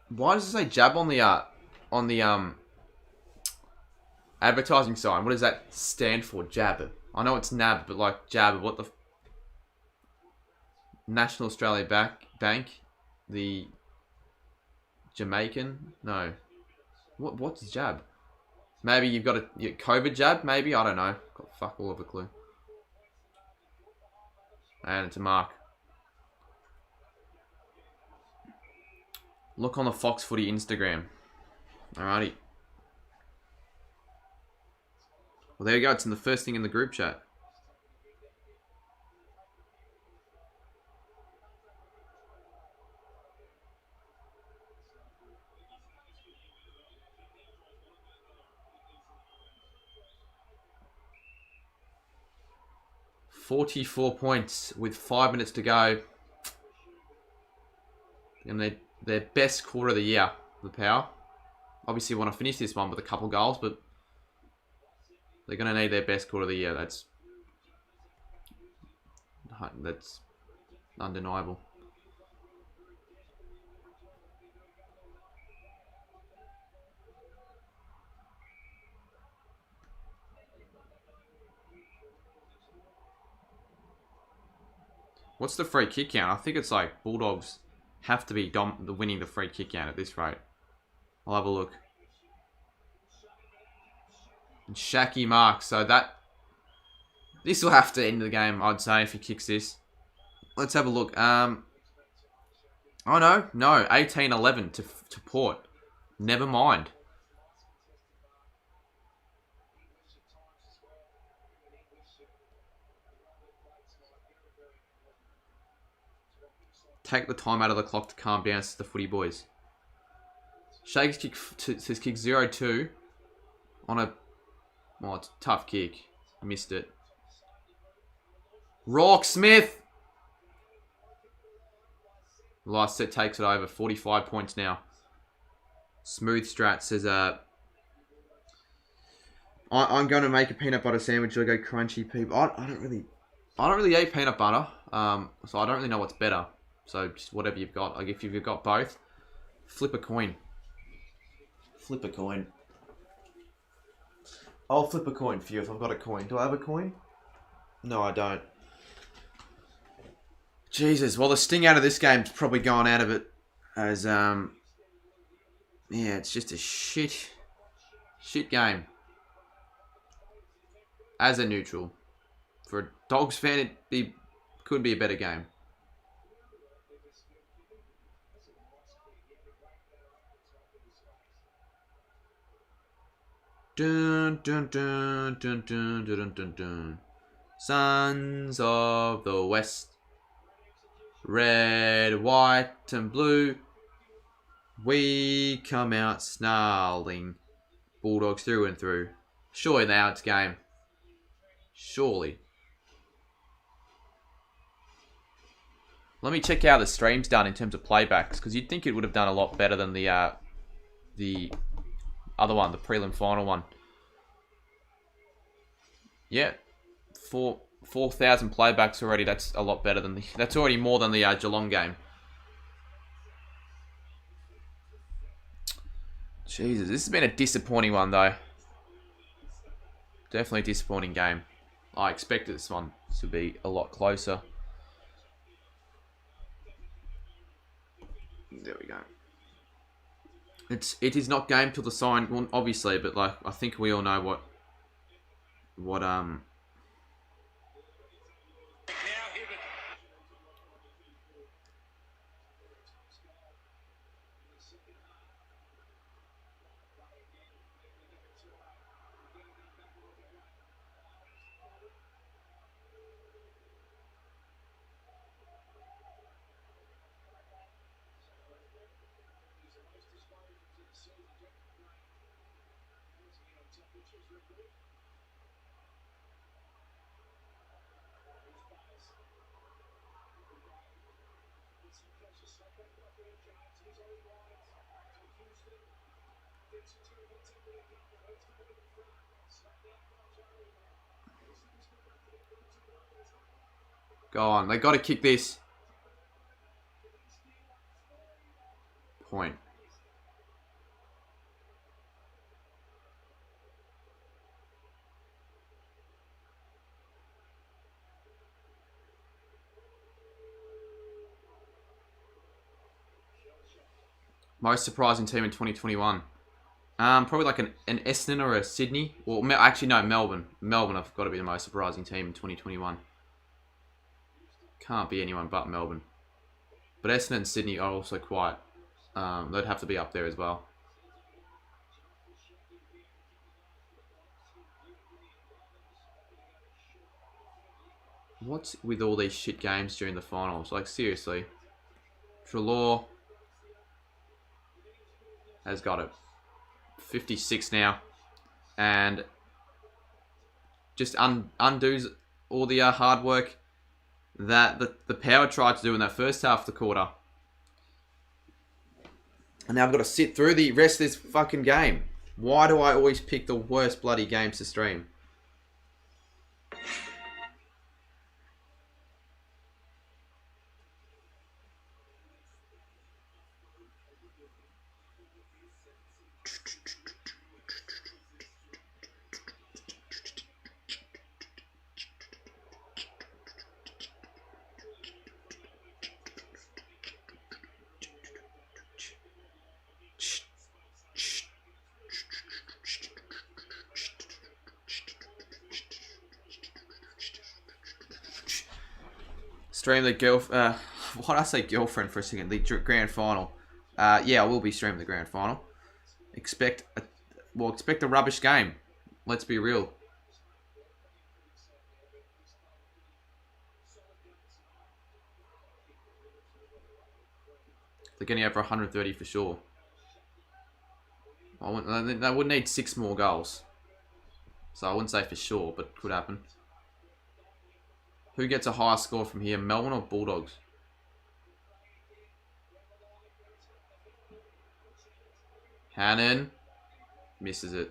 Why does it say jab on the advertising sign? What does that stand for? Jab. I know it's NAB, but like jab. What the National Australia Bank, the Jamaican? No. What's jab? Maybe you've got a COVID jab. Maybe I don't know. Got fuck all of a clue. And it's a mark. Look on the Fox Footy Instagram. Alrighty. Well, there you go. It's in the first thing in the group chat. $44 points with 5 minutes to go. And their best quarter of the year, the Power. Obviously, want to finish this one with a couple goals, but they're going to need their best quarter of the year. That's undeniable. What's the free kick count? I think it's like Bulldogs have to be winning the free kick count at this rate. I'll have a look. And Shaki marks. So this will have to end the game, I'd say, if he kicks this. Let's have a look. Oh no, 18-11 to Port. Never mind. Take the time out of the clock to calm down, says the footy boys. Shakes kick says kick 0-2 on a... Well, it's a tough kick. Missed it. Rourke Smith! Last set takes it over. 45 points now. Smooth Strat says, I'm going to make a peanut butter sandwich. I'll go crunchy people. I don't really eat peanut butter. So I don't really know what's better. So just whatever you've got. Like if you've got both, flip a coin. Flip a coin. I'll flip a coin for you if I've got a coin. Do I have a coin? No, I don't. Jesus. Well, the sting out of this game's probably gone out of it as yeah, it's just a shit game. As a neutral, for a Dogs fan, could be a better game. Dun, dun, dun, dun, dun, dun, dun, dun. Sons of the West. Red, white, and blue. We come out snarling. Bulldogs through and through. Surely now it's game. Surely. Let me check how the stream's done in terms of playbacks, because you'd think it would have done a lot better than the other one, the prelim final one. Yeah, 4,000 playbacks already. That's a lot better than that's already more than the Geelong game. Jesus, this has been a disappointing one though. Definitely a disappointing game. I expected this one to be a lot closer. There we go. It is not game till the sign, well, obviously, but like I think we all know what Go on, they got to kick this. Point. Most surprising team in 2021. Probably like an Essendon or a Sydney. Well, actually, no, Melbourne. Melbourne have got to be the most surprising team in 2021. Can't be anyone but Melbourne. But Essendon and Sydney are also quite... they'd have to be up there as well. What's with all these shit games during the finals? Like, seriously. Treloar has got it. 56 now. And just undoes all the hard work that the Power tried to do in that first half of the quarter. And now I've got to sit through the rest of this fucking game. Why do I always pick the worst bloody games to stream? Stream the why did I say girlfriend for a second? The grand final. Yeah, I will be streaming the grand final. Expect a rubbish game. Let's be real. They're getting over 130 for sure. They would need 6 more goals. So I wouldn't say for sure, but could happen. Who gets a higher score from here, Melbourne or Bulldogs? Hannon misses it.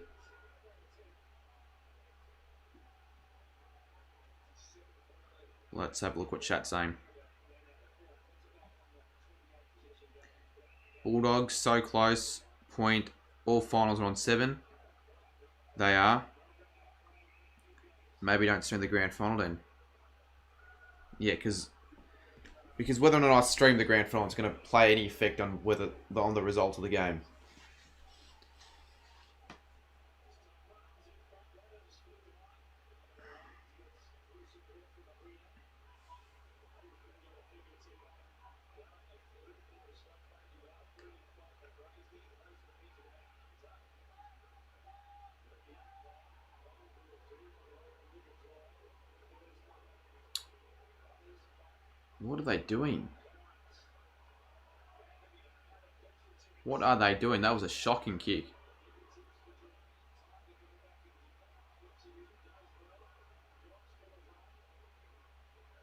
Let's have a look what chat's saying. Bulldogs so close. Point. All finals are on 7. They are. Maybe don't stream the grand final then. Yeah, because whether or not I stream the grand final is going to play any effect on the result of the game. What are they doing? What are they doing? That was a shocking kick.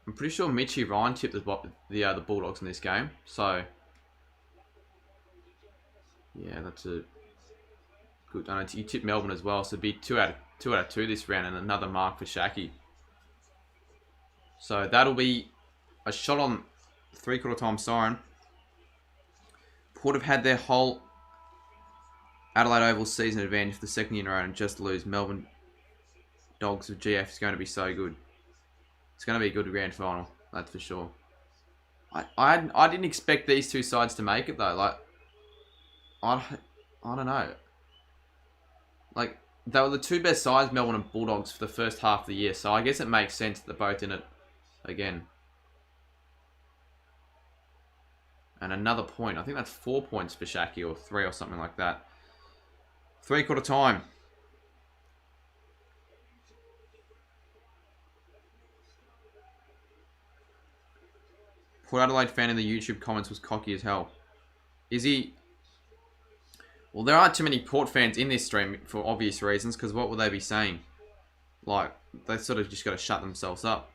I'm pretty sure Mitchie Ryan tipped the Bulldogs in this game. So, yeah, that's a good. I know you tipped Melbourne as well, so it'd be 2 out of 2 this round, and another mark for Shaki. So that'll be a shot on 3/4 time siren. Port have had their whole Adelaide Oval season advantage for the second year in a row and just lose. Melbourne Dogs of GF is going to be so good. It's going to be a good grand final, that's for sure. I didn't expect these two sides to make it though. Like, I don't know. Like, they were the 2 best sides, Melbourne and Bulldogs, for the first half of the year. So I guess it makes sense that they're both in it again. And another point. I think that's 4 points for Shaki, or 3 or something like that. 3/4 time. Port Adelaide fan in the YouTube comments was cocky as hell. Is he? Well, there aren't too many Port fans in this stream for obvious reasons, because what will they be saying? Like, they sort of just got to shut themselves up.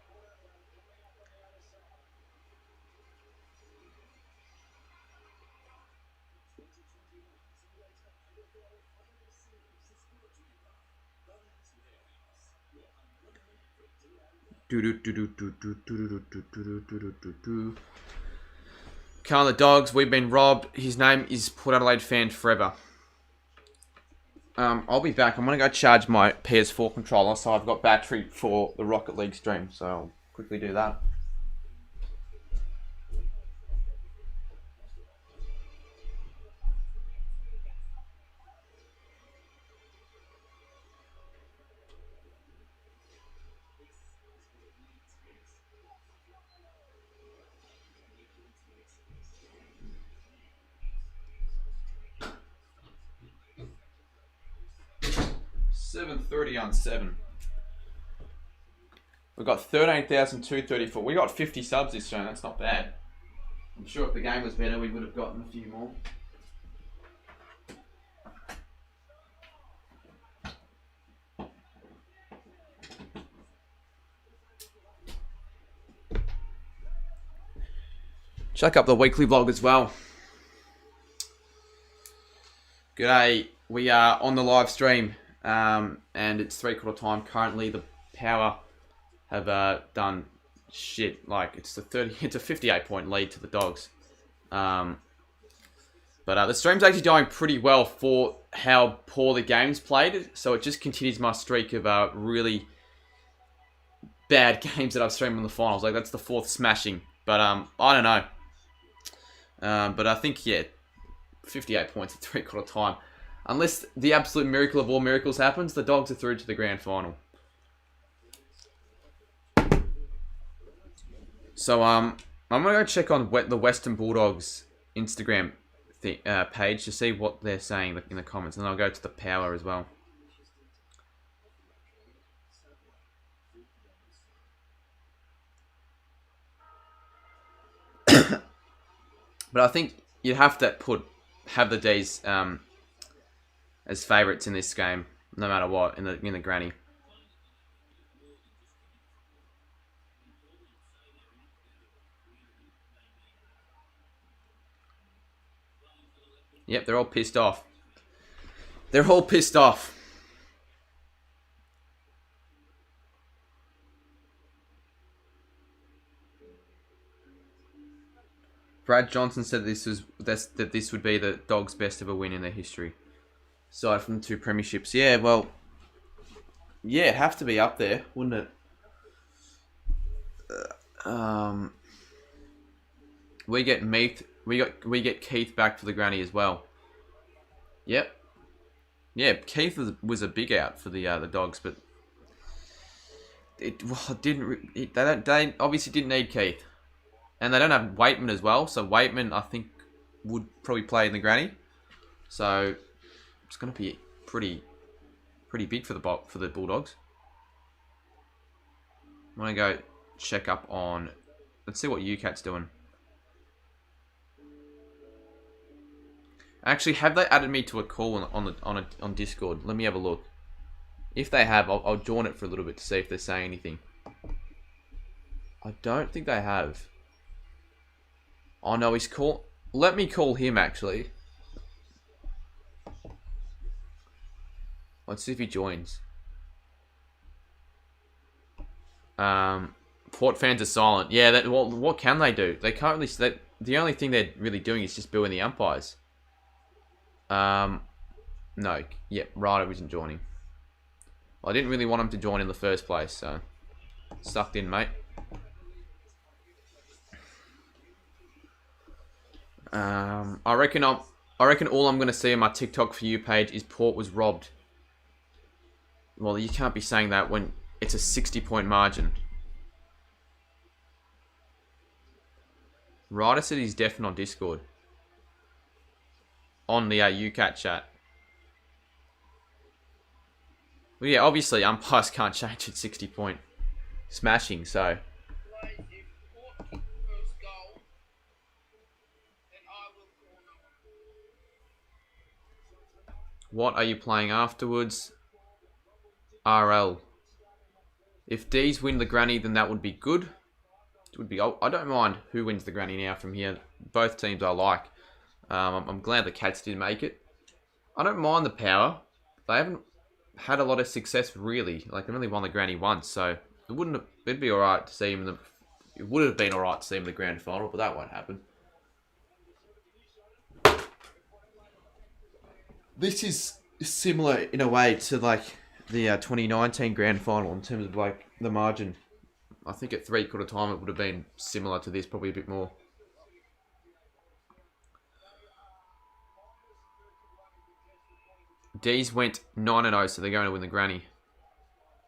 Come on, the Dogs, we've been robbed. His name is Port Adelaide fan forever. I'll be back. I'm going to go charge my PS4 controller, so I've got battery for the Rocket League stream, so I'll quickly do that. 11:30 on 7. We've got 13,234. We got 50 subs this show. That's not bad. I'm sure if the game was better, we would have gotten a few more. Check up the weekly vlog as well. G'day, we are on the live stream, and it's 3/4 time. Currently, the Power have done shit. Like it's a 58-point lead to the Dogs. But the stream's actually going pretty well for how poor the game's played. So it just continues my streak of really bad games that I've streamed in the finals. Like that's the 4th smashing. But I don't know. But I think, yeah, 58 points at 3/4 time. Unless the absolute miracle of all miracles happens, the Dogs are through to the grand final. So, I'm going to go check on the Western Bulldogs Instagram page to see what they're saying in the comments. And I'll go to the Power as well. But I think you'd have to have the D's as favourites in this game, no matter what, in the granny. Yep, they're all pissed off. They're all pissed off. Brad Johnson said that this would be the Dogs' best ever win in their history, aside from the 2 premierships. Yeah, well, yeah, it'd have to be up there, wouldn't it? We get Meath, we get Keith back for the granny as well. Yep. Yeah, Keith was a big out for the Dogs, but they obviously didn't need Keith. And they don't have Waitman as well, so Waitman, I think, would probably play in the granny. So it's going to be pretty big for the Bulldogs. I'm going to go check up on... Let's see what UCAT's doing. Actually, have they added me to a call on Discord? Let me have a look. If they have, I'll join it for a little bit to see if they're saying anything. I don't think they have. Oh no, he's call. Let me call him actually. Let's see if he joins. Port fans are silent. Yeah, what can they do? They can't really. The only thing they're really doing is just booing the umpires. No. Yeah, Ryder isn't joining. Well, I didn't really want him to join in the first place, so sucked in, mate. I reckon all I'm going to see on my TikTok for you page is Port was robbed. Well, you can't be saying that when it's a 60-point margin. Ryder said he's deafened on Discord. On the UCAT chat. Well, yeah, obviously umpires can't change at 60-point smashing, so... What are you playing afterwards? RL. If D's win the granny, then that would be good. It would be. I don't mind who wins the granny now from here. Both teams I like. I'm glad the Cats did make it. I don't mind the Power. They haven't had a lot of success really. Like they only won the granny once, so it'd be alright to see him it would have been alright to see him in the grand final, but that won't happen. This is similar in a way to like the 2019 grand final in terms of like the margin. I think at 3/4 time it would have been similar to this, probably a bit more. D's went 9-0, so they're going to win the granny.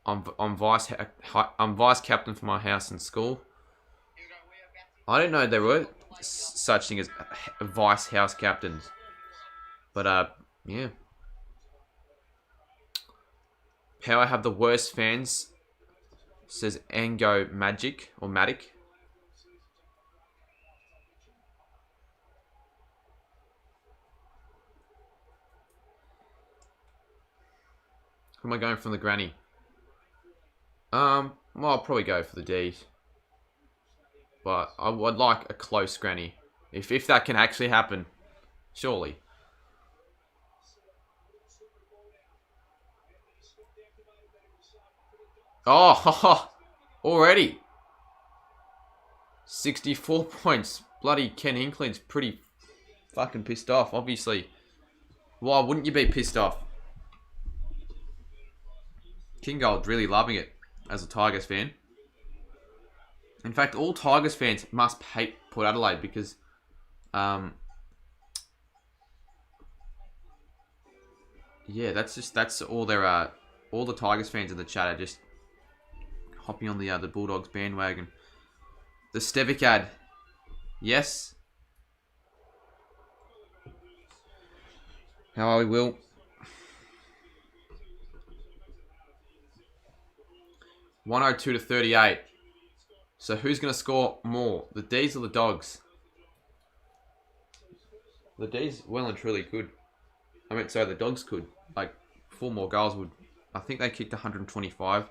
I'm vice captain for my house and school. I didn't know there were such thing as vice house captains, but yeah. How I have the worst fans, says Ango Magic or Matic. Who am I going from the granny? Well, I'll probably go for the D's. But I would like a close granny. If that can actually happen. Surely. Oh, already. 64 points. Bloody Ken Hinkley's pretty fucking pissed off, obviously. Why wouldn't you be pissed off? Kingold's really loving it as a Tigers fan. In fact, all Tigers fans must hate Port Adelaide because yeah, that's all there are. All the Tigers fans in the chat are just hopping on the Bulldogs bandwagon. The Stevic ad. Yes. How are we, Will? $102 to 38. So who's going to score more? The D's or the Dogs? The D's well and truly could. I mean, so the Dogs could. Like, 4 more goals would... I think they kicked 125.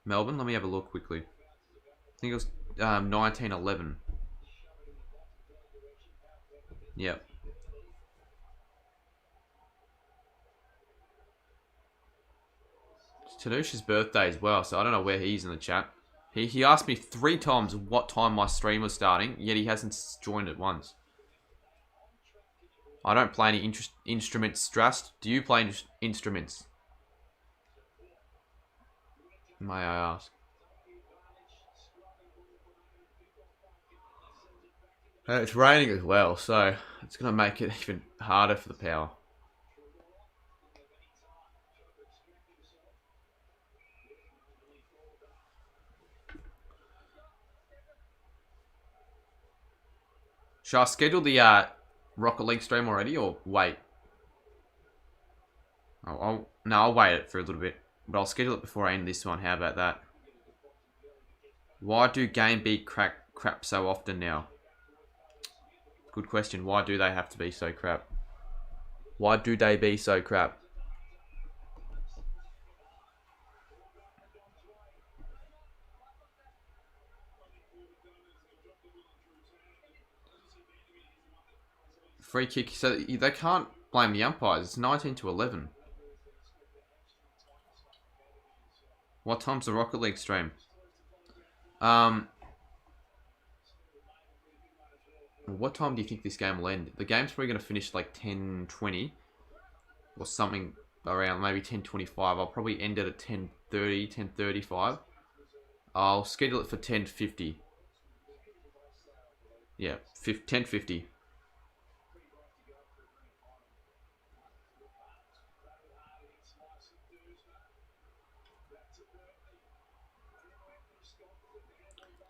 Melbourne, let me have a look quickly. I think it was 19-11. Yep. It's Tanusha's birthday as well, so I don't know where he's in the chat. He asked me 3 times what time my stream was starting, yet he hasn't joined it once. I don't play any instruments, Strast. Do you play instruments? May I ask? It's raining as well, so it's going to make it even harder for the power. Should I schedule the Rocket League stream already or wait? I'll wait it for a little bit. But I'll schedule it before I end this one. How about that? Why do Game B crap so often now? Good question. Why do they have to be so crap? Why do they be so crap? Free kick. So they can't blame the umpires. It's 19 to 11. What time's the Rocket League stream? What time do you think this game will end? The game's probably going to finish like 10:20 or something around maybe 10:25. I'll probably end it at 10:30, 10:35. I'll schedule it for 10:50. Yeah, 10:50.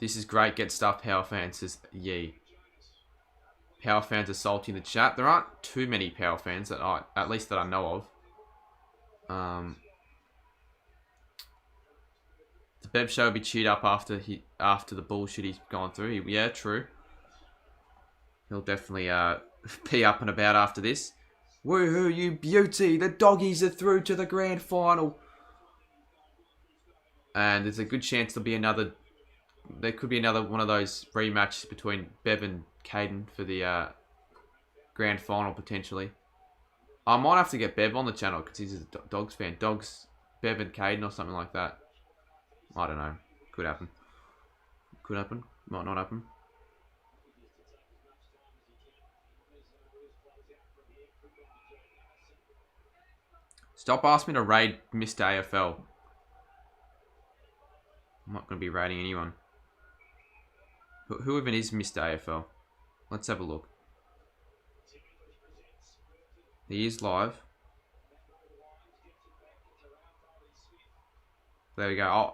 This is great. Get stuff, Power fans, says Yee. Power fans are salty in the chat. There aren't too many Power fans that at least that I know of. The Bev show will be cheered up after the bullshit he's gone through. Yeah, true. He'll definitely be up and about after this. Woohoo, you beauty! The doggies are through to the grand final. And there's a good chance there'll be another. There could be another one of those rematches between Bev and Caden for the grand final potentially. I might have to get Bev on the channel because he's a Dogs fan. Dogs, Bev and Caden or something like that. I don't know. Could happen. Could happen. Might not happen. Stop asking me to raid Mr. AFL. I'm not going to be raiding anyone. Who even is Mr. AFL? Let's have a look. He is live. There we go.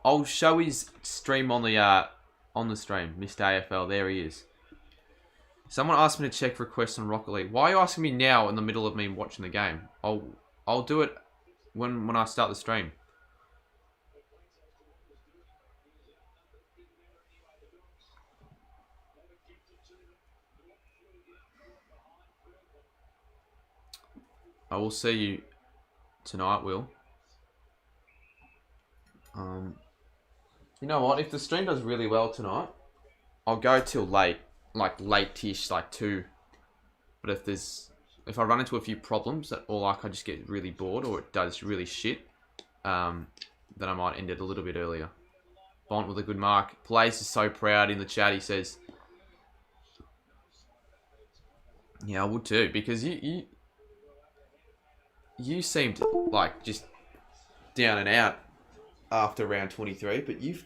I'll show his stream on the stream. Mr. AFL. There he is. Someone asked me to check requests on Rocket League. Why are you asking me now in the middle of me watching the game? I'll do it when I start the stream. I will see you tonight, Will. You know what? If the stream does really well tonight, I'll go till late, like late-ish, like 2. But if I run into a few problems, or like I just get really bored, or it does really shit, then I might end it a little bit earlier. Bont with a good mark. Place is so proud in the chat. He says, "Yeah, I would too," because you seemed like just down and out after round 23, but you've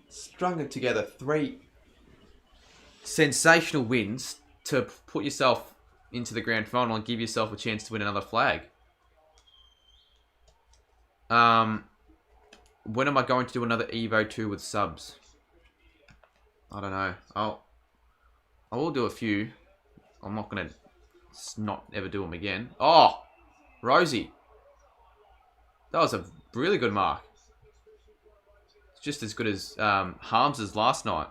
strung it together 3 sensational wins to put yourself into the grand final and give yourself a chance to win another flag. When am I going to do another Evo 2 with subs? I don't know. I will do a few. I'm not going to not ever do them again. Oh, Rosie. That was a really good mark. It's just as good as Harms's last night.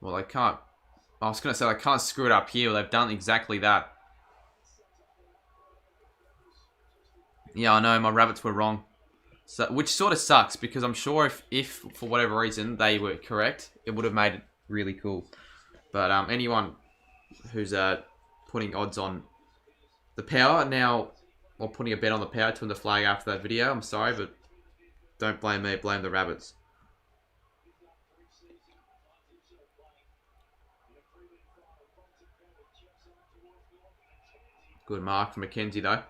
Well, I can't... I was going to say, I can't screw it up here. They've done exactly that. Yeah, I know. My rabbits were wrong. So, which sort of sucks, because I'm sure if for whatever reason, they were correct, it would have made it really cool. But anyone who's putting odds on the power now, or putting a bet on the power to win the flag after that video, I'm sorry, but don't blame me. Blame the rabbits. Good mark from Mackenzie, though.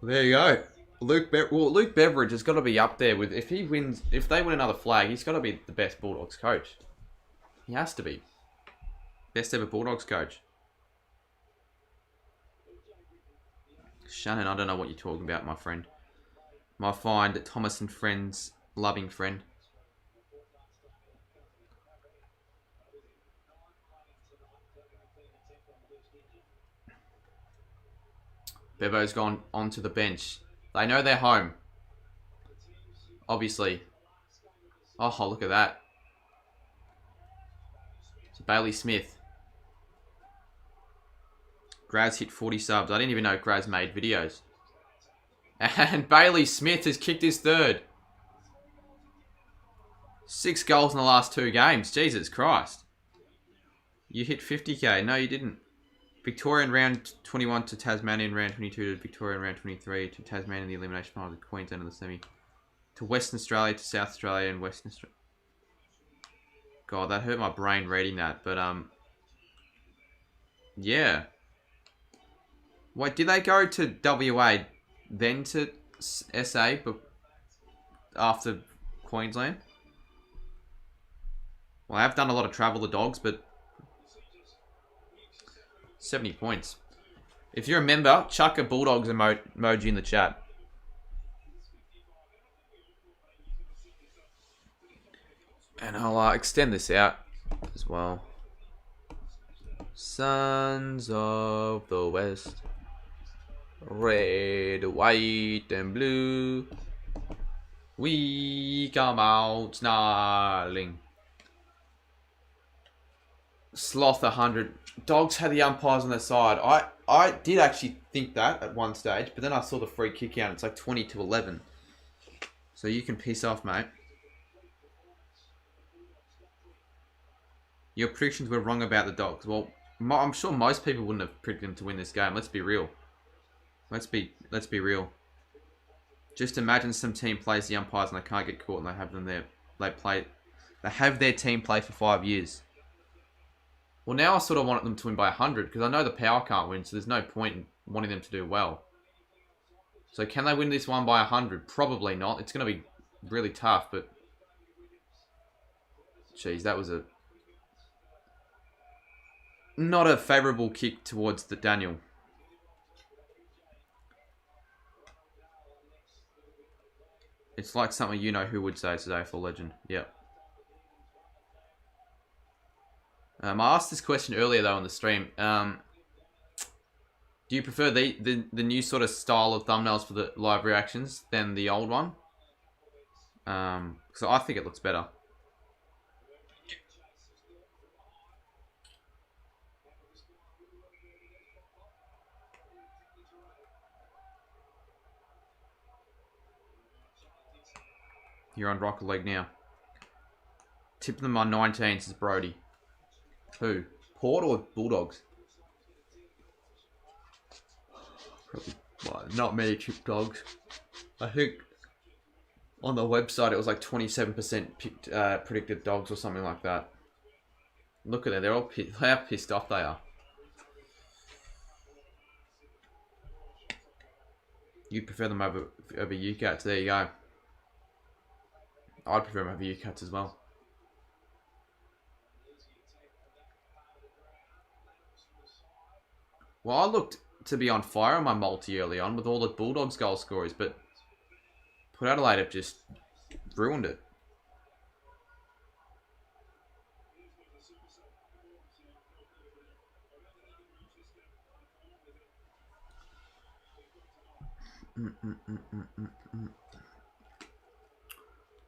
There you go. Luke Beveridge has got to be up there with... If they win another flag, he's got to be the best Bulldogs coach. He has to be. Best ever Bulldogs coach. Shannon, I don't know what you're talking about, my friend. My fine Thomas and Friends loving friend. Bevo's gone onto the bench. They know they're home. Obviously. Oh, look at that. It's Bailey Smith. Graz hit 40 subs. I didn't even know Graz made videos. And Bailey Smith has kicked his 3rd. 6 goals in the last 2 games. Jesus Christ. You hit 50k. No, you didn't. Victorian round 21 to Tasmanian round 22 to Victorian round 23 to Tasmania in the elimination final to Queensland in the semi to Western Australia to South Australia and Western Australia. God, that hurt my brain reading that, but yeah. Wait, did they go to WA then to SA but after Queensland? Well, I've done a lot of travel, the Dogs, but 70 points. If you're a member, chuck a Bulldogs emoji in the chat. And I'll extend this out as well. Sons of the West. Red, white, and blue. We come out snarling. Sloth 100. Dogs had the umpires on their side. I did actually think that at one stage, but then I saw the free kick out. It's like 20-11. So you can piss off, mate. Your predictions were wrong about the Dogs. Well, I'm sure most people wouldn't have predicted them to win this game. Let's be real. Let's be real. Just imagine some team plays the umpires and they can't get caught and they have them there. They have their team play for 5 years. Well, now I sort of want them to win by 100 because I know the power can't win, so there's no point in wanting them to do well. So can they win this one by 100? Probably not. It's going to be really tough, but... Jeez, that was not a favourable kick towards the Daniel. It's like something you know who would say, says AFL legend. Yep. I asked this question earlier though on the stream. Do you prefer the new sort of style of thumbnails for the live reactions than the old one? So I think it looks better. You're on Rocket League now. Tip them on 19, says Brody. Who? Port or Bulldogs? Probably, well, not many chip dogs. I think on the website it was like 27% predicted dogs or something like that. Look at that, they're all how pissed off they are. You prefer them over UCats, there you go. I'd prefer them over UCats as well. Well, I looked to be on fire on my multi early on with all the Bulldogs goal scorers, but Port Adelaide have just ruined it.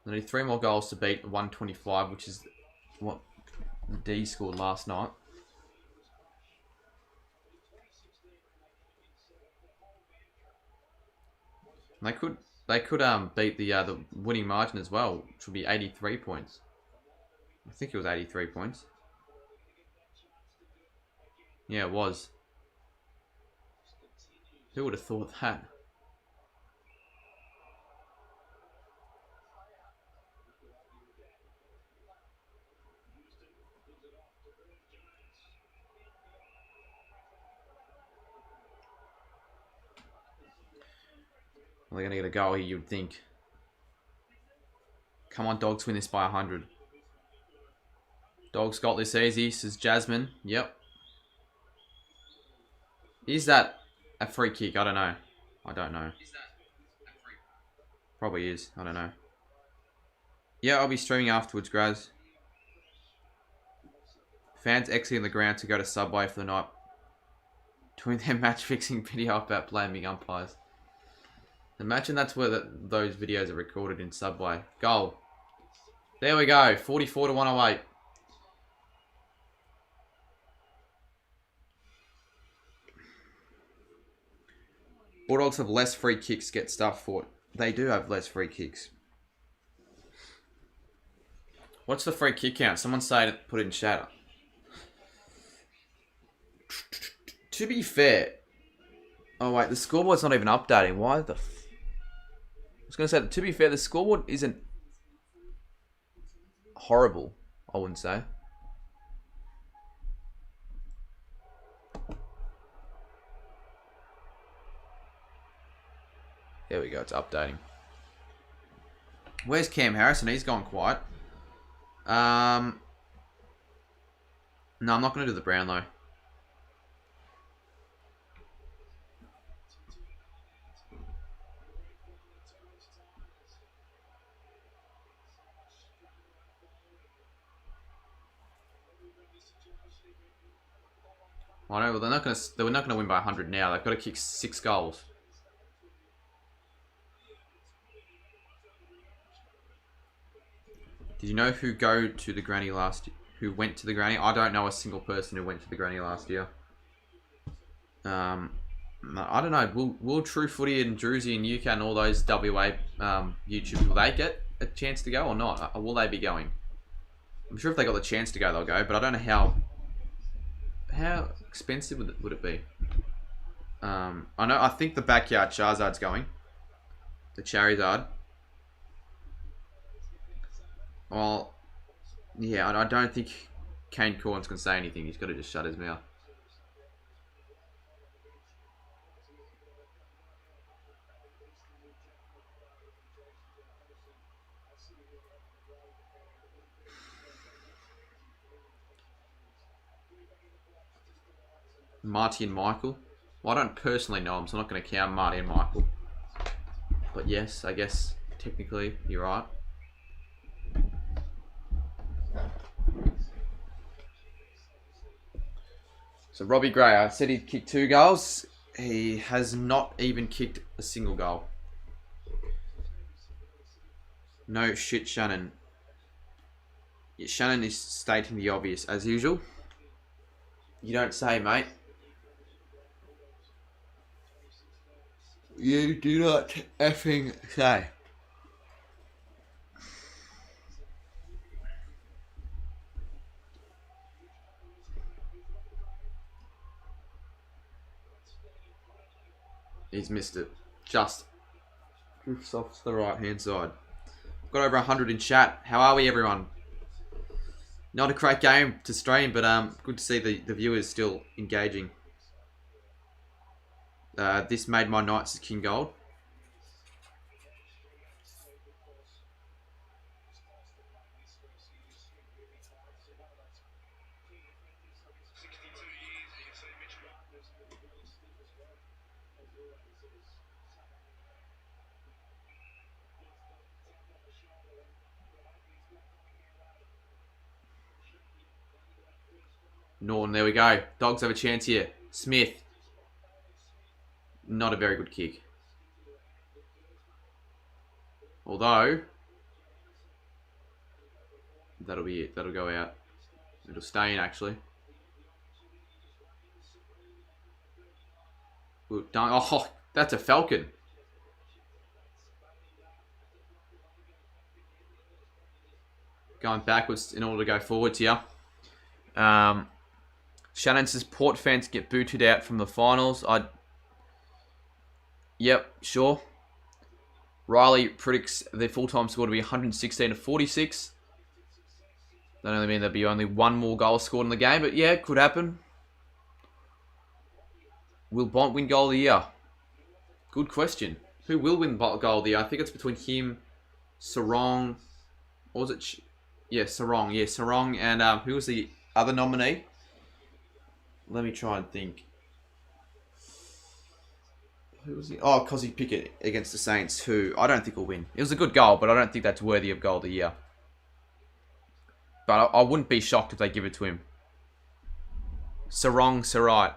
They need 3 more goals to beat 125, which is what the D scored last night. And they could beat the winning margin as well, which would be 83 points. I think it was 83 points. Yeah, it was. Who would have thought that? Well, they're going to get a goal here, you'd think. Come on, Dogs, win this by 100. Dogs got this easy, says Jasmine. Yep. Is that a free kick? I don't know. I don't know. Probably is. I don't know. Yeah, I'll be streaming afterwards, Graz. Fans exiting the ground to go to Subway for the night. Doing their match fixing video about blaming umpires. Imagine that's where those videos are recorded, in Subway. Goal. There we go. 44 to 108. Bulldogs have less free kicks, get stuff for it. They do have less free kicks. What's the free kick count? Someone say it, put it in chat. To be fair... Oh wait, the scoreboard's not even updating. Why the... I was going to say, to be fair, the scoreboard isn't horrible, I wouldn't say. There we go, it's updating. Where's Cam Harrison? He's gone quiet. No, I'm not going to do the Brownlow. I know, well, they're not going to win by 100 now. They've got to kick 6 goals. Did you know who went to the granny? I don't know a single person who went to the granny last year. I don't know. Will True Footy and Druzy and UK and all those WA YouTube, will they get a chance to go or not? Or will they be going? I'm sure if they got the chance to go, they'll go. But I don't know how expensive would it be? I think the backyard Charizard's going. The Charizard. Well, yeah, I don't think Kane Corns can say anything. He's got to just shut his mouth. Marty and Michael. Well, I don't personally know them, so I'm not going to count Marty and Michael. But yes, I guess technically, you're right. So Robbie Gray, I said he'd kick 2 goals. He has not even kicked a single goal. No shit, Shannon. Yeah, Shannon is stating the obvious, as usual. You don't say, mate. You do not effing say. He's missed it. Just drifts off to the right hand side. Got over 100 in chat. How are we, everyone? Not a great game to stream, but good to see the viewers still engaging. This made my Knights King Gold. Norton, there we go. Dogs have a chance here. Smith. Not a very good kick. Although, that'll be it. That'll go out. It'll stay in, actually. Good. Oh, that's a Falcon. Going backwards in order to go forwards here. Shannon says Port fans get booted out from the finals. Yep, sure. Riley predicts their full-time score to be 116 to 46. That only mean there'll be only 1 more goal scored in the game, but yeah, it could happen. Will Bont win goal of the year? Good question. Who will win goal of the year? I think it's between him, Sarong, or was it? Yeah, Sarong. Yeah, Sarong, and who was the other nominee? Let me try and think. Who was he? Oh, Cosy Pickett against the Saints, who I don't think will win. It was a good goal, but I don't think that's worthy of goal of the year. But I wouldn't be shocked if they give it to him. Sarong Sarai.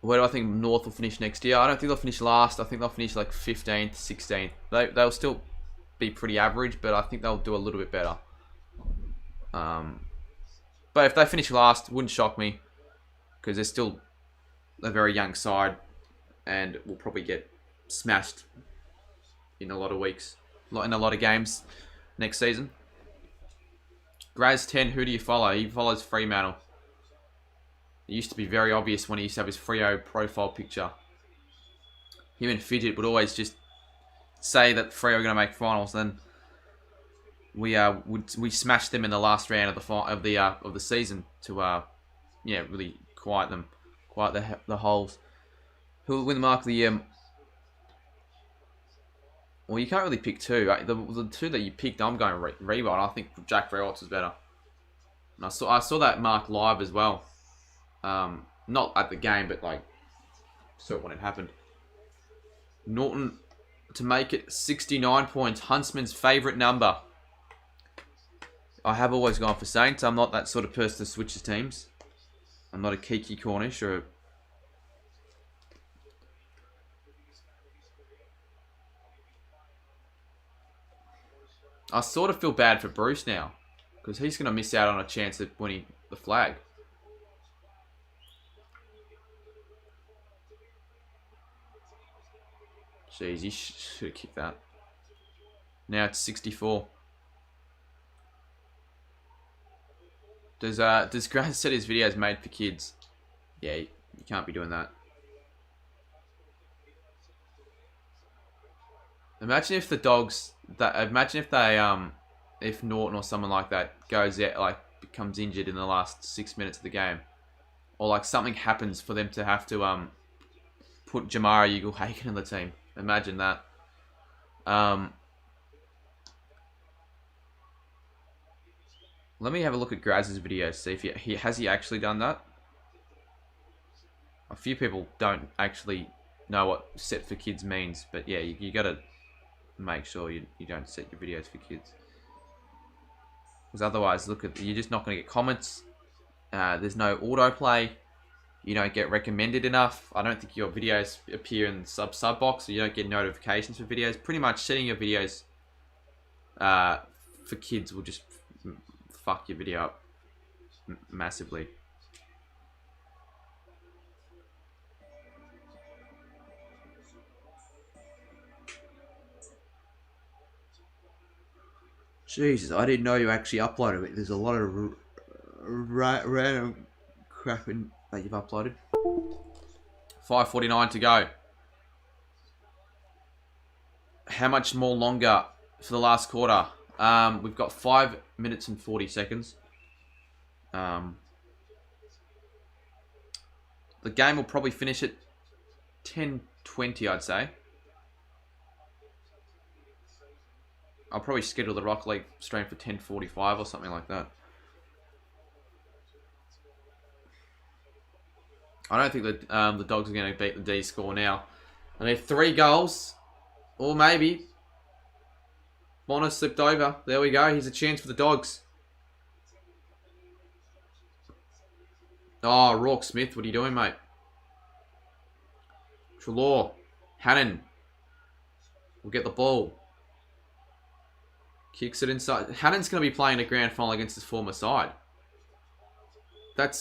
Where do I think North will finish next year? I don't think they'll finish last. I think they'll finish like 15th, 16th. They'll still be pretty average, but I think they'll do a little bit better. But if they finish last, wouldn't shock me, because they're still a very young side and will probably get smashed in a lot of weeks, in a lot of games next season. Graz 10, who do you follow? He follows Fremantle. It used to be very obvious when he used to have his Freo profile picture. Him and Fidget would always just say that Freo are going to make finals, then we smashed them in the last round of the season to really quiet the holes. Who will win the mark of the year? Well, you can't really pick 2. The 2 that you picked, I'm going Rebo, and I think Jack Verotz is better. And I saw that mark live as well. Not at the game, but like saw it when it happened. Norton to make it 69 points. Huntsman's favourite number. I have always gone for Saints. I'm not that sort of person that switches teams. I'm not a Kiki Cornish or I sort of feel bad for Bruce now, because he's going to miss out on a chance at winning the flag. Jeez, he should have kicked that. Now it's 64. Does Grant said his videos made for kids? Yeah, you can't be doing that. Imagine if the Dogs imagine if they if Norton or someone like that goes out, like becomes injured in the last 6 minutes of the game, or like something happens for them to have to put Jamara Ugle-Hagan in the team. Imagine that. Let me have a look at Graz's video, see if he has actually done that. A few people don't actually know what set for kids means, but yeah, you gotta make sure you don't set your videos for kids. Because otherwise, you're just not going to get comments. There's no autoplay. You don't get recommended enough. I don't think your videos appear in the sub box, so you don't get notifications for videos. Pretty much setting your videos for kids will just fuck your video up massively. Jesus, I didn't know you actually uploaded it. There's a lot of random crap that you've uploaded. 5:49 to go. How much more longer for the last quarter? We've got 5 minutes and 40 seconds. The game will probably finish at 10:20, I'd say. I'll probably schedule the Rock League stream for 10:45 or something like that. I don't think that the Dogs are going to beat the D score now. I need 3 goals, or maybe Bonner slipped over. There we go. Here's a chance for the Dogs. Oh, Rourke Smith, what are you doing, mate? Trelaw, Hannon will get the ball. Kicks it inside. Hannon's going to be playing a grand final against his former side. That's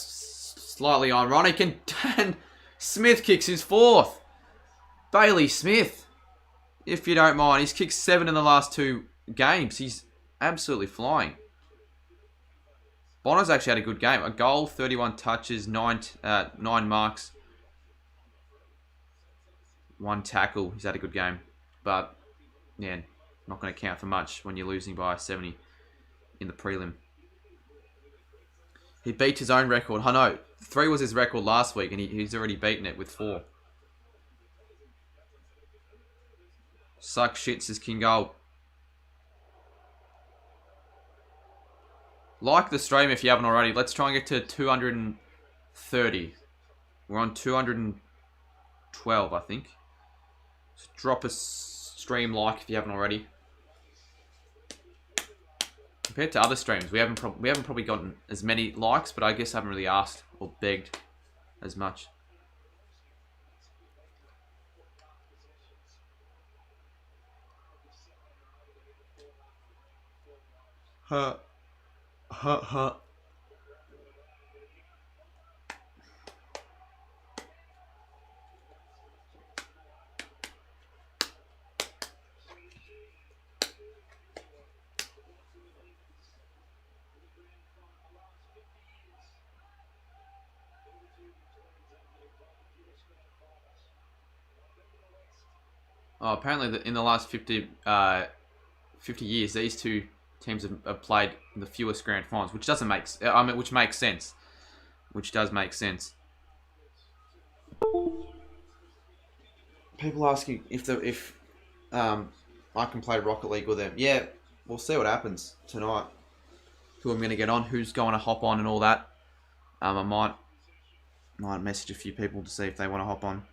slightly ironic. And Smith kicks his 4th. Bailey Smith, if you don't mind. He's kicked 7 in the last 2 games. He's absolutely flying. Bonner's actually had a good game. A goal, 31 touches, 9 marks. 1 tackle. He's had a good game. But, yeah, not going to count for much when you're losing by 70 in the prelim. He beat his own record. I know, 3 was his record last week, and he's already beaten it with 4. Suck shit, says King Gold. Like the stream if you haven't already. Let's try and get to 230. We're on 212, I think. So drop a stream like if you haven't already. Compared to other streams, we haven't probably gotten as many likes, but I guess I haven't really asked or begged as much. Oh, apparently in the last 50 years, these 2 teams have played the fewest grand finals, which doesn't make which makes sense. Which does make sense. People asking if I can play Rocket League with them. Yeah, we'll see what happens tonight. Who I'm going to get on, who's going to hop on, and all that. I might message a few people to see if they want to hop on.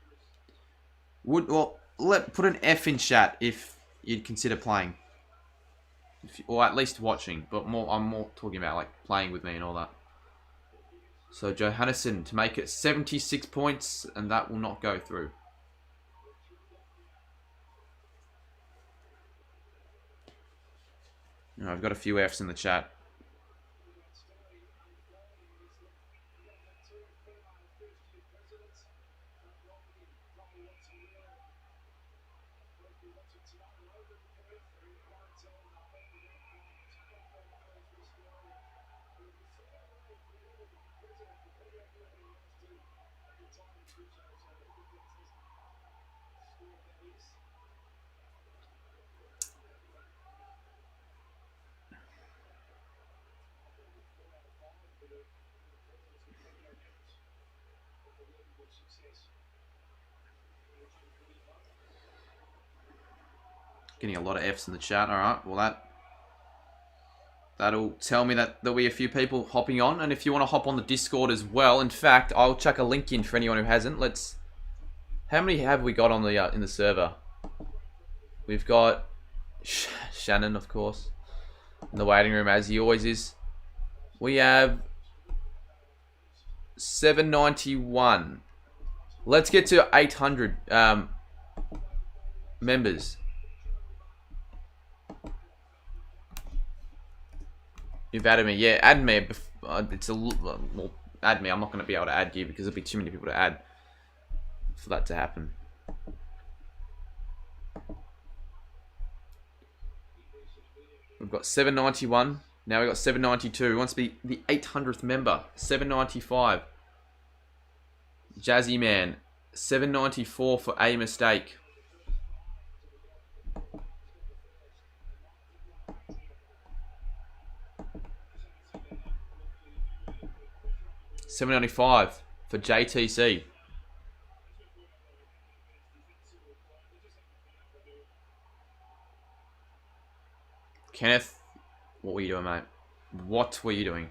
Put an F in chat if you'd consider playing. Or at least watching, but I'm more talking about like playing with me and all that. So Johannesson to make it 76 points, and that will not go through. I've got a few Fs in the chat. Getting a lot of Fs in the chat. Alright, well that'll tell me that there'll be a few people hopping on. And if you want to hop on the Discord as well, in fact, I'll chuck a link in for anyone who hasn't. How many have we got on the in the server? We've got Shannon, of course, in the waiting room, as he always is. We have 791. Let's get to 800 members. You've added me. Yeah, add me. It's well, add me. I'm not going to be able to add you because there'll be too many people to add for that to happen. We've got 791. Now we've got 792. Who wants to be the 800th member? 795. Jazzy Man. 794 for a mistake. $7.95 for JTC. Kenneth, what were you doing, mate? What were you doing?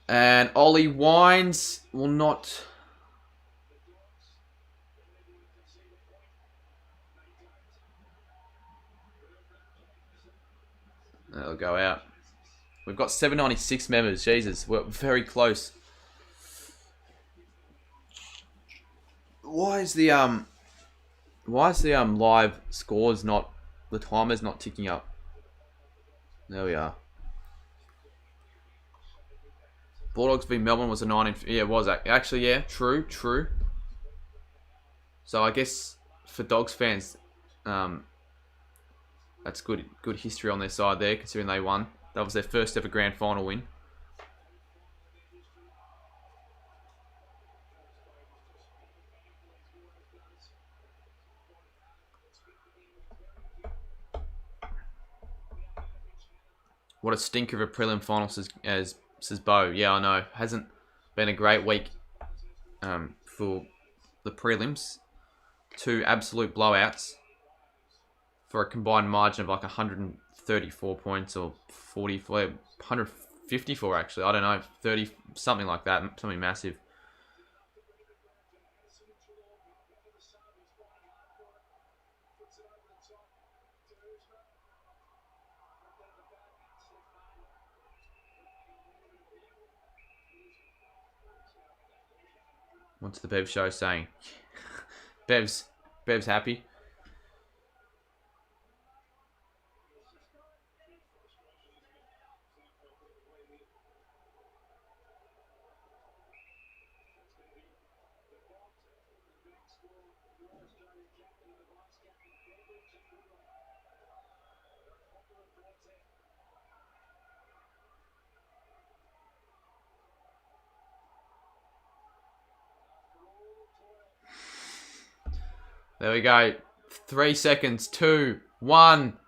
And Ollie Wines will not... That'll go out. We've got 796 members. Jesus, we're very close. Why is the live scores not, the timer's not ticking up? There we are. Bulldogs v Melbourne was a 9 in, yeah, it was actually, yeah, true. So I guess for Dogs fans, that's good history on their side there, considering they won. That was their first ever grand final win. What a stinker of a prelim final, says Bo. Yeah, I know. Hasn't been a great week for the prelims. 2 absolute blowouts for a combined margin of like 134 points or 44, 154 actually. I don't know, 30, something like that, something massive. What's the Bev show saying? Bev's happy. There we go. 3 seconds. 2, 1.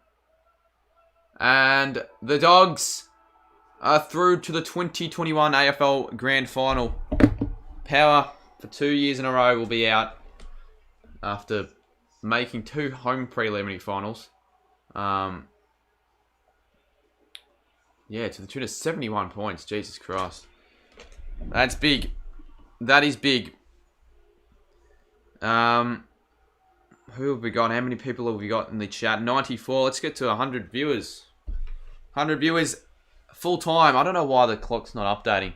And the Dogs are through to the 2021 AFL Grand Final. Power for 2 years in a row will be out after making 2 home preliminary finals. Yeah, to the tune of 71 points. Jesus Christ. That's big. That is big. Who have we got? How many people have we got in the chat? 94. Let's get to 100 viewers. 100 viewers full time. I don't know why the clock's not updating.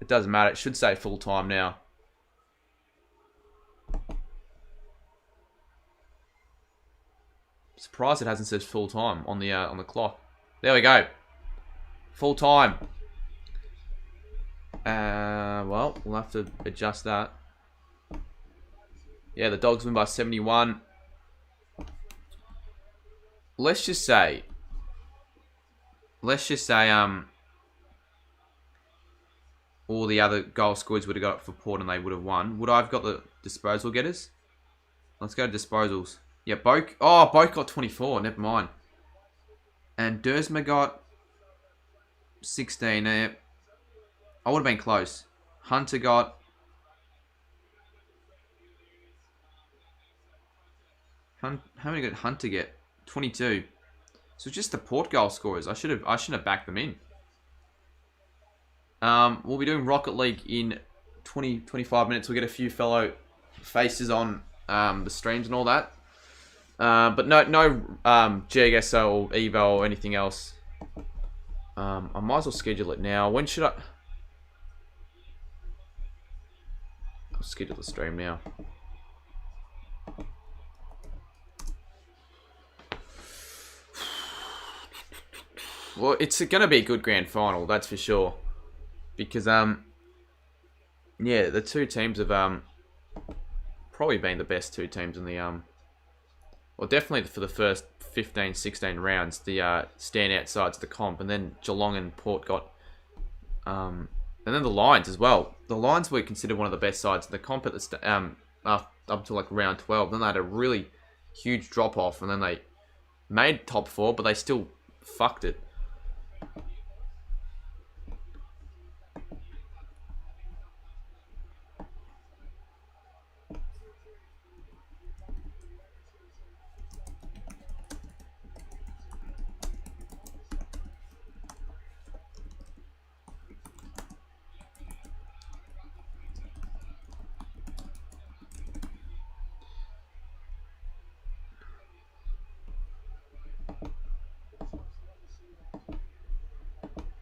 It doesn't matter. It should say full time now. Surprised it hasn't said full time on the clock. There we go. Full time. Well, we'll have to adjust that. Yeah, the Dogs win by 71. Let's just say, all the other goal scorers would have got it for Port and they would have won. Would I have got the disposal getters? Let's go to disposals. Yeah, Boak got 24. Never mind. And Dersma got 16. I would have been close. Hunter got... How many did Hunter get? 22. So just the Port goal scorers. I shouldn't have backed them in. We'll be doing Rocket League in 25 minutes. We'll get a few fellow faces on the streams and all that. But no GSO or Evo or anything else. I might as well schedule it now. When should I? I'll schedule the stream now. Well, it's going to be a good grand final, that's for sure. Because yeah, the two teams have probably been the best two teams in the well, definitely for the first 15, 16 rounds, the standout sides of the comp, and then Geelong and Port got and then the Lions as well. The Lions were considered one of the best sides in the comp at the up to like round 12. Then they had a really huge drop off, and then they made top 4, but they still fucked it.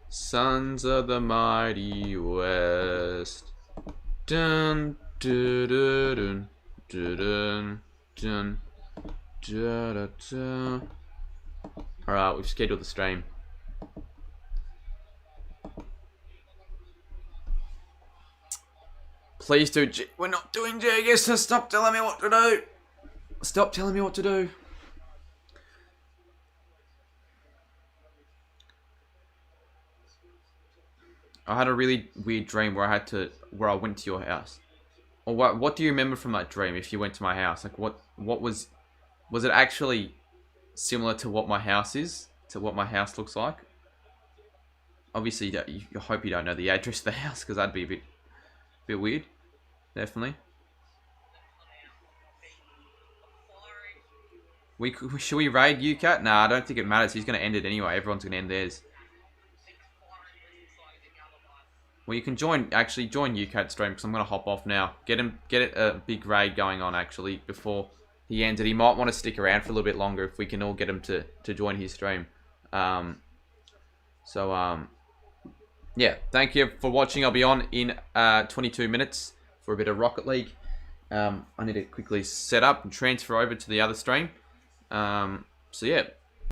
Sons of the mighty West. Dun dun dun dun dun dun dun. Alright, we've scheduled the stream. Please do. We're not doing JGS, so stop telling me what to do. Stop telling me what to do. I had a really weird dream where I went to your house. Or what do you remember from that dream if you went to my house? Like what was it actually similar to what my house is? To what my house looks like? Obviously, you hope you don't know the address of the house, because that'd be a bit weird. Definitely. Should we raid UCAT? Nah, I don't think it matters. He's going to end it anyway. Everyone's going to end theirs. Well, you can join UCAT stream, because I'm going to hop off now. Get a big raid going on, actually, before he ends it. He might want to stick around for a little bit longer if we can all get him to join his stream. Yeah, thank you for watching. I'll be on in 22 minutes for a bit of Rocket League. I need to quickly set up and transfer over to the other stream. So yeah,